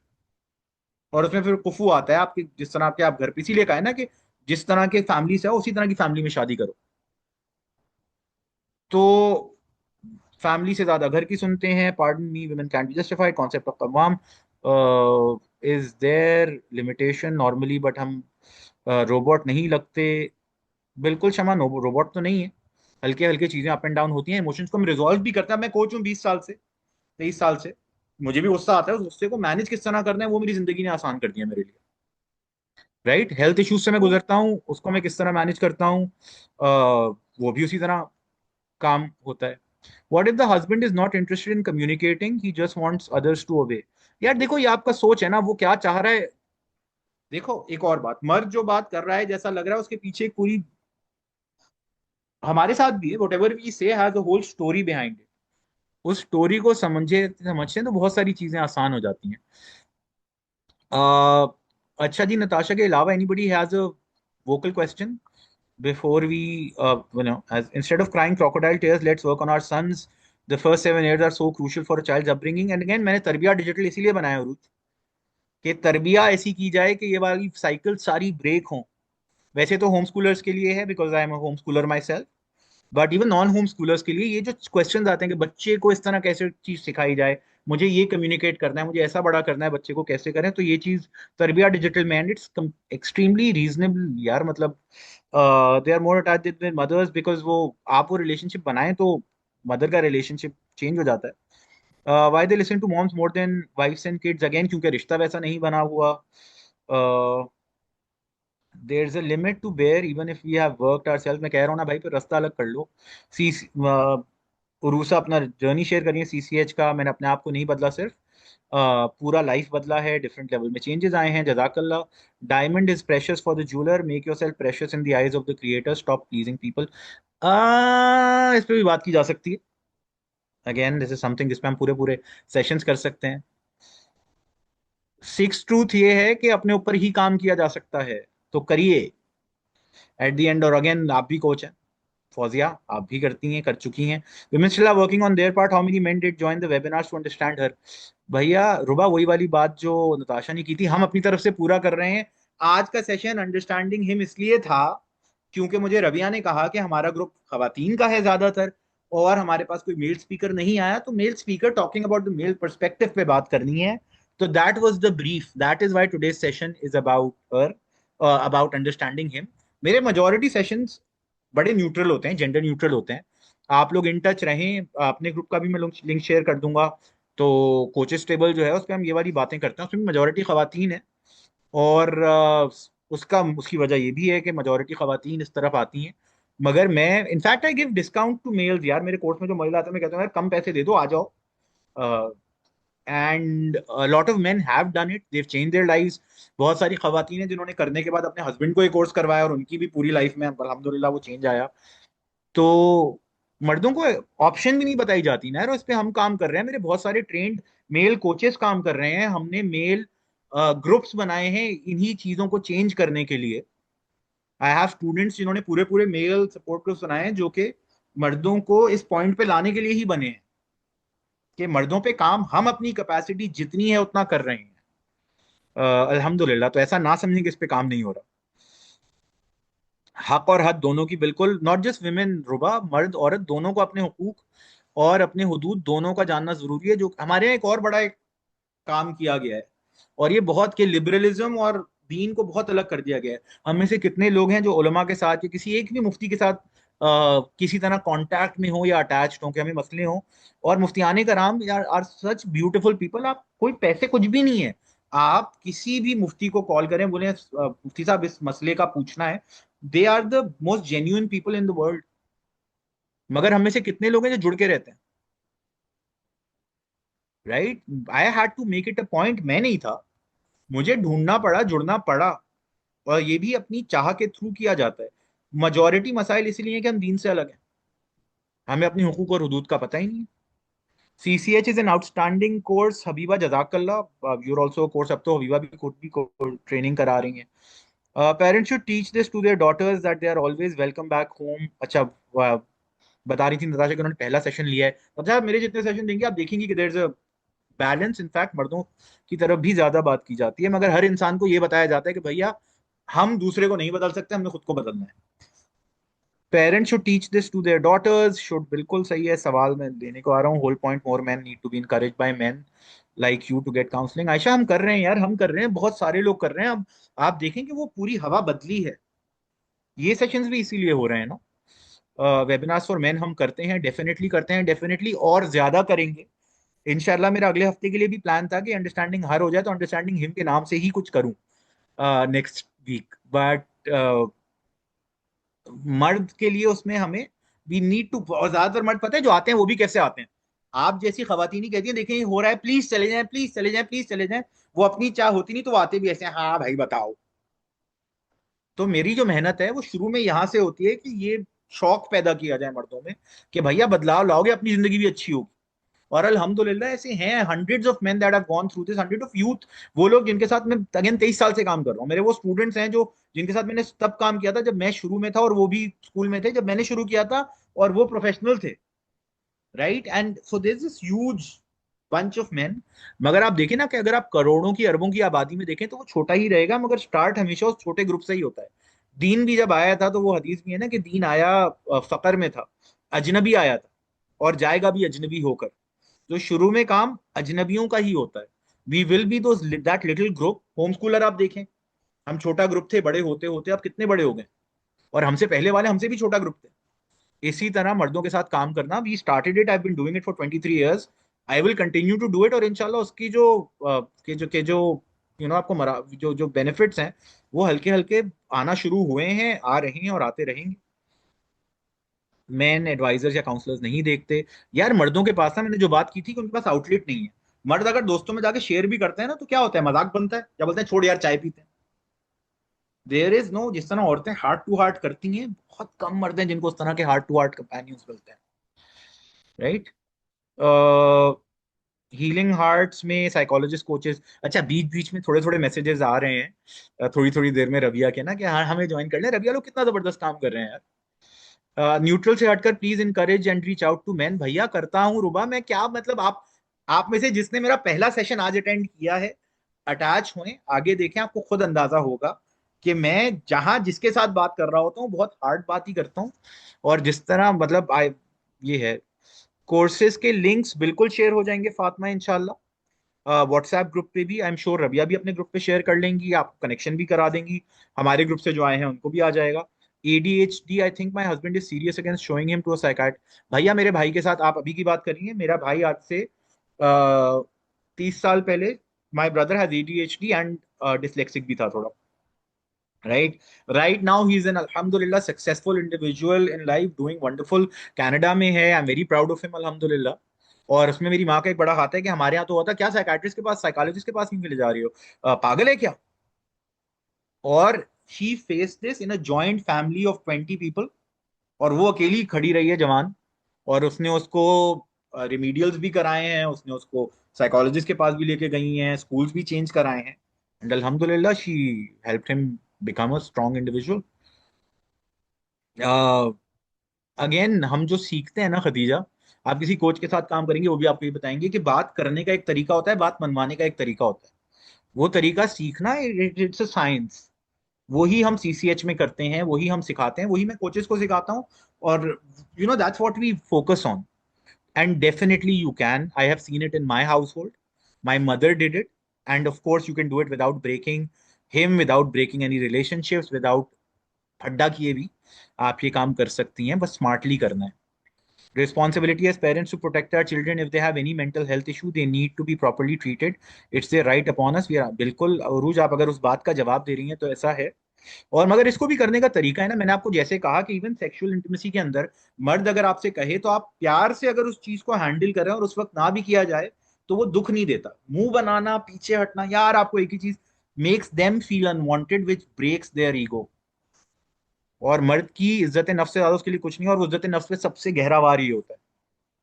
और उसमें फिर कुफू आता है आपके, जिस तरह आपके आप घर पे, इसीलिए कहा है ना कि जिस तरह के फैमिली से हो उसी तरह की फैमिली में शादी करो। तो फैमिली से ज्यादा घर की सुनते हैं, pardon me, women can be justified, concept of कवाम, is there limitation normally, but हम रोबोट नहीं लगते। बिल्कुल क्षमा, नो रोबोट तो नहीं है, हल्के हल्के चीजें अप एंड डाउन होती हैं, इमोशंस को हम रिजॉल्व भी करते हैं। मैं कोच हूँ 20 साल से, 23 साल से, मुझे भी गुस्सा आता है, उस गुस्से को मैनेज किस तरह करना है वो मेरी जिंदगी ने आसान कर दिया मेरे लिए। राइट, हेल्थ इश्यूज से मैं गुजरता हूँ, उसको मैं किस तरह मैनेज करता हूँ, वो भी उसी तरह काम होता है। What if the husband is not interested in communicating, he just wants others to obey? यार देखो, ये आपका सोच है ना, वो क्या चाह रहा है। देखो एक और बात, मर्द जो बात कर रहा है जैसा लग रहा है उसके पीछे एक पूरी, हमारे साथ भी है, whatever we say has a whole story behind it. उस स्टोरी को समझते हैं तो बहुत सारी चीजें आसान हो जाती हैं। uh, अच्छा जी, नताशा के अलावा anybody has a vocal question before we as instead of crying crocodile tears, let's work on our sons. The first 7 years are so crucial for a child's upbringing. And again, मैंने तरबिया digital इसीलिए बनाया है, Ruth, कि तरबिया ऐसी की जाए कि ये वाली साइकिल सारी ब्रेक हो। वैसे तो होम स्कूलर्स के लिए है, because I am home Schuler my self, but even non home schoolers के लिए ये जो क्वेश्चंस आते हैं कि बच्चे को इस तरह कैसे चीज सिखाई जाए, मुझे ये कम्युनिकेट करना है, मुझे ऐसा बड़ा करना है, बच्चे को कैसे करें, तो ये चीज तरबिया डिजिटल में, एंड इट्स एक्सट्रीमली रीजनेबल यार। मतलब they are more attached with mothers, because वो, आप वो रिलेशनशिप बनाएं तो मदर का रिलेशनशिप चेंज हो जाता है। Why they listen to moms more than wives and kids? Again, क्योंकि रिश्ता वैसा नहीं बना हुआ। There is a limit to bear even if we have worked ourself. मैं कह रहा हूँ ना भाई, फिर रास्ता अलग कर लो। सी उरूसा अपना जर्नी शेयर करिए सीसीएच का, मैंने अपने आप को नहीं बदला, सिर्फ पूरा लाइफ बदला है, डिफरेंट लेवल में चेंजेस आए हैं, जजाकल्ला। Diamond is precious for the jeweller, make yourself precious in the eyes of the creator, stop pleasing people. इस पे भी बात की जा सकती है। अगेन, दिस इज समथिंग जिसपे हम पूरे पूरे सेशंस कर सकते हैं। सिक्स ट्रूथ ये है कि अपने ऊपर ही काम किया जा सकता है, तो करिए एट द एंड। और अगेन, आप भी कोच हैं फौजिया, आप भी करती हैं, कर चुकी हैं। women still are working on their part, how many men did join the webinars to understand her? भैया रुबा, वही वाली बात जो नताशा ने की थी, हम अपनी तरफ से पूरा कर रहे हैं। आज का सेशन अंडरस्टैंडिंग हिम इसलिए था क्योंकि मुझे रविया ने कहा कि हमारा ग्रुप खवातीन का है ज्यादातर, और हमारे पास कोई मेल स्पीकर नहीं आया, तो male speaker talking about the male perspective पे बात करनी है। तो that was the brief, that is why today's session is about her, about understanding him. मेरे मेजोरिटी सेशंस बड़े न्यूट्रल होते हैं, जेंडर न्यूट्रल होते हैं। आप लोग इन टच रहें, अपने ग्रुप का भी मैं लिंक शेयर कर दूंगा। तो कोचेस टेबल जो है उस पर हम ये वाली बातें करते हैं, उसमें मेजोरिटी खवातीन है। और उसकी वजह ये भी है कि मेजोरिटी खवातीन इस तरफ आती हैं। मगर मैं in fact I give discount to males यार, मेरे कोर्स में जो महिला आते हैं मैं कहता हूँ यार कम पैसे दे दो, आ जाओ। And lot of men have done it, they change their lives. बहुत सारी खवातीन हैं जिन्होंने करने के बाद अपने हस्बैंड को ये कोर्स करवाया, और उनकी भी पूरी लाइफ में अल्हम्दुलिल्लाह वो चेंज आया। तो मर्दों को ऑप्शन भी नहीं बताई जाती ना यार, उस पे हम काम कर रहे हैं। मेरे बहुत सारे ट्रेंड मेल कोचेस काम कर रहे हैं, हमने मेल ग्रुप्स बनाए हैं इन्हीं चीजों को चेंज करने के लिए। आई हैव स्टूडेंट्स जिन्होंने पूरे पूरे मेल सपोर्ट ग्रुप्स बनाए हैं, जो कि मर्दों को इस पॉइंट पे लाने के लिए ही बने हैं कि मर्दों पे काम हम अपनी कैपेसिटी जितनी है उतना कर रहे हैं। अल्हम्दुलिल्लाह। तो ऐसा ना समझें कि इस पे काम नहीं हो रहा। हक और हद दोनों की बिल्कुल, नॉट जस्ट विमेन रुबा, मर्द औरत दोनों को अपने हुकूक और अपने हुदूद दोनों का जानना जरूरी है। जो हमारे यहाँ एक और बड़ा एक काम किया गया है, और ये बहुत के लिबरलिज्म और दीन को बहुत अलग कर दिया गया है। हम में से कितने लोग हैं जो उलमा के साथ या किसी एक भी मुफ्ती के साथ किसी तरह कांटेक्ट में हो या अटैच्ड हो, कि हमें मसले हो। और मुफ्तियाने कराम यार आर सच ब्यूटीफुल पीपल। आप कोई पैसे कुछ भी नहीं है, आप किसी भी मुफ्ती को कॉल करें, बोले मुफ्ती साहब इस मसले का पूछना है, they are the most genuine people in the world. मगर हम में से कितने लोग हैं जो जुड़ के रहते हैं? Right, I had to make it a point. मैं नहीं था, मुझे ढूंढना पड़ा, जुड़ना पड़ा। और ये भी अपनी चाह के थ्रू किया जाता है। मेजोरिटी मसाइल इसलिए है कि हम दीन से अलग हैं, हमें अपनी हुकूक और हुदूद का पता ही नहीं है। CCH is an outstanding course Habiba, जजाकल्ला। Your also course. अब तो हबीबा भी खुद भी ट्रेनिंग करा रही हैं। Parents should teach this to their daughters that they are always welcome back home. अच्छा, बता रही थी नताशा कि उन्होंने पहला सेशन लिया है। अच्छा, मेरे जितने सेशन देंगे आप देखेंगे कि there is a balance. In fact मर्दों की तरफ भी ज्यादा बात की जाती है, मगर हर इंसान को ये बताया जाता है कि भैया हम दूसरे को नहीं बदल सकते, हमने खुद को बदलना है। Parents should teach this to their daughters. Should बिल्कुल सही है। सवाल मैं देने को आ रहा हूँ। Whole point, more man need to be encourage by man like you to get counselling. Ayesha, हम कर रहे हैं यार, हम कर रहे हैं, बहुत सारे लोग कर रहे हैं। अब आप देखें कि वो पूरी हवा बदली है। ये सेशंस भी इसीलिए हो रहे हैं ना। वेबिनार्स फॉर मैन हम करते हैं, डेफिनेटली करते हैं, डेफिनेटली और ज्यादा करेंगे इंशाल्लाह। मेरा अगले हफ्ते के लिए भी प्लान था कि अंडरस्टैंडिंग हर हो जाए तो अंडरस्टैंडिंग हिम के नाम से ही कुछ करूं नेक्स्ट वीक। बट मर्द के लिए उसमें हमें वी नीड टू, और ज्यादातर मर्द पता है जो आते हैं वो भी कैसे आते हैं? आप जैसी खवातीन ही कहती हैं देखें ये हो रहा है, प्लीज चले जाएं, प्लीज चले जाएं, प्लीज चले जाएं। वो अपनी चाह होती नहीं तो वो आते भी ऐसे हैं, हाँ भाई बताओ। तो मेरी जो मेहनत है वो शुरू में यहां से होती है कि ये शौक पैदा किया जाए मर्दों में कि भैया बदलाव लाओगे अपनी जिंदगी भी अच्छी होगी। और अल्हम्दुलिल्लाह ऐसे हैं hundreds of main that have gone through this, hundred of youth. वो लोग जिनके साथ मैं अगेन 23 साल से काम कर रहा हूँ, मेरे वो स्टूडेंट्स हैं जो जिनके साथ मैंने तब काम किया था जब मैं शुरू में था, और वो भी स्कूल में थे जब मैंने शुरू किया था, और वो प्रोफेशनल थे। Right, and so this is huge bunch of man. मगर आप देखें ना कि अगर आप करोड़ों की अरबों की आबादी में देखें तो वो छोटा ही रहेगा, मगर स्टार्ट हमेशा उस छोटे ग्रुप से ही होता है। दीन भी जब आया था तो वो हदीस भी है ना कि दीन आया फकर में था, अजनबी आया था, और जाएगा भी अजनबी होकर। तो शुरू में काम अजनबियों का ही होता है। वी विल बी दो that little group. Home Schuler आप देखें, हम छोटा ग्रुप थे, बड़े होते होते आप कितने बड़े हो गए, और हमसे पहले वाले हमसे भी छोटा ग्रुप थे। इसी तरह मर्दों के साथ काम करना, we started it, I been doing it for 23 years। I will continue to do it, और इंशाल्लाह उसकी जो के जो आपको जो जो बेनिफिट्स हैं वो हल्के हल्के आना शुरू हुए हैं, आ रहे हैं और आते रहेंगे। मैन एडवाइजर्स या काउंसलर्स नहीं देखते यार मर्दों के पास ना। मैंने जो बात की थी कि उनके पास आउटलेट नहीं है। मर्द अगर दोस्तों में जाके शेयर भी करते हैं ना तो क्या होता है, मजाक बनता है, क्या बोलते हैं, छोड़ यार चाय पीते हैं। देयर इज नो, जिस तरह औरतें हार्ट टू हार्ट करती हैं, बहुत कम मर्द हैं जिनको उस तरह के हार्ट टू हार्ट कंपेनियंस मिलते हैं। राइट। हीलिंग हार्ट्स में साइकोलॉजिस्ट कोचेस, अच्छा बीच बीच में थोड़े थोड़े मैसेजेस आ रहे हैं थोड़ी थोड़ी देर में रबिया के ना कि हाँ हमें ज्वाइन कर लें। रबिया लोग कितना जबरदस्त काम कर रहे हैं यार। न्यूट्रल से हटकर please encourage and reach out to man. भैया करता हूँ रुबा मैं, क्या मतलब आप में से जिसने मेरा पहला सेशन आज अटेंड किया है, अटैच हुए आगे देखें, आपको खुद अंदाजा होगा कि मैं जहां जिसके साथ बात कर रहा होता हूँ बहुत हार्ड बात ही करता हूँ। और जिस तरह मतलब ये है, कोर्सेज के लिंक्स बिल्कुल शेयर हो जाएंगे फातिमा इंशाल्लाह। व्हाट्सएप ग्रुप पे भी आई एम श्योर रबिया भी अपने ग्रुप पे शेयर कर लेंगी, आपको कनेक्शन भी करा देंगी। हमारे ग्रुप से जो आए हैं उनको भी आ जाएगा। ADHD, I think my husband is serious against showing him to a साइकाट। भैया मेरे भाई के साथ आप अभी की बात करिए, मेरा भाई आज से 30 साल पहले, my brother has ADHD and dyslexic भी था थोड़ा। Right, right now he is an अल्हम्दुलिल्लाह successful individual in life, doing wonderful. Canada में है, I am very proud of him अल्हम्दुलिल्लाह। और उसमें मेरी माँ का एक बड़ा हाथ है कि हमारे यहाँ तो होता क्या, साइकाट्रिस्ट के पास, साइकोलॉजिस्ट के पास क्यों ले जा रही हो, पागल है क्या? और she face this in a joint family of 20 people, और वो अकेली खड़ी रही है जवान। और उसने उसको रिमीडियल्स भी कराए हैं, उसने उसको साइकोलॉजिस्ट के पास भी लेके गई हैं, स्कूल्स भी चेंज कराए हैं, एंड अल्हम्दुलिल्लाह she helped him become a strong individual. Again हम जो सीखते हैं ना खदीजा, आप किसी कोच के साथ काम करेंगे वो भी आपको ये बताएंगे कि बात करने का एक तरीका होता है, बात मनवाने का एक तरीका होता है। वो तरीका सीखना, इट्स अ साइंस। वही हम सीसीएच में करते हैं, वही हम सिखाते हैं, वही मैं कोचेस को सिखाता हूँ। और that's what we focus on. And definitely you can, I have seen it in my household, my mother did it. And of course you can do it without breaking him, without breaking any relationships, without फड्डा किए भी आप ये काम कर सकती हैं, बस स्मार्टली करना है। Responsibility as parents to protect our children. If they have any mental health issue, they need to be properly treated. It's their right upon us. We are बिल्कुल अरूज, आप अगर उस बात का जवाब दे रही हैं तो ऐसा है। और मगर इसको भी करने का तरीका है ना, मैंने आपको जैसे कहा कि इवन सेक्सुअल इंटीमेसी के अंदर मर्द अगर आपसे कहे तो आप प्यार से अगर उस चीज को हैंडल करें और उस वक्त ना भी किया जाए तो वो दुख नहीं देता। मुंह बनाना, पीछे हटना, यार आपको एक ही चीज makes them feel unwanted, which breaks their ego. और मर्द की इज्जत नफ्स से ज्यादा उसके लिए कुछ नहीं है, और वो इज्जत नफ्स पे सबसे गहरा वार ये होता है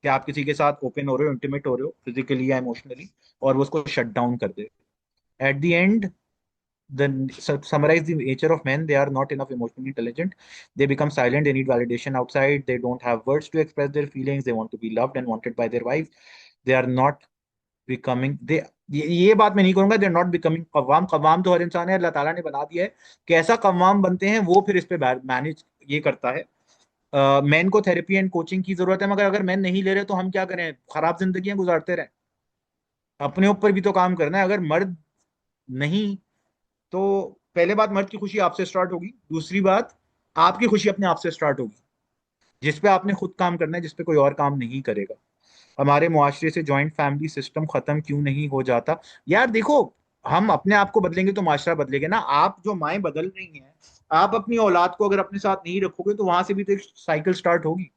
कि आप किसी के साथ ओपन हो रहे हो, इंटीमेट हो रहे हो फिजिकली या इमोशनली, और वो उसको शट डाउन कर दे। At the end, the summarize the nature of men, they are not enough emotionally intelligent. They become silent, they need validation outside, they don't have words to express their feelings, they want to be loved and wanted by their wives. They are not becoming they, ये बात मैं नहीं करूंगा they are not becoming कव्वाम। कव्वाम तो हर इंसान है, अल्लाह ताला ने बना दिया है। कैसा कव्वाम बनते हैं वो फिर इस पे मैनेज ये करता है। मैन को थेरेपी एंड कोचिंग की जरूरत है, मगर अगर मैन नहीं ले रहे तो हम क्या करें, खराब जिंदगियां गुजारते रहें? अपने ऊपर भी तो काम करना है। अगर मर्द नहीं, तो पहले बात, मर्द की खुशी आपसे स्टार्ट होगी। दूसरी बात, आपकी खुशी अपने आप से स्टार्ट होगी, जिस पे आपने खुद काम करना है, जिस पे कोई और काम नहीं करेगा। हमारे मुआशरे से जॉइंट फैमिली सिस्टम खत्म क्यों नहीं हो जाता? यार देखो, हम अपने आप को बदलेंगे तो माशरा बदलेगा ना। आप जो माएं बदल रही हैं, आप अपनी औलाद को अगर अपने साथ नहीं रखोगे तो वहां से भी तो एक साइकिल स्टार्ट होगी।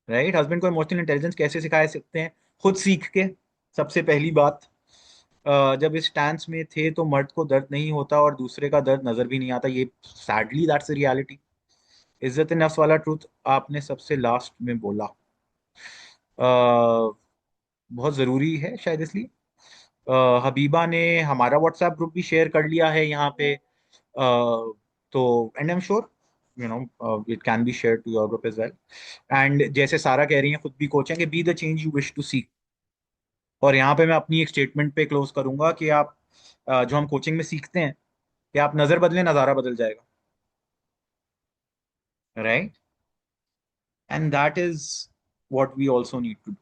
राइट? हस्बैंड को इमोशनल इंटेलिजेंस कैसे सिखा सकते हैं? खुद सीख के। सबसे पहली बात, जब इस स्टैंस में थे तो मर्द को दर्द नहीं होता और दूसरे का दर्द नजर भी नहीं आता, ये सैडली दैट्स रियलिटी। इज्जत नफ्स वाला ट्रूथ आपने सबसे लास्ट में बोला। बहुत ज़रूरी है शायद, इसलिए हबीबा ने हमारा व्हाट्सएप ग्रुप भी शेयर कर लिया है यहाँ पे। तो and I am sure it can be share to your group as well. And जैसे सारा कह रही हैं, खुद भी कोच हैं, कि be the change you wish to see. और यहाँ पे मैं अपनी एक स्टेटमेंट पे क्लोज करूंगा कि आप जो हम कोचिंग में सीखते हैं कि आप नजर बदलें, नजारा बदल जाएगा। Right? And that is what we also need to.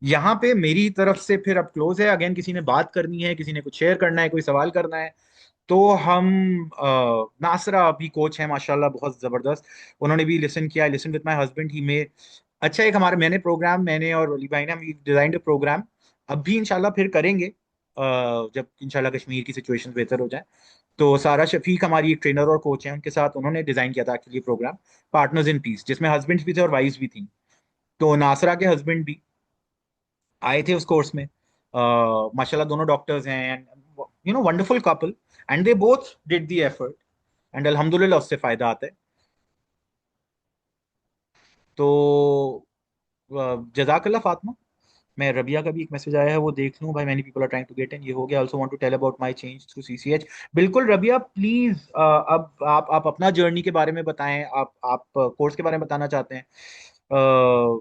यहाँ पे मेरी तरफ से फिर अब क्लोज है। अगेन किसी ने बात करनी है, किसी ने कुछ शेयर करना है, कोई सवाल करना है, तो हम नासरा अभी कोच है माशाल्लाह, बहुत जबरदस्त। उन्होंने भी लिसन किया, लिसन विद माय हस्बैंड ही में। अच्छा, एक हमारे मैंने और वली भाई ने हम डिजाइंड प्रोग्राम अब भी इंशाल्लाह फिर करेंगे, जब इंशाल्लाह कश्मीर की सिचुएशन बेहतर हो जाए। तो सारा शफीक हमारी एक ट्रेनर और कोच है, उनके साथ उन्होंने डिजाइन किया था actually programme, partners in peace, जिसमें हस्बैंड्स भी थे और वाइफ्स भी थी। तो नासरा के हस्बैंड भी आए थे उस कोर्स में। माशाल्लाह दोनों डॉक्टर्स हैं, and wonderful couple, and they both did the effort, and अल्हम्दुलिल्लाह उससे फायदा आता है। तो जजाकल्ला फातिमा। मैं रबिया का भी एक मैसेज आया है, वो देख लूं भाई। Many people are trying to get in, ये हो गया। Also want to tell about my change through CCH. बिल्कुल रबिया, प्लीज अब आप अपना जर्नी के बारे में बताएं। आप कोर्स के बारे में बताना चाहते हैं? अ,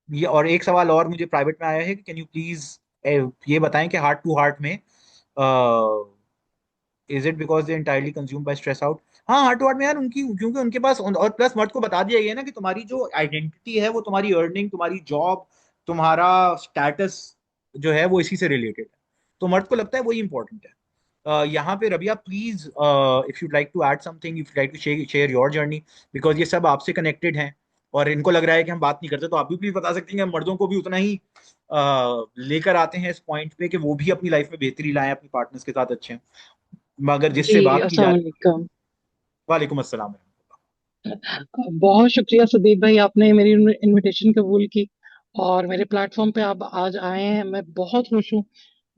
ये और एक सवाल और मुझे प्राइवेट में आया है कि कैन यू प्लीज ये बताएं कि हार्ट टू हार्ट में is it because they entirely consume by stress out? हाँ, हार्ट टू हार्ट में यार उनकी, क्योंकि उनके पास और प्लस मर्द को बता दिया गया है ना कि तुम्हारी जो आइडेंटिटी है वो तुम्हारी अर्निंग, तुम्हारी जॉब, तुम्हारा स्टेटस जो है वो इसी से रिलेटेड है। तो मर्द को लगता है वही इंपॉर्टेंट है। यहाँ पे Rabia please, if you like to add something, if you like to share your journey, because ये सब आपसे कनेक्टेड हैं। और इनको लग रहा है कि हम बात नहीं करते, तो आप भी प्लीज बता सकती हैं। हम मर्दों को भी उतना ही लेकर आते हैं इस पॉइंट पे कि वो भी अपनी लाइफ में बेहतरी लाएं, अपनी पार्टनर्स के साथ अच्छे हैं। मगर जी, जिससे बात की जा अस्सलाम रही है। वालेकुम। वालेकुम अस्सलाम। बहुत शुक्रिया सुदीप भाई, आपने मेरी इनविटेशन कबूल की और मेरे प्लेटफॉर्म पे आप आज आए हैं। मैं बहुत खुश हूँ।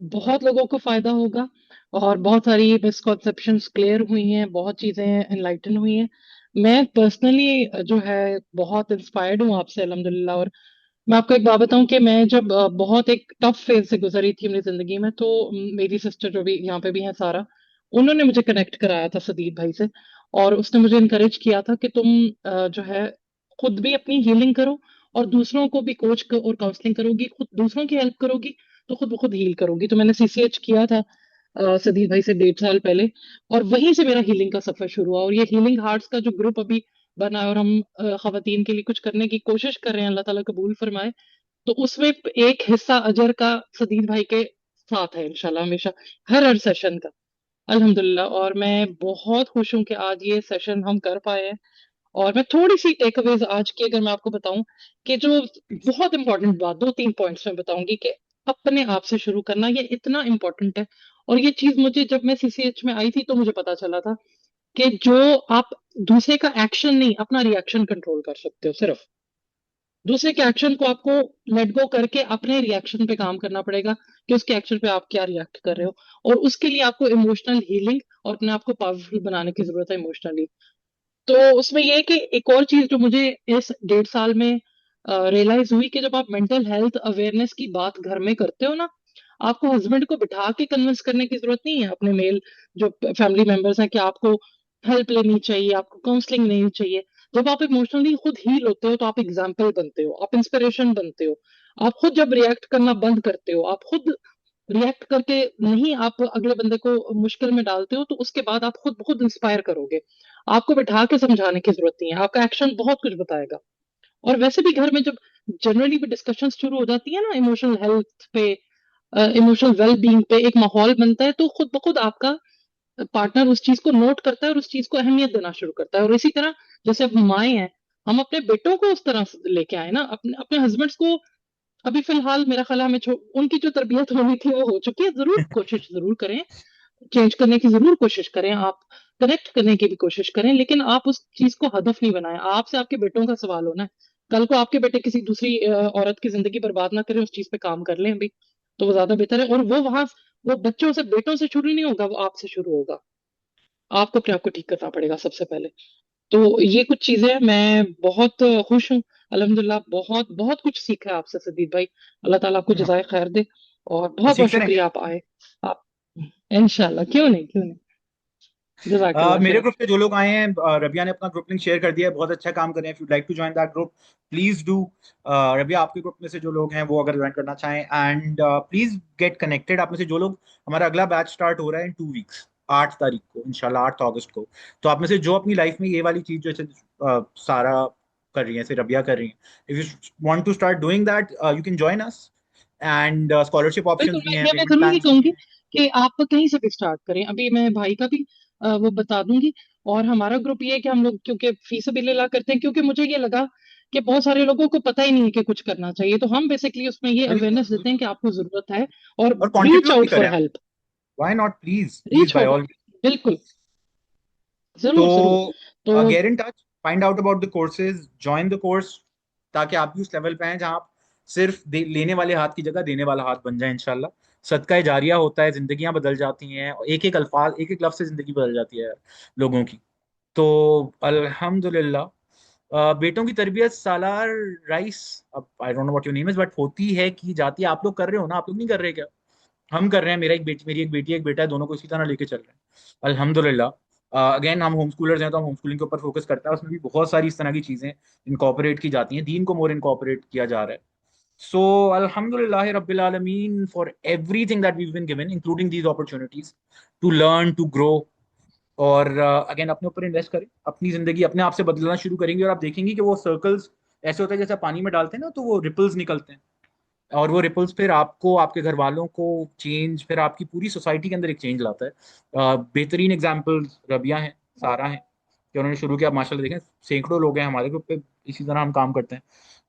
बहुत लोगों को फायदा होगा और बहुत सारी मिसकॉन्सेप्शंस क्लियर हुई हैं, बहुत चीजें एनलाइटन हुई हैं। मैं पर्सनली जो है बहुत इंस्पायर्ड हूँ आपसे अल्हम्दुलिल्लाह। और मैं आपको एक बात बताऊं कि मैं जब बहुत एक टफ फेज से गुजरी थी मेरी जिंदगी में, तो मेरी सिस्टर जो भी यहाँ पे भी है सारा, उन्होंने मुझे कनेक्ट कराया था सदीप भाई से। और उसने मुझे इनकरेज किया था कि तुम जो है खुद भी अपनी हीलिंग करो और दूसरों को भी कोच और काउंसलिंग करोगी, खुद दूसरों की हेल्प करोगी तो खुद ब खुद हील करोगी। तो मैंने सीसीएच किया था सदीर भाई से 1.5 साल पहले, और वहीं से मेरा हीलिंग का सफर शुरू हुआ। और ये हीलिंग हार्ट्स का जो ग्रुप अभी बना है और हम खवातीन के लिए कुछ करने की कोशिश कर रहे हैं, अल्लाह ताला कबूल फरमाए, तो उसमें एक हिस्सा अजर का सदीर भाई के साथ है इंशाल्लाह हमेशा, हर सेशन का, अल्हम्दुलिल्लाह। और मैं बहुत खुश हूं कि आज ये सेशन हम कर पाए हैं। और मैं थोड़ी सी टेकअवेज आज की अगर मैं आपको बताऊं, कि जो बहुत इंपॉर्टेंट बात, 2-3 पॉइंट्स में बताऊंगी कि अपने आप से शुरू करना ये इतना इंपॉर्टेंट है। और ये चीज मुझे जब मैं सीसीएच में आई थी तो मुझे पता चला था कि जो आप दूसरे का एक्शन नहीं, अपना रिएक्शन कंट्रोल कर सकते हो सिर्फ। दूसरे के एक्शन को आपको लेट गो करके अपने रिएक्शन पे काम करना पड़ेगा कि उसके एक्शन पे आप क्या रिएक्ट कर रहे हो। और उसके लिए आपको इमोशनल हीलिंग और अपने आप को पावरफुल बनाने की जरूरत है इमोशनली। तो उसमें यह है कि एक और चीज जो मुझे इस 1.5 साल में रियलाइज हुई, कि जब आप मेंटल हेल्थ अवेयरनेस की बात घर में करते हो ना, आपको हस्बैंड को बिठा के कन्विंस करने की जरूरत नहीं है, अपने मेल जो फैमिली मेंबर्स हैं, कि आपको हेल्प लेनी चाहिए, आपको काउंसलिंग लेनी चाहिए। जब आप इमोशनली खुद हील होते हो तो आप एग्जाम्पल बनते हो, आप इंस्पिरेशन बनते हो। आप खुद जब रिएक्ट करना बंद करते हो, आप खुद रिएक्ट करके नहीं आप अगले बंदे को मुश्किल में डालते हो, तो उसके बाद आप खुद खुद इंस्पायर करोगे। आपको बिठा के समझाने की जरूरत नहीं है, आपका एक्शन बहुत कुछ बताएगा। और वैसे भी घर में जब जनरली भी डिस्कशन शुरू हो जाती है ना इमोशनल हेल्थ पे, इमोशनल वेल बीइंग पे, एक माहौल बनता है, तो खुद ब खुद आपका पार्टनर उस चीज को नोट करता है और उस चीज को अहमियत देना शुरू करता है। और इसी तरह जैसे अब माएँ हैं, हम अपने बेटों को उस तरह से लेके आए ना, अपने अपने हस्बैंड्स को अभी फिलहाल मेरा ख्याल है हमें उनकी जो तरबियत होनी थी वो हो चुकी है। जरूर कोशिश जरूर करें, चेंज करने की जरूर कोशिश करें, आप कनेक्ट करने की भी कोशिश करें, लेकिन आप उस चीज को हदफ नहीं बनाएं। आपसे आपके बेटों का सवाल होना है। कल को आपके बेटे किसी दूसरी औरत की जिंदगी बर्बाद ना करें, उस चीज पे काम कर लें अभी, तो वो ज्यादा बेहतर है। और वो वहां, वो बच्चों से बेटों से शुरू नहीं होगा, वो आपसे शुरू होगा। आपको अपने आप को ठीक करना पड़ेगा सबसे पहले। तो ये कुछ चीजें हैं। मैं बहुत खुश हूँ, अल्हम्दुलिल्लाह। बहुत बहुत कुछ सीखा है आपसे सदीद भाई, अल्लाह ताला आपको जज़ाए खैर दे। और बहुत बहुत सीखते रहेंगे। शुक्रिया आप आए। आप इंशाल्लाह, क्यों नहीं, क्यों नहीं। जज़ाकल्लाह मेरे खैर। ग्रुप पे जो लोग आए हैं, रबिया ने अपना ग्रुप लिंक शेयर कर दिया है, बहुत अच्छा काम कर रहे हैं। If you like to join that group, please do. Rabia, आपके ग्रुप में से जो लोग हैं वो अगर ज्वाइन करना चाहें, एंड प्लीज गेट कनेक्टेड। आप में से जो लोग, हमारा अगला बैच स्टार्ट हो रहा है इन 2 वीक्स, 8 तारीख को इंशाल्लाह, 8 अगस्त को। तो आप में से जो अपनी लाइफ में ये वाली चीज जैसे सारा कर रही है, जैसे रबिया कर रही है, if you want to start doing that, you can join us. And scholarship बिल्कुल, ऑप्शंस भी हैं, मैं पेमेंट जरूर ये प्लान्स भी कहूंगी हैं। कि आप कहीं से भी स्टार्ट करें। अभी मैं भाई का भी वो बता दूंगी। और हमारा ग्रुप ये है कि हम लोग क्योंकि फी सबिलिल्लाह करते हैं, क्योंकि मुझे ये लगा कि बहुत सारे लोगों को पता ही नहीं है कि कुछ करना चाहिए, तो हम बेसिकली उसमें ये बिल्कुल अवेयरनेस देते हैं बिल्कुल। कि आपको जरूरत है, और और रीच कंट्रीब्यूट भी आउट करें फॉर आप। Help. Why not, please please reach by out, all. बिल्कुल, जरूर जरूर। तो तो get in touch, find out about the courses, join the course, ताकि आप भी उस लेवल पे हैं जहां आप सिर्फ लेने वाले हाथ की जगह देने वाला हाथ बन जाए इंशाल्लाह। सदका जारिया होता है, जिंदगियां बदल जाती हैं, एक एक अल्फाज, एक एक लफ्ज से जिंदगी बदल जाती है यार, लोगों की। तो अल्हम्दुलिल्लाह, बेटों की तरबियत सालार राइस, अब I don't know what your name is, but होती है की जाती है। आप लोग कर रहे हो ना, आप लोग नहीं कर रहे क्या? हम कर रहे हैं। मेरा एक बेटी, मेरी एक बेटी, एक बेटा है, दोनों को इसी तरह लेके चल रहे हैं अल्हम्दुलिल्लाह। अगेन, हम होम स्कूलर्स हैं तो हम होम स्कूलिंग के ऊपर फोकस करते हैं, उसमें भी बहुत सारी इस तरह की चीजें इनकॉर्पोरेट की जाती हैं, दीन को मोर इनकॉर्पोरेट किया जा रहा है। सो अल्हम्दुलिल्लाह रब्बिल आलमीन for everything that we been given, including these opportunities to learn, to grow. और अगेन, अपने ऊपर इन्वेस्ट करें, अपनी जिंदगी अपने आप से बदलना शुरू करेंगे, और आप देखेंगे कि वो सर्कल्स ऐसे होते हैं जैसे पानी में डालते हैं ना, तो वो रिपल्स निकलते हैं, और वो रिपल्स फिर आपको, आपके घर वालों को चेंज, फिर आपकी पूरी सोसाइटी के अंदर एक चेंज लाता है। बेहतरीन एग्जाम्पल रबिया हैं, सारा हैं, कि उन्होंने शुरू किया। माशाल्लाह देखें, सैकड़ों लोग हैं हमारे ग्रुप पे, इसी तरह हम काम करते हैं।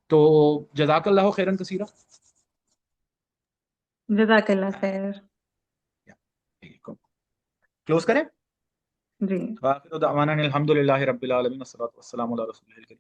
तो जजाकल्लाह खैरन कसीरा। जज़ाकल्लाह खैर। क्लोज करें। जी। वाखिर दावाना अनिल हम्दुलिल्लाहि रब्बिल आलमीन, अस्सलातु वस्सलामु अला रसूलिल करीम।